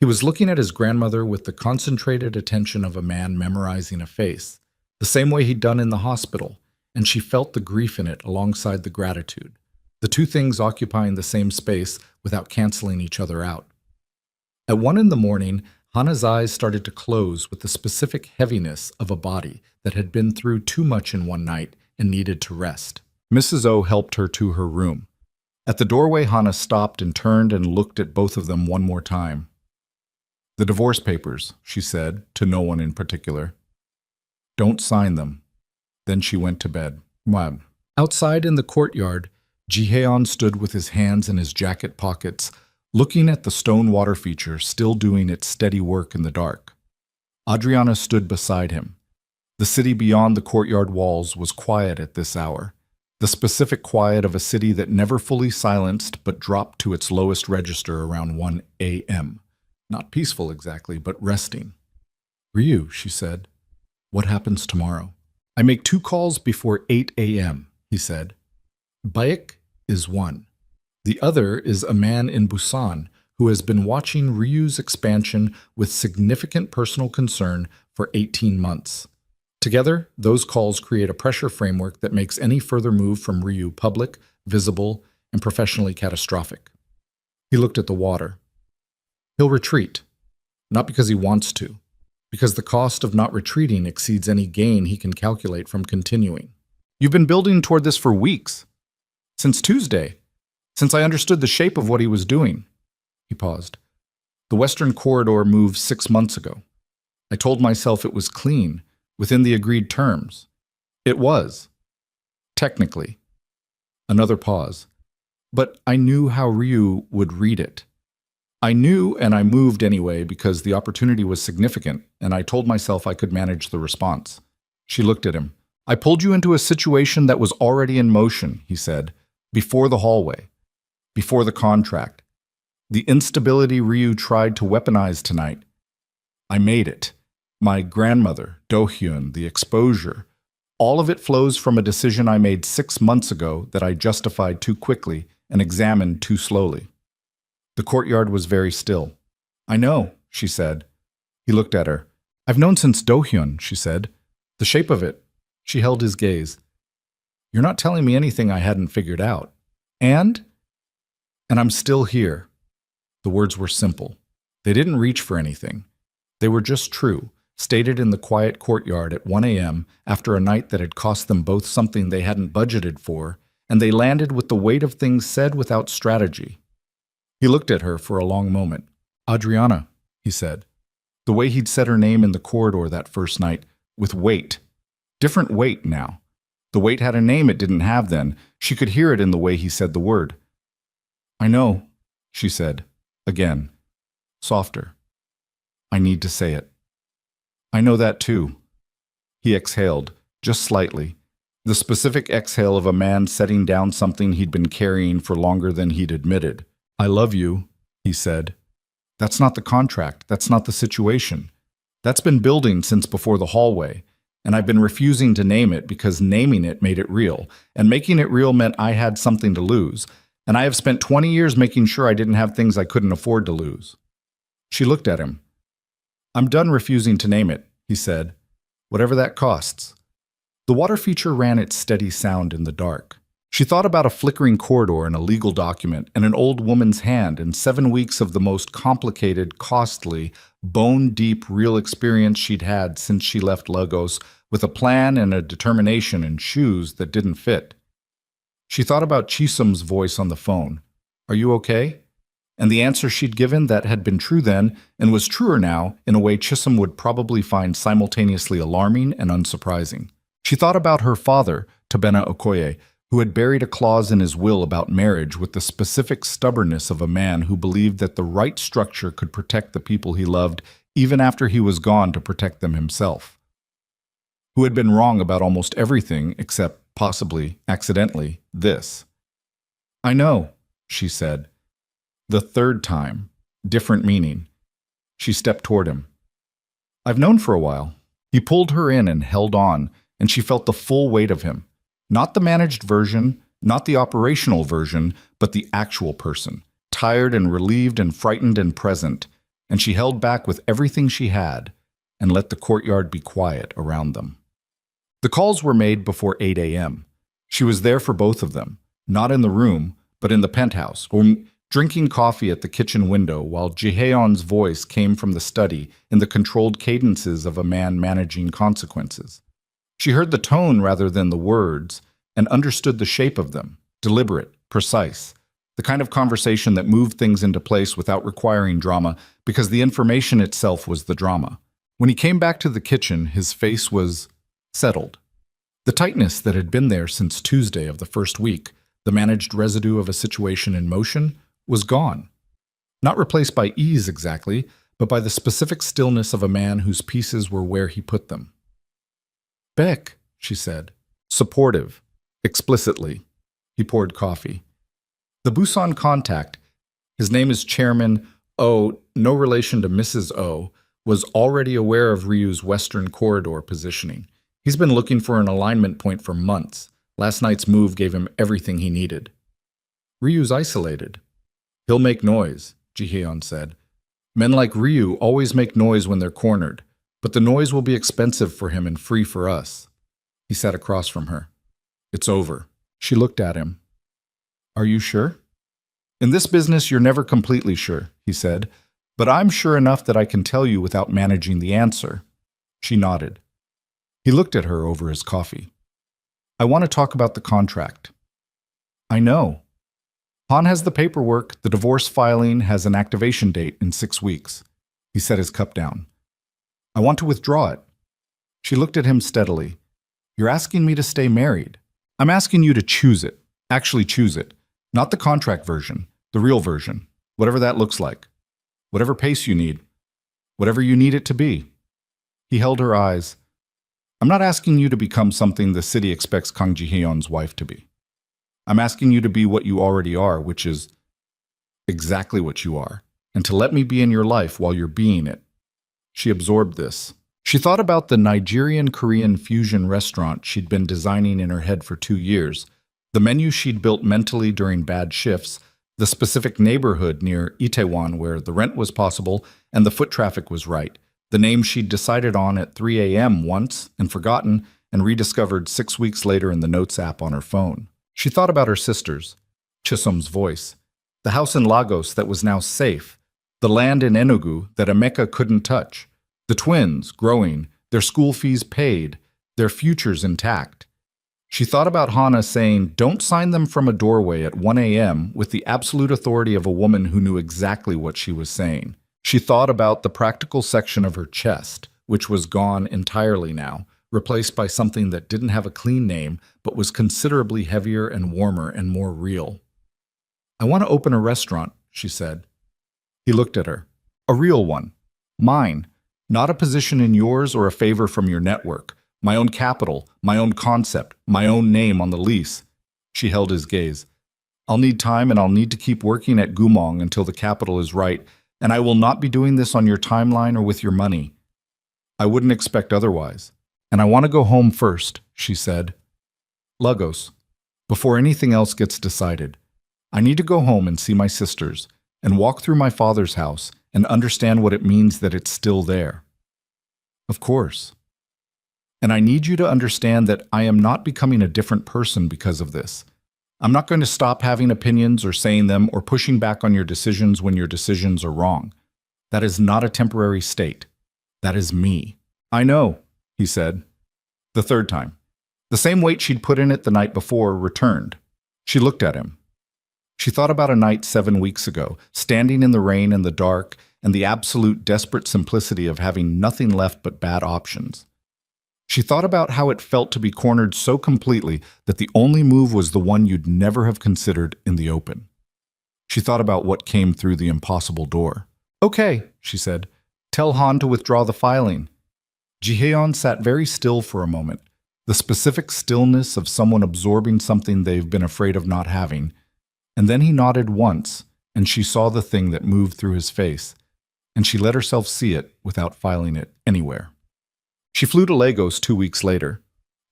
He was looking at his grandmother with the concentrated attention of a man memorizing a face, the same way he'd done in the hospital, and she felt the grief in it alongside the gratitude, the two things occupying the same space without canceling each other out. At 1 a.m, Hana's eyes started to close with the specific heaviness of a body that had been through too much in one night and needed to rest. Mrs. O helped her to her room. At the doorway, Hana stopped and turned and looked at both of them one more time. The divorce papers, she said, to no one in particular. Don't sign them. Then she went to bed. Mwah. Outside in the courtyard, Jihon stood with his hands in his jacket pockets, looking at the stone water feature still doing its steady work in the dark. Adriana stood beside him. The city beyond the courtyard walls was quiet at this hour, the specific quiet of a city that never fully silenced but dropped to its lowest register around 1 a.m. Not peaceful exactly, but resting. Ryu, she said, what happens tomorrow? I make 2 calls before 8 a.m., he said. Baek is one. The other is a man in Busan who has been watching Ryu's expansion with significant personal concern for 18 months. Together, those calls create a pressure framework that makes any further move from Ryu public, visible, and professionally catastrophic. He looked at the water. He'll retreat, not because he wants to, because the cost of not retreating exceeds any gain he can calculate from continuing. You've been building toward this for weeks. Since Tuesday. Since I understood the shape of what he was doing. He paused. The Western Corridor moved 6 months ago. I told myself it was clean, within the agreed terms. It was. Technically. Another pause. But I knew how Ryu would read it. I knew, and I moved anyway because the opportunity was significant, and I told myself I could manage the response. She looked at him. I pulled you into a situation that was already in motion, he said, before the hallway, before the contract. The instability Ryu tried to weaponize tonight. I made it. My grandmother, Do-hyun, the exposure, all of it flows from a decision I made 6 months ago that I justified too quickly and examined too slowly. The courtyard was very still. I know, she said. He looked at her. I've known since Do-hyun, she said. The shape of it. She held his gaze. You're not telling me anything I hadn't figured out. And I'm still here. The words were simple. They didn't reach for anything. They were just true, stated in the quiet courtyard at 1 a.m. after a night that had cost them both something they hadn't budgeted for, and they landed with the weight of things said without strategy. He looked at her for a long moment. Adriana, he said. The way he'd said her name in the corridor that first night, with weight. Different weight now. The weight had a name it didn't have then. She could hear it in the way he said the word. I know, she said, again, softer. I need to say it. I know that too. He exhaled, just slightly, the specific exhale of a man setting down something he'd been carrying for longer than he'd admitted. I love you, he said. That's not the contract. That's not the situation. That's been building since before the hallway, and I've been refusing to name it because naming it made it real, and making it real meant I had something to lose, and I have spent 20 years making sure I didn't have things I couldn't afford to lose. She looked at him. I'm done refusing to name it, he said, whatever that costs. The water feature ran its steady sound in the dark. She thought about a flickering corridor and a legal document and an old woman's hand and 7 weeks of the most complicated, costly, bone-deep real experience she'd had since she left Lagos, with a plan and a determination and shoes that didn't fit. She thought about Chisum's voice on the phone. Are you okay? And the answer she'd given that had been true then and was truer now in a way Chisum would probably find simultaneously alarming and unsurprising. She thought about her father, Tabena Okoye, who had buried a clause in his will about marriage with the specific stubbornness of a man who believed that the right structure could protect the people he loved even after he was gone to protect them himself, who had been wrong about almost everything except, possibly, accidentally, this. I know, she said. The third time, different meaning. She stepped toward him. I've known for a while. He pulled her in and held on, and she felt the full weight of him. Not the managed version, not the operational version, but the actual person, tired and relieved and frightened and present, and she held back with everything she had and let the courtyard be quiet around them. The calls were made before 8 a.m. She was there for both of them, not in the room, but in the penthouse, or drinking coffee at the kitchen window while Jihon's voice came from the study in the controlled cadences of a man managing consequences. She heard the tone rather than the words and understood the shape of them, deliberate, precise, the kind of conversation that moved things into place without requiring drama because the information itself was the drama. When he came back to the kitchen, his face was settled. The tightness that had been there since Tuesday of the first week, the managed residue of a situation in motion, was gone. Not replaced by ease exactly, but by the specific stillness of a man whose pieces were where he put them. Beck, she said, supportive, explicitly. He poured coffee. The Busan contact, his name is Chairman O, no relation to Mrs. O, was already aware of Ryu's western corridor positioning. He's been looking for an alignment point for months. Last night's move gave him everything he needed. Ryu's isolated. He'll make noise, Jihon said. Men like Ryu always make noise when they're cornered, but the noise will be expensive for him and free for us. He sat across from her. It's over. She looked at him. Are you sure? In this business, you're never completely sure, he said, but I'm sure enough that I can tell you without managing the answer. She nodded. He looked at her over his coffee. I want to talk about the contract. I know. Han has the paperwork, the divorce filing has an activation date in 6 weeks. He set his cup down. I want to withdraw it. She looked at him steadily. You're asking me to stay married. I'm asking you to choose it. Actually choose it. Not the contract version, the real version. Whatever that looks like. Whatever pace you need. Whatever you need it to be. He held her eyes. I'm not asking you to become something the city expects Kang Ji-hyun's wife to be. I'm asking you to be what you already are, which is exactly what you are, and to let me be in your life while you're being it. She absorbed this. She thought about the Nigerian-Korean fusion restaurant she'd been designing in her head for 2 years, the menu she'd built mentally during bad shifts, the specific neighborhood near Itaewon where the rent was possible and the foot traffic was right, the name she'd decided on at 3 a.m. once and forgotten and rediscovered 6 weeks later in the Notes app on her phone. She thought about her sisters, Chisholm's voice, the house in Lagos that was now safe, the land in Enugu that Emeka couldn't touch, the twins growing, their school fees paid, their futures intact. She thought about Hana saying, don't sign them from a doorway at 1 a.m. with the absolute authority of a woman who knew exactly what she was saying. She thought about the practical section of her chest, which was gone entirely now, replaced by something that didn't have a clean name, but was considerably heavier and warmer and more real. I want to open a restaurant, she said. He looked at her. A real one. Mine. Not a position in yours or a favor from your network. My own capital, my own concept, my own name on the lease. She held his gaze. I'll need time and I'll need to keep working at Gumong until the capital is right, and I will not be doing this on your timeline or with your money. I wouldn't expect otherwise. And I want to go home first, she said. Lagos. Before anything else gets decided. I need to go home and see my sisters, and walk through my father's house and understand what it means that it's still there. Of course. And I need you to understand that I am not becoming a different person because of this. I'm not going to stop having opinions or saying them or pushing back on your decisions when your decisions are wrong. That is not a temporary state. That is me. I know, he said. The third time. The same weight she'd put in it the night before returned. She looked at him. She thought about a night 7 weeks ago, standing in the rain and the dark, and the absolute desperate simplicity of having nothing left but bad options. She thought about how it felt to be cornered so completely that the only move was the one you'd never have considered in the open. She thought about what came through the impossible door. Okay, she said. Tell Han to withdraw the filing. Jihon sat very still for a moment, the specific stillness of someone absorbing something they've been afraid of not having, and then he nodded once, and she saw the thing that moved through his face, and she let herself see it without filing it anywhere. She flew to Lagos 2 weeks later.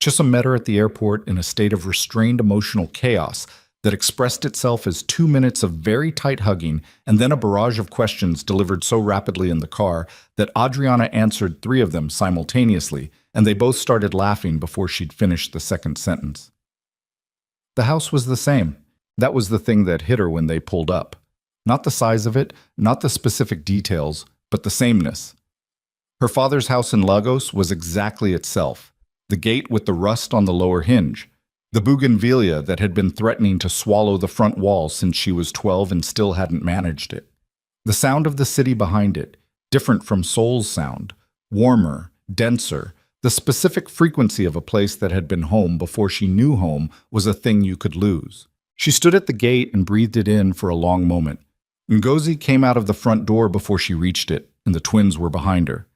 Chisom met her at the airport in a state of restrained emotional chaos that expressed itself as 2 minutes of very tight hugging and then a barrage of questions delivered so rapidly in the car that Adriana answered 3 of them simultaneously, and they both started laughing before she'd finished the second sentence. The house was the same. That was the thing that hit her when they pulled up. Not the size of it, not the specific details, but the sameness. Her father's house in Lagos was exactly itself. The gate with the rust on the lower hinge. The bougainvillea that had been threatening to swallow the front wall since she was 12 and still hadn't managed it. The sound of the city behind it, different from Seoul's sound, warmer, denser. The specific frequency of a place that had been home before she knew home was a thing you could lose. She stood at the gate and breathed it in for a long moment. Ngozi came out of the front door before she reached it, and the twins were behind her.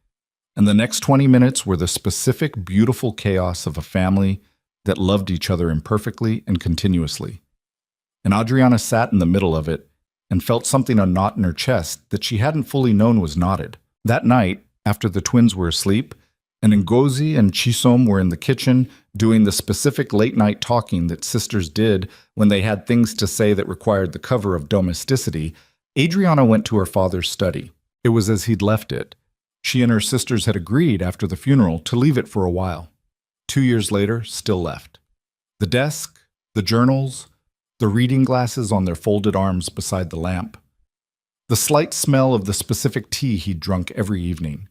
And the next 20 minutes were the specific, beautiful chaos of a family that loved each other imperfectly and continuously. And Adriana sat in the middle of it and felt something a knot in her chest that she hadn't fully known was knotted. That night, after the twins were asleep, and Ngozi and Chisom were in the kitchen doing the specific late-night talking that sisters did when they had things to say that required the cover of domesticity, Adriana went to her father's study. It was as he'd left it. She and her sisters had agreed after the funeral to leave it for a while. 2 years later, still left. The desk, the journals, the reading glasses on their folded arms beside the lamp. The slight smell of the specific tea he'd drunk every evening.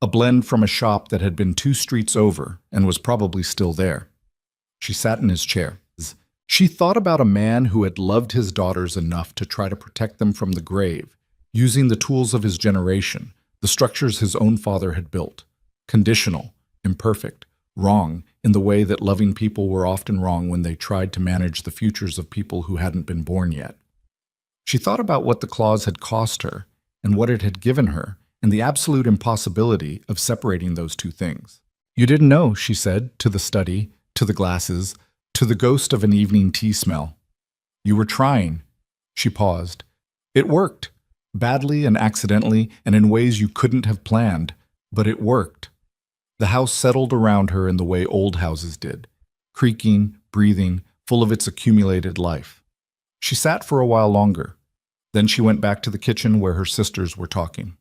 A blend from a shop that had been 2 streets over and was probably still there. She sat in his chair. She thought about a man who had loved his daughters enough to try to protect them from the grave, using the tools of his generation, the structures his own father had built. Conditional, imperfect, wrong in the way that loving people were often wrong when they tried to manage the futures of people who hadn't been born yet. She thought about what the clause had cost her and what it had given her, and the absolute impossibility of separating those 2 things. You didn't know, she said, to the study, to the glasses, to the ghost of an evening tea smell. You were trying. She paused. It worked, badly and accidentally and in ways you couldn't have planned, but it worked. The house settled around her in the way old houses did, creaking, breathing, full of its accumulated life. She sat for a while longer. Then she went back to the kitchen where her sisters were talking.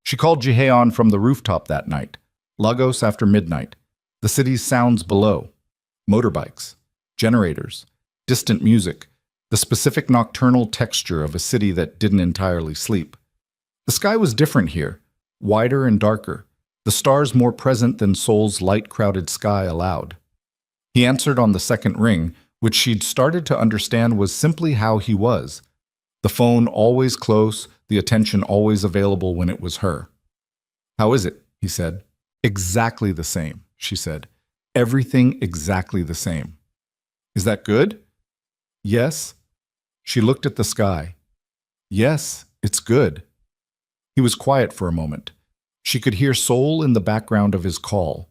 She called Jihon from the rooftop that night, Lagos after midnight, the city's sounds below, motorbikes, generators, distant music, the specific nocturnal texture of a city that didn't entirely sleep. The sky was different here, wider and darker, the stars more present than Seoul's light-crowded sky allowed. He answered on the second ring, which she'd started to understand was simply how he was. The phone always close, the attention always available when it was her. How is it? He said. Exactly the same, she said. Everything exactly the same. Is that good? Yes. She looked at the sky. Yes, it's good. He was quiet for a moment. She could hear Seoul in the background of his call,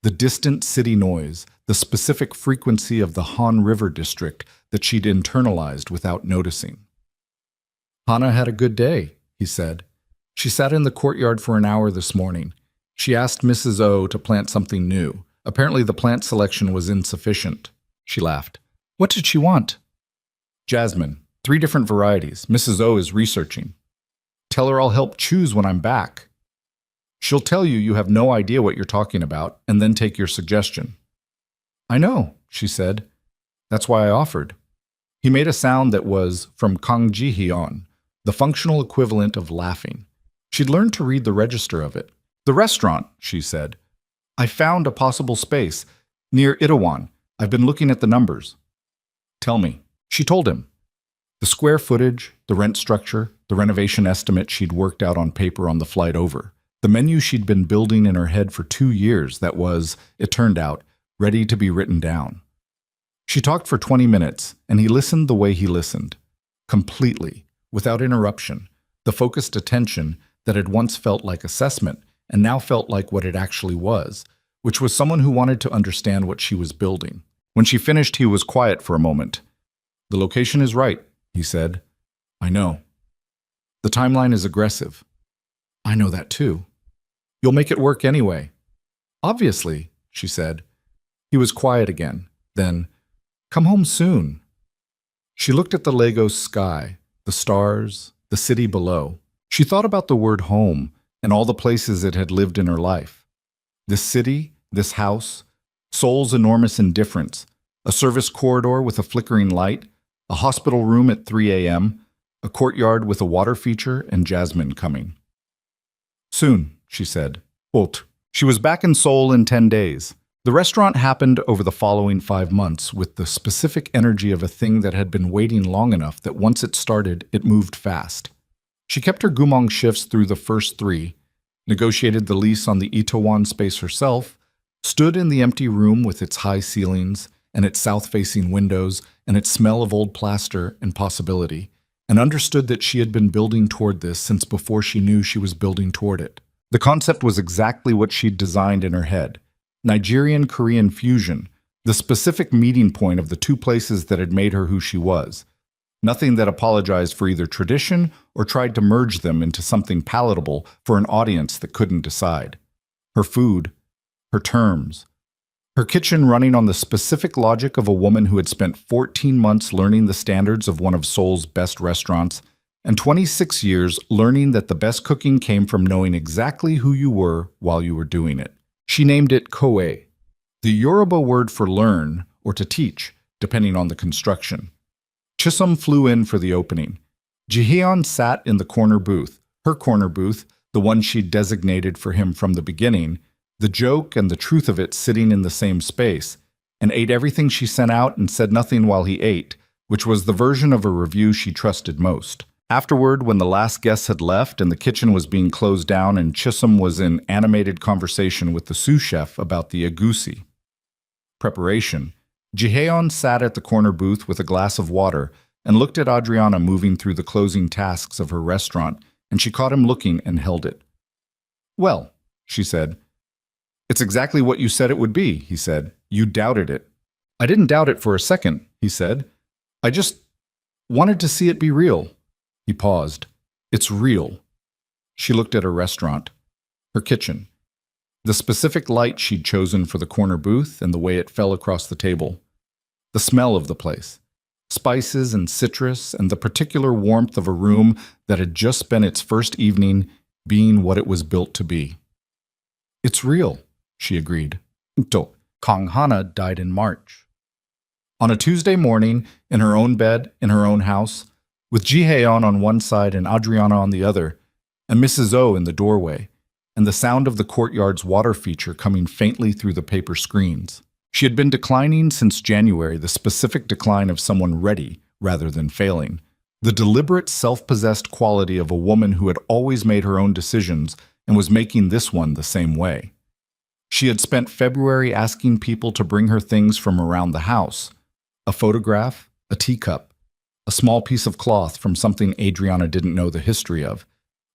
the distant city noise, the specific frequency of the Han River district that she'd internalized without noticing. Hana had a good day, he said. She sat in the courtyard for an hour this morning. She asked Mrs. O to plant something new. Apparently the plant selection was insufficient. She laughed. What did she want? Jasmine, 3 different varieties. Mrs. O is researching. Tell her I'll help choose when I'm back. She'll tell you you have no idea what you're talking about and then take your suggestion. I know, she said. That's why I offered. He made a sound that was from Kang Jihon, the functional equivalent of laughing. She'd learned to read the register of it. The restaurant, she said. I found a possible space near Itaewon. I've been looking at the numbers. Tell me. She told him. The square footage, the rent structure, the renovation estimate she'd worked out on paper on the flight over. The menu she'd been building in her head for 2 years that was, it turned out, ready to be written down. She talked for 20 minutes, and he listened the way he listened. Completely, without interruption. The focused attention, that had once felt like assessment and now felt like what it actually was, which was someone who wanted to understand what she was building. When she finished, he was quiet for a moment. "The location is right," he said. "I know. The timeline is aggressive." "I know that too." "You'll make it work anyway." "Obviously," she said. He was quiet again. Then, "Come home soon." She looked at the Lagos sky, the stars, the city below. She thought about the word home and all the places it had lived in her life. This city, this house, Seoul's enormous indifference, a service corridor with a flickering light, a hospital room at 3 a.m., a courtyard with a water feature and Jasmine coming. "Soon," she said. "Haute." She was back in Seoul in 10 days. The restaurant happened over the following 5 months with the specific energy of a thing that had been waiting long enough that once it started, it moved fast. She kept her gumong shifts through the first 3, negotiated the lease on the Itaewon space herself, stood in the empty room with its high ceilings and its south-facing windows and its smell of old plaster and possibility, and understood that she had been building toward this since before she knew she was building toward it. The concept was exactly what she'd designed in her head. Nigerian-Korean fusion, the specific meeting point of the two places that had made her who she was. Nothing that apologized for either tradition or tried to merge them into something palatable for an audience that couldn't decide. Her food, her terms, her kitchen running on the specific logic of a woman who had spent 14 months learning the standards of one of Seoul's best restaurants and 26 years learning that the best cooking came from knowing exactly who you were while you were doing it. She named it koe, the Yoruba word for learn or to teach, depending on the construction. Chisholm flew in for the opening. Jihon sat in the corner booth, her corner booth, the one she'd designated for him from the beginning, the joke and the truth of it sitting in the same space, and ate everything she sent out and said nothing while he ate, which was the version of a review she trusted most. Afterward, when the last guest had left and the kitchen was being closed down and Chisholm was in animated conversation with the sous chef about the egusi preparation, Jihon sat at the corner booth with a glass of water and looked at Adriana moving through the closing tasks of her restaurant, and she caught him looking and held it. "Well," she said. "It's exactly what you said it would be," he said. "You doubted it." "I didn't doubt it for a second," he said. "I just wanted to see it be real." He paused. "It's real." She looked at her restaurant, her kitchen, the specific light she'd chosen for the corner booth and the way it fell across the table, the smell of the place, spices and citrus, and the particular warmth of a room that had just spent its first evening being what it was built to be. "It's real," she agreed. Kang Hana died in March. On a Tuesday morning, in her own bed, in her own house, with Jihaeon on one side and Adriana on the other, and Mrs. O in the doorway, and the sound of the courtyard's water feature coming faintly through the paper screens. She had been declining since January, the specific decline of someone ready rather than failing, the deliberate, self-possessed quality of a woman who had always made her own decisions and was making this one the same way. She had spent February asking people to bring her things from around the house, a photograph, a teacup, a small piece of cloth from something Adriana didn't know the history of,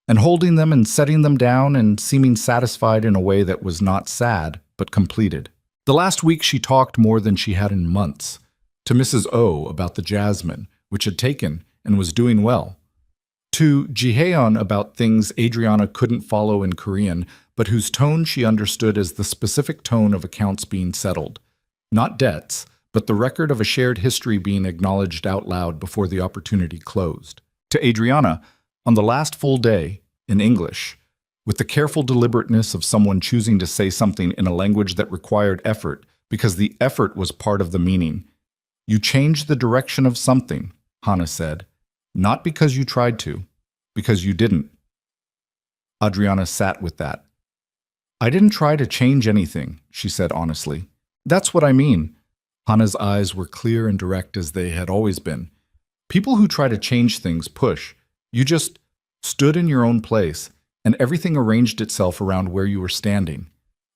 and holding them and setting them down and seeming satisfied in a way that was not sad, but completed. The last week she talked more than she had in months, to Mrs. O about the jasmine, which had taken and was doing well, to Jihaeon about things Adriana couldn't follow in Korean, but whose tone she understood as the specific tone of accounts being settled, not debts, but the record of a shared history being acknowledged out loud before the opportunity closed. To Adriana, on the last full day, in English, with the careful deliberateness of someone choosing to say something in a language that required effort, because the effort was part of the meaning. "You changed the direction of something," Hana said, "not because you tried to, because you didn't." Adriana sat with that. "I didn't try to change anything," she said honestly. "That's what I mean." Hana's eyes were clear and direct as they had always been. "People who try to change things push. You just stood in your own place, and everything arranged itself around where you were standing."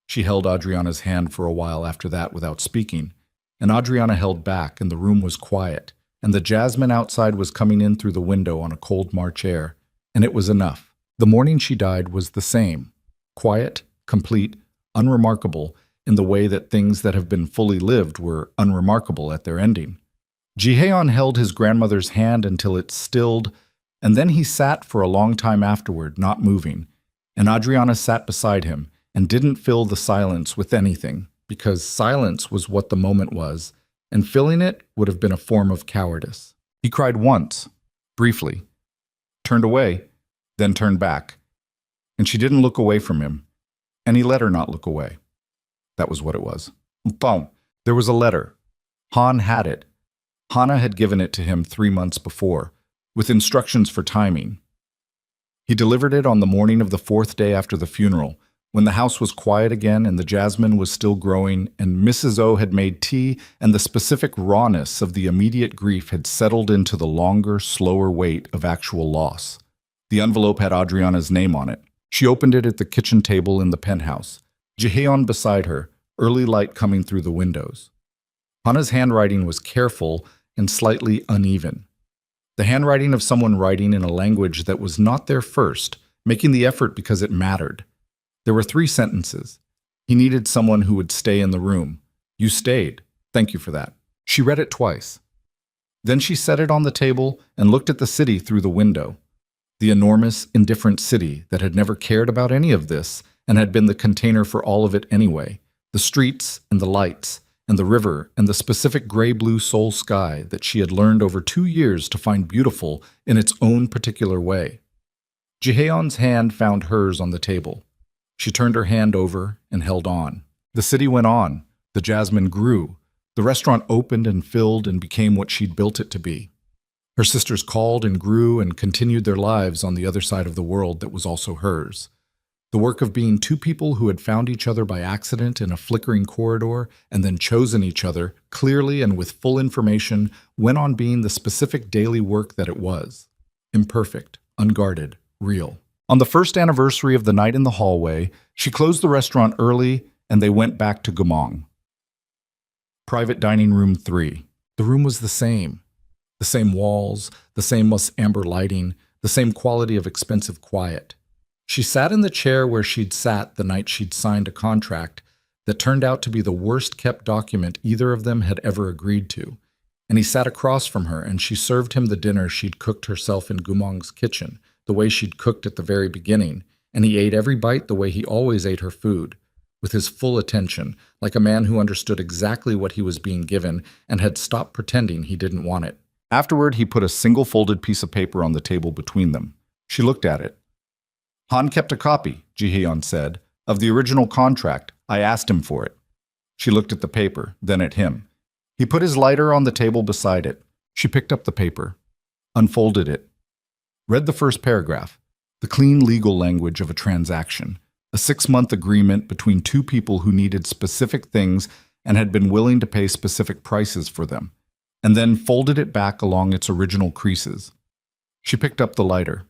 She held Adriana's hand for a while after that without speaking, and Adriana held back, and the room was quiet, and the jasmine outside was coming in through the window on a cold March air, and it was enough. The morning she died was the same, quiet, complete, unremarkable in the way that things that have been fully lived were unremarkable at their ending. Jihon held his grandmother's hand until it stilled, and then he sat for a long time afterward, not moving, and Adriana sat beside him and didn't fill the silence with anything, because silence was what the moment was, and filling it would have been a form of cowardice. He cried once, briefly, turned away, then turned back, and she didn't look away from him, and he let her not look away. That was what it was. Boom! There was a letter. Han had it. Hana had given it to him 3 months before, with instructions for timing. He delivered it on the morning of the 4th day after the funeral, when the house was quiet again and the jasmine was still growing and Mrs. O had made tea and the specific rawness of the immediate grief had settled into the longer, slower weight of actual loss. The envelope had Adriana's name on it. She opened it at the kitchen table in the penthouse. Jihon beside her, early light coming through the windows. Hana's handwriting was careful and slightly uneven. The handwriting of someone writing in a language that was not their first, making the effort because it mattered. There were 3 sentences. He needed someone who would stay in the room. You stayed. Thank you for that. She read it twice. Then she set it on the table and looked at the city through the window. The enormous, indifferent city that had never cared about any of this and had been the container for all of it anyway. The streets and the lights and the river and the specific gray-blue soul sky that she had learned over 2 years to find beautiful in its own particular way. Jihyeon's hand found hers on the table. She turned her hand over and held on. The city went on. The jasmine grew. The restaurant opened and filled and became what she'd built it to be. Her sisters called and grew and continued their lives on the other side of the world that was also hers. The work of being 2 people who had found each other by accident in a flickering corridor and then chosen each other, clearly and with full information, went on being the specific daily work that it was. Imperfect, unguarded, real. On the first anniversary of the night in the hallway, she closed the restaurant early and they went back to Gumong. Private dining room 3. The room was the same. The same walls, the same amber lighting, the same quality of expensive quiet. She sat in the chair where she'd sat the night she'd signed a contract that turned out to be the worst-kept document either of them had ever agreed to. And he sat across from her and she served him the dinner she'd cooked herself in Gumong's kitchen, the way she'd cooked at the very beginning, and he ate every bite the way he always ate her food, with his full attention, like a man who understood exactly what he was being given and had stopped pretending he didn't want it. Afterward, he put a single folded piece of paper on the table between them. She looked at it. Han kept a copy, Jihyeon said, of the original contract. I asked him for it. She looked at the paper, then at him. He put his lighter on the table beside it. She picked up the paper, unfolded it, read the first paragraph, the clean legal language of a transaction, a 6-month agreement between 2 people who needed specific things and had been willing to pay specific prices for them, and then folded it back along its original creases. She picked up the lighter.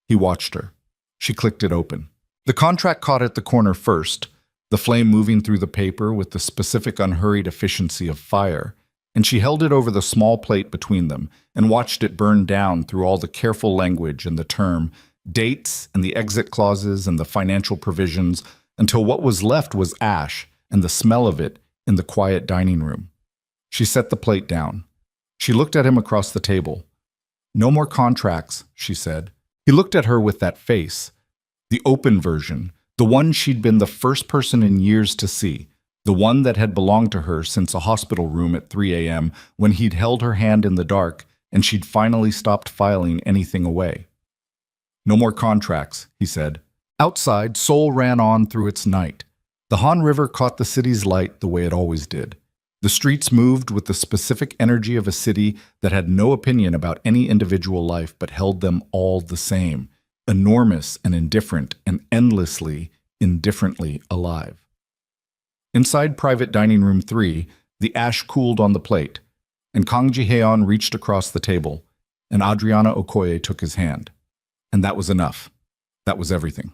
He watched her. She clicked it open. The contract caught at the corner first, the flame moving through the paper with the specific unhurried efficiency of fire, and she held it over the small plate between them and watched it burn down through all the careful language and the term, dates and the exit clauses and the financial provisions, until what was left was ash and the smell of it in the quiet dining room. She set the plate down. She looked at him across the table. No more contracts, she said. He looked at her with that face, the open version, the one she'd been the first person in years to see, the one that had belonged to her since a hospital room at 3 a.m. when he'd held her hand in the dark and she'd finally stopped filing anything away. No more contracts, he said. Outside, Seoul ran on through its night. The Han River caught the city's light the way it always did. The streets moved with the specific energy of a city that had no opinion about any individual life but held them all the same, enormous and indifferent and endlessly, indifferently alive. Inside private dining room 3, the ash cooled on the plate, and Kang Ji-heon reached across the table, and Adriana Okoye took his hand. And that was enough. That was everything.